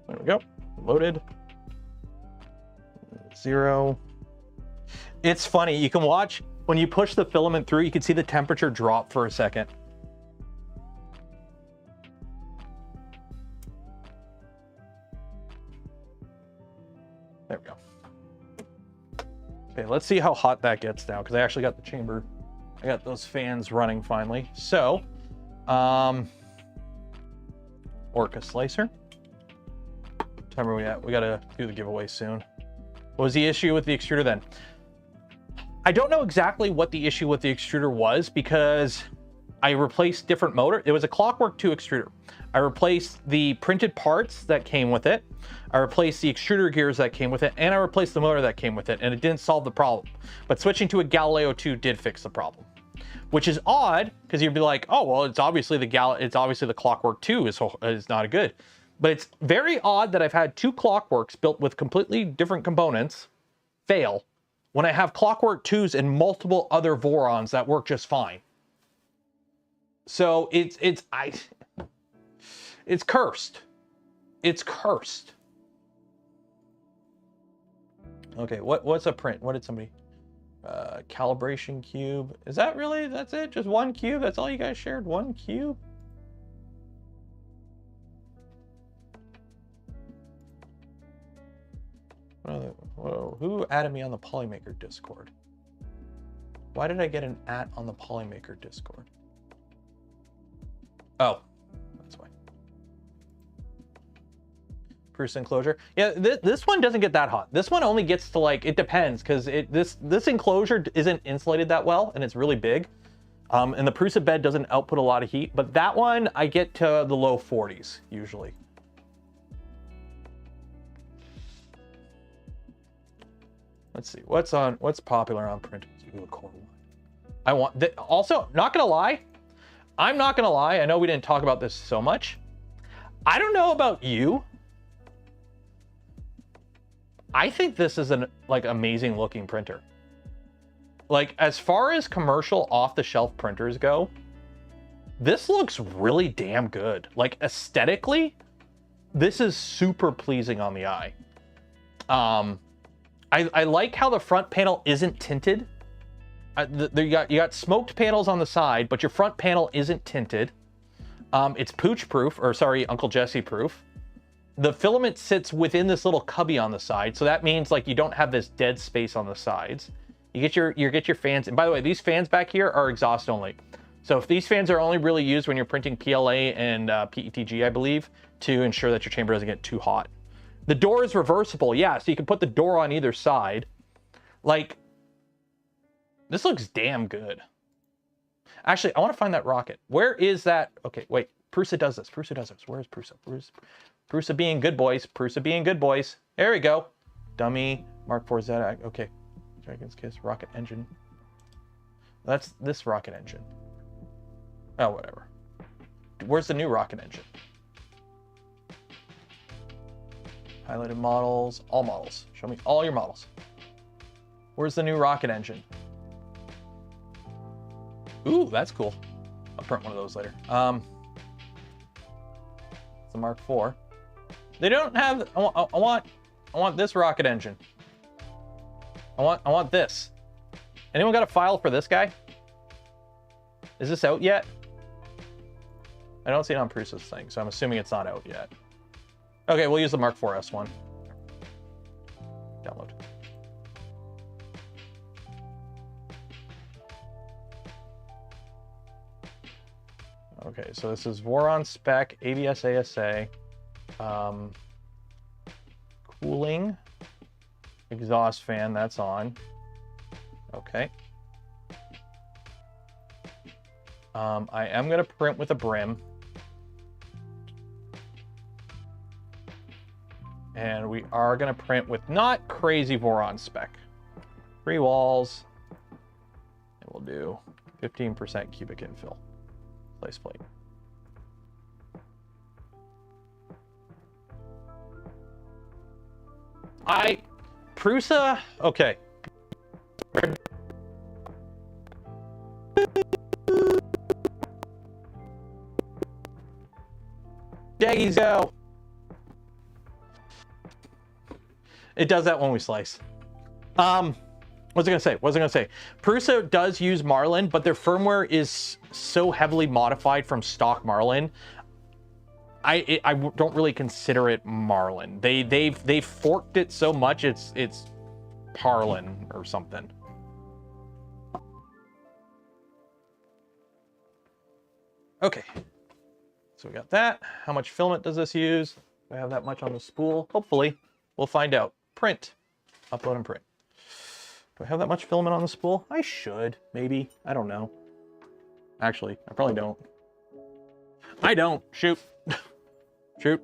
There we go, loaded. 0. It's funny, you can watch, when you push the filament through, you can see the temperature drop for a second. There we go. Okay, let's see how hot that gets now, because I actually got the chamber. I got those fans running finally. So, Orca slicer. What time are we at? We gotta do the giveaway soon. What was the issue with the extruder then? I don't know exactly what the issue with the extruder was, because I replaced different motor. It was a Clockwork 2 extruder. I replaced the printed parts that came with it. I replaced the extruder gears that came with it, and I replaced the motor that came with it, and it didn't solve the problem. But switching to a Galileo 2 did fix the problem, which is odd, because you'd be like, oh, well, it's obviously the Clockwork 2 is not good. But it's very odd that I've had 2 Clockworks built with completely different components fail when I have Clockwork 2s and multiple other Vorons that work just fine. So it's cursed. It's cursed. Okay, what's a print? What did somebody? Calibration cube. Is that really? That's it? Just one cube? That's all you guys shared? One cube? Whoa, who added me on the Polymaker Discord? Why did I get an @ on the Polymaker Discord? Oh, that's why. Prusa enclosure. Yeah, this one doesn't get that hot. This one only gets to, like, it depends, because this enclosure isn't insulated that well, and it's really big. And the Prusa bed doesn't output a lot of heat, but that one I get to the low 40s usually. Let's see what's popular on printers. Ooh, a Core One. I want that. Also, not gonna lie, I'm not gonna lie. I know we didn't talk about this so much. I don't know about you. I think this is an amazing looking printer. Like, as far as commercial off-the-shelf printers go, this looks really damn good. Like, aesthetically, this is super pleasing on the eye. I like how the front panel isn't tinted. You got smoked panels on the side, but your front panel isn't tinted. It's pooch proof, or sorry, Uncle Jesse proof. The filament sits within this little cubby on the side, so that means, like, you don't have this dead space on the sides. You get your fans, and by the way, these fans back here are exhaust only. So if these fans are only really used when you're printing PLA and PETG, I believe, to ensure that your chamber doesn't get too hot. The door is reversible, yeah, so you can put the door on either side. Like, this looks damn good. Actually, I want to find that rocket. Where is that? Okay, wait. Prusa does this. Prusa does this. Where is Prusa? Prusa being good boys. Prusa being good boys. There we go. Dummy. Mark 4 Z. Okay. Dragon's Kiss. Rocket engine. That's this rocket engine. Oh, whatever. Where's the new rocket engine? Highlighted models. All models. Show me all your models. Where's the new rocket engine? Ooh, that's cool. I'll print one of those later. It's the Mark IV. They don't have. I want this rocket engine. I want this. Anyone got a file for this guy? Is this out yet? I don't see it on Prusa's thing, so I'm assuming it's not out yet. Okay, we'll use the Mark IV S1. Download. Okay, so this is Voron spec, ABS ASA, cooling, exhaust fan, that's on. Okay. I am going to print with a brim. And we are going to print with not crazy Voron spec. 3 walls. And we'll do 15% cubic infill. Place plate. Prusa, okay. Jaggies go. It does that when we slice. What was I gonna say? Prusa does use Marlin, but their firmware is so heavily modified from stock Marlin. I don't really consider it Marlin. They've forked it so much it's Parlin or something. Okay, so we got that. How much filament does this use? Do I have that much on the spool? Hopefully, we'll find out. Print, upload and print. Do I have that much filament on the spool? I should, maybe. I don't know. Actually, I probably don't. I don't. Shoot. Shoot.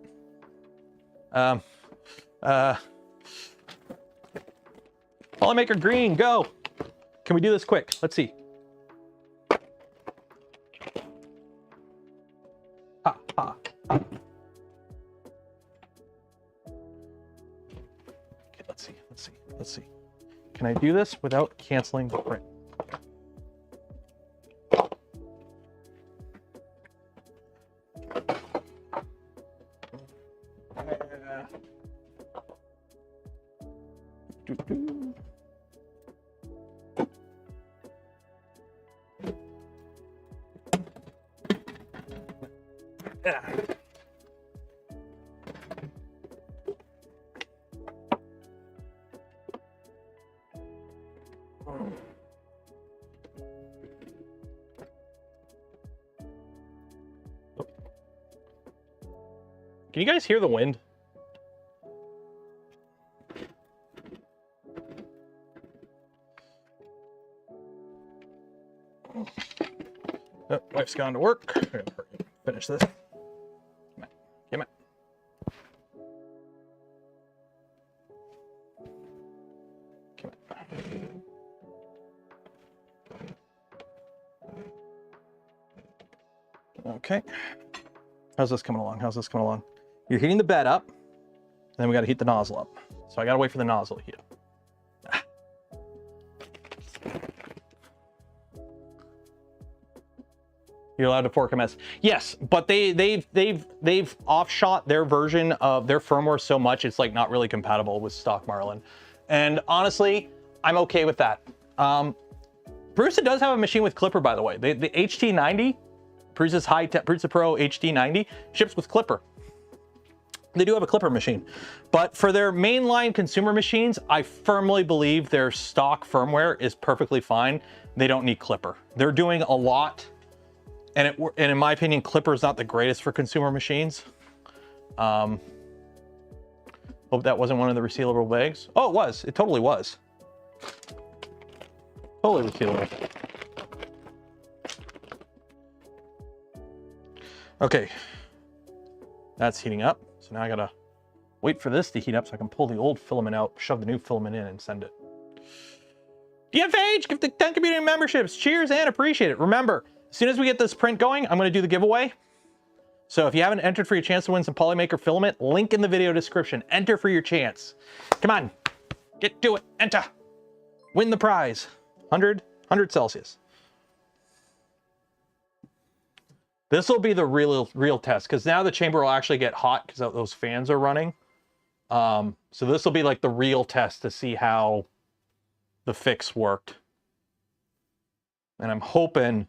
Polymaker green, go. Can we do this quick? Let's see. Ha, ha, ha. Okay, let's see. Can I do this without canceling the print? Can you guys hear the wind? Oh, wife's gone to work. Finish this. Come on. Come on. Come on. Okay. How's this coming along? You're heating the bed up, then we got to heat the nozzle up. So I got to wait for the nozzle to heat up. You're allowed to fork MS. Yes, but they've offshot their version of their firmware so much it's like not really compatible with stock Marlin. And honestly, I'm okay with that. Prusa does have a machine with Clipper, by the way. The HT90, Prusa's Prusa Pro HT90 ships with Clipper. They do have a Clipper machine, but for their mainline consumer machines, I firmly believe their stock firmware is perfectly fine. They don't need Clipper. They're doing a lot, and in my opinion, Clipper is not the greatest for consumer machines. Hope that wasn't one of the resealable bags. Oh, it was. It totally was. Totally resealable. Okay, that's heating up. So now I gotta wait for this to heat up so I can pull the old filament out, shove the new filament in, and send it. DFH, give the 10 community memberships. Cheers and appreciate it. Remember, as soon as we get this print going, I'm gonna do the giveaway. So if you haven't entered for your chance to win some Polymaker filament, link in the video description. Enter for your chance. Come on, get to it, enter. Win the prize, 100 Celsius. This will be the real test, because now the chamber will actually get hot because those fans are running. So this will be like the real test to see how the fix worked. And I'm hoping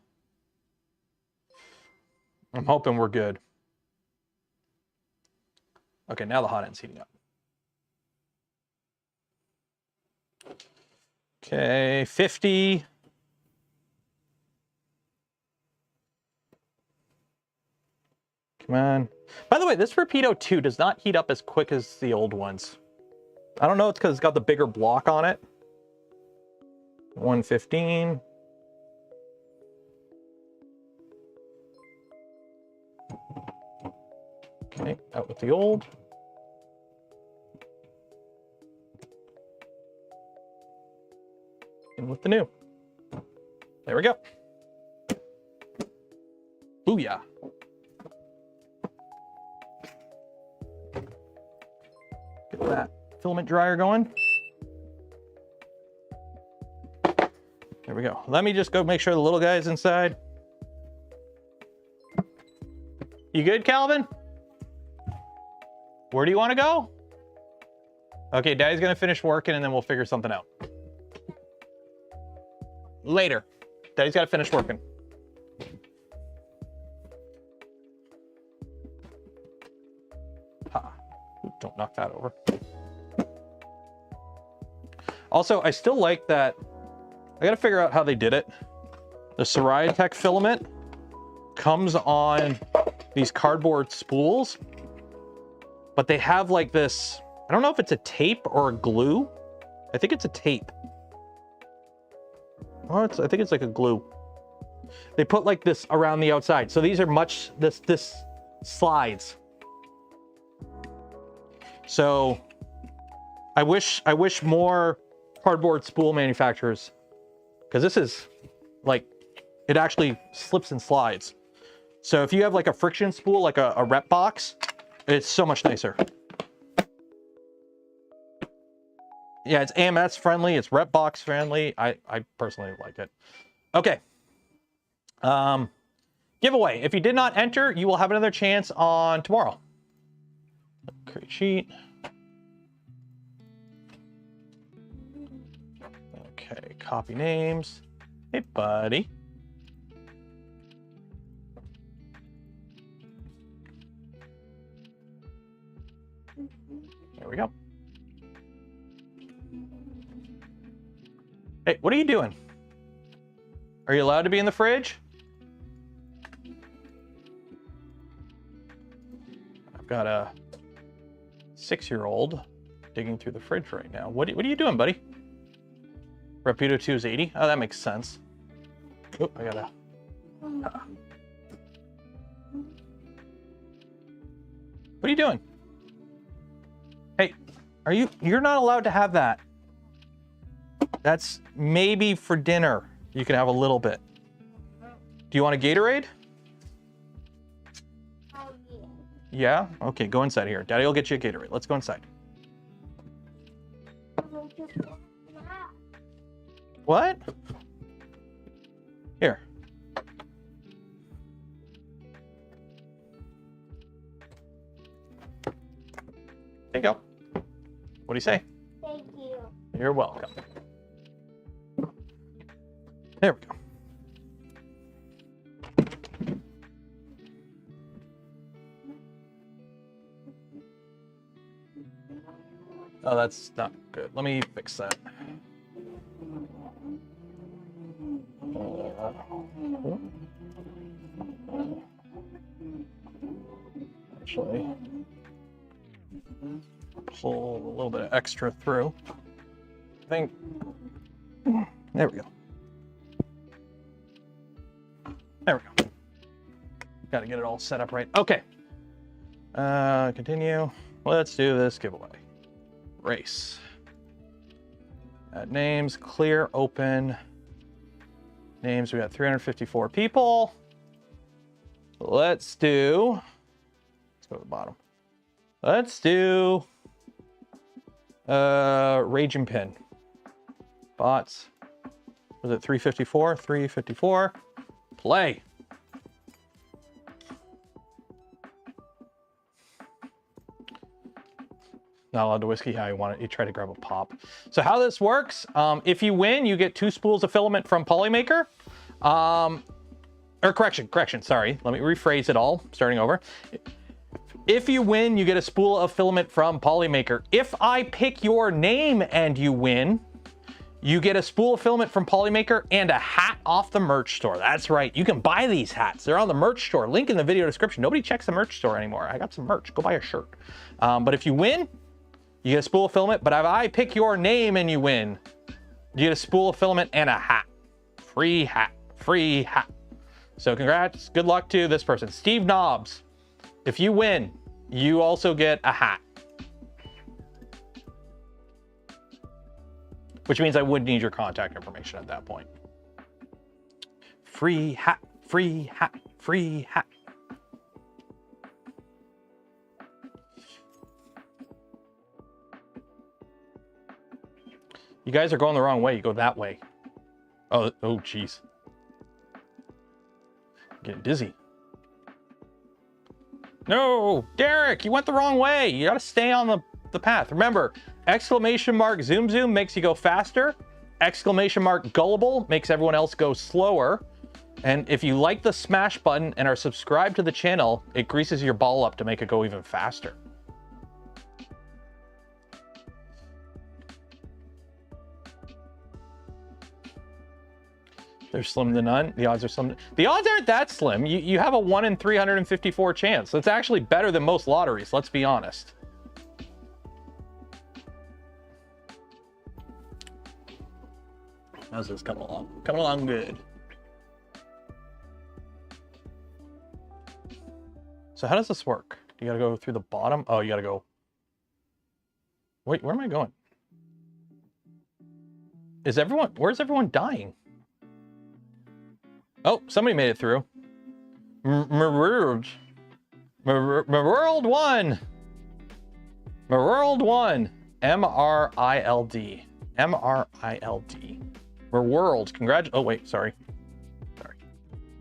I'm hoping we're good. Okay, now the hot end's heating up. Okay, 50. Come on. By the way, this Rapido 2 does not heat up as quick as the old ones. I don't know, it's because it's got the bigger block on it. 115. Okay, out with the old. In with the new. There we go. Booyah. Get that filament dryer going. There we go. Let me just go make sure the little guy's inside. You good, Calvin? Where do you want to go? Okay, Daddy's gonna finish working and then we'll figure something out. Later. Daddy's gotta finish working. Ha. Ooh, don't knock that over. Also, I still like that. I gotta figure out how they did it. The Tech filament comes on these cardboard spools, but they have like this, I don't know if it's a tape or a glue. I think it's a tape. Oh, I think it's like a glue. They put like this around the outside. So these are this slides. So I wish more cardboard spool manufacturers, because this is like, it actually slips and slides. So if you have like a friction spool, like a rep box, it's so much nicer. Yeah, it's AMS friendly, it's rep box friendly. I personally like it. Okay. Giveaway. If you did not enter, you will have another chance on tomorrow. Create sheet. Okay, copy names. Hey, buddy. There we go. Hey, what are you doing? Are you allowed to be in the fridge? I've got a 6-year-old digging through the fridge right now. What are you doing, buddy? Rapido 2 is 80. Oh, that makes sense. Oh, I gotta. What are you doing? Hey, you're not allowed to have that. That's maybe for dinner. You can have a little bit. Do you want a Gatorade? Yeah? Okay, go inside here. Daddy will get you a Gatorade. Let's go inside. What? Here. There you go. What do you say? Thank you. You're welcome. There we go. Oh, that's not good. Let me fix that. Actually, pull a little bit of extra through. I think. There we go. There we go. Got to get it all set up right. Okay. Continue. Let's do this giveaway. Race. Add names, clear, open. Names, we got 354 people. Let's go to the bottom. Let's do Raging Pin. Bots. Was it 354? 354. Play. Not allowed to whiskey how you want it. You try to grab a pop. So how this works, if you win, you get 2 spools of filament from Polymaker. or correction, sorry. Let me rephrase it all, starting over. If you win, you get a spool of filament from Polymaker. If I pick your name and you win, you get a spool of filament from Polymaker and a hat off the merch store. That's right, you can buy these hats. They're on the merch store, link in the video description. Nobody checks the merch store anymore. I got some merch, go buy a shirt. But if you win, you get a spool of filament. But if I pick your name and you win, you get a spool of filament and a hat. Free hat, free hat. So congrats, good luck to this person. Steve Knobs, if you win, you also get a hat. Which means I would need your contact information at that point. Free hat, free hat, free hat. You guys are going the wrong way. You go that way. Oh, geez. Getting dizzy. No, Derek, you went the wrong way. You got to stay on the path. Remember, exclamation mark zoom zoom makes you go faster. Exclamation mark gullible makes everyone else go slower. And if you like the smash button and are subscribed to the channel, it greases your ball up to make it go even faster. They're slim to none. The odds are slim. The odds aren't that slim. You have a 1 in 354 chance. That's actually better than most lotteries, let's be honest. How's this coming along? Coming along good. So how does this work? You gotta go through the bottom? Oh, you gotta go. Wait, where am I going? Where's everyone dying? Oh, somebody made it through. World one. World one. M-R-I-L-D. M-R-I-L-D. World. Oh, wait, sorry. Sorry.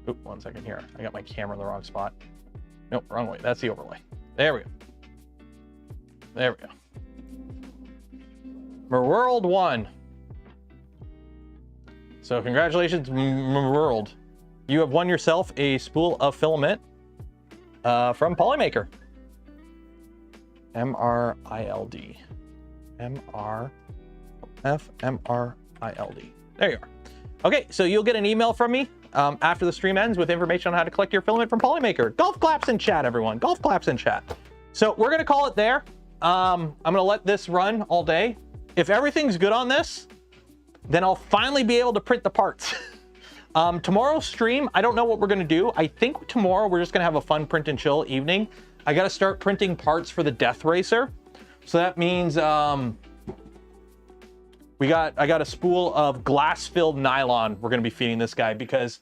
Oop, 1 second here. I got my camera in the wrong spot. Nope, wrong way. That's the overlay. There we go. There we go. World one. So congratulations, World. You have won yourself a spool of filament from Polymaker. M-R-I-L-D. M-R-F-M-R-I-L-D. There you are. Okay, so you'll get an email from me after the stream ends with information on how to collect your filament from Polymaker. Golf claps in chat, everyone. Golf claps in chat. So we're gonna call it there. I'm gonna let this run all day. If everything's good on this, then I'll finally be able to print the parts. Tomorrow's stream, I don't know what we're gonna do. I think tomorrow we're just gonna have a fun print and chill evening. I gotta start printing parts for the Death Racer. So that means I got a spool of glass-filled nylon we're gonna be feeding this guy, because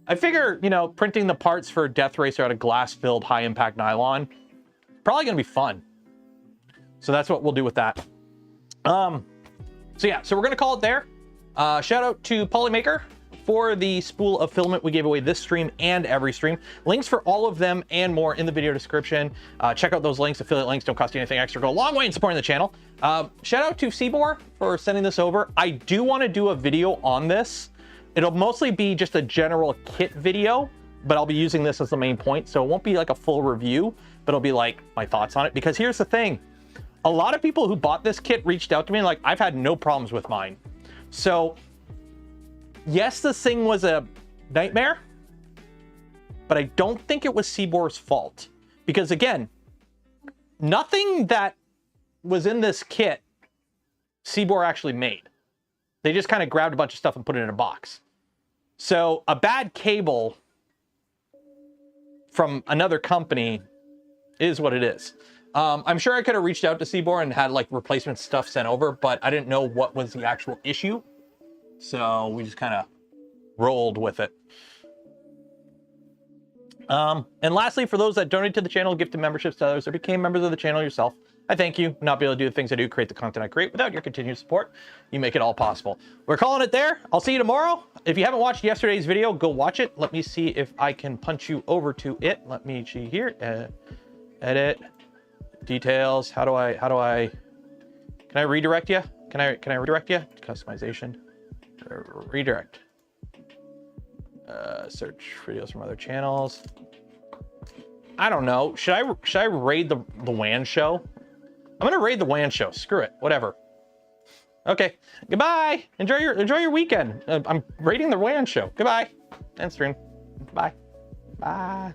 I figure, you know, printing the parts for Death Racer out of glass-filled high-impact nylon, probably gonna be fun. So that's what we'll do with that. So yeah, so we're gonna call it there. Shout out to Polymaker for the spool of filament we gave away this stream and every stream. Links for all of them and more in the video description. Check out those links. Affiliate links don't cost you anything extra. Go a long way in supporting the channel. Shout out to Siboor for sending this over. I do want to do a video on this. It'll mostly be just a general kit video, but I'll be using this as the main point. So it won't be like a full review, but it'll be like my thoughts on it. Because here's the thing. A lot of people who bought this kit reached out to me and like, I've had no problems with mine. So yes, this thing was a nightmare, but I don't think it was Siboor's fault. Because again, nothing that was in this kit, Siboor actually made. They just kind of grabbed a bunch of stuff and put it in a box. So a bad cable from another company is what it is. I'm sure I could have reached out to Siboor and had like replacement stuff sent over, but I didn't know what was the actual issue. So we just kind of rolled with it. And lastly, for those that donate to the channel, gifted memberships to others, or became members of the channel yourself, I thank you. Not be able to do the things I do, create the content I create. Without your continued support, you make it all possible. We're calling it there. I'll see you tomorrow. If you haven't watched yesterday's video, go watch it. Let me see if I can punch you over to it. Let me see here. Edit. Details. How do I, can I redirect you? Can I redirect you? Customization. Redirect. Search videos from other channels. I don't know. Should I raid the WAN show? I'm gonna raid the WAN show. Screw it. Whatever. Okay. Goodbye. Enjoy your weekend. I'm raiding the WAN show. Goodbye. End stream. Bye. Bye.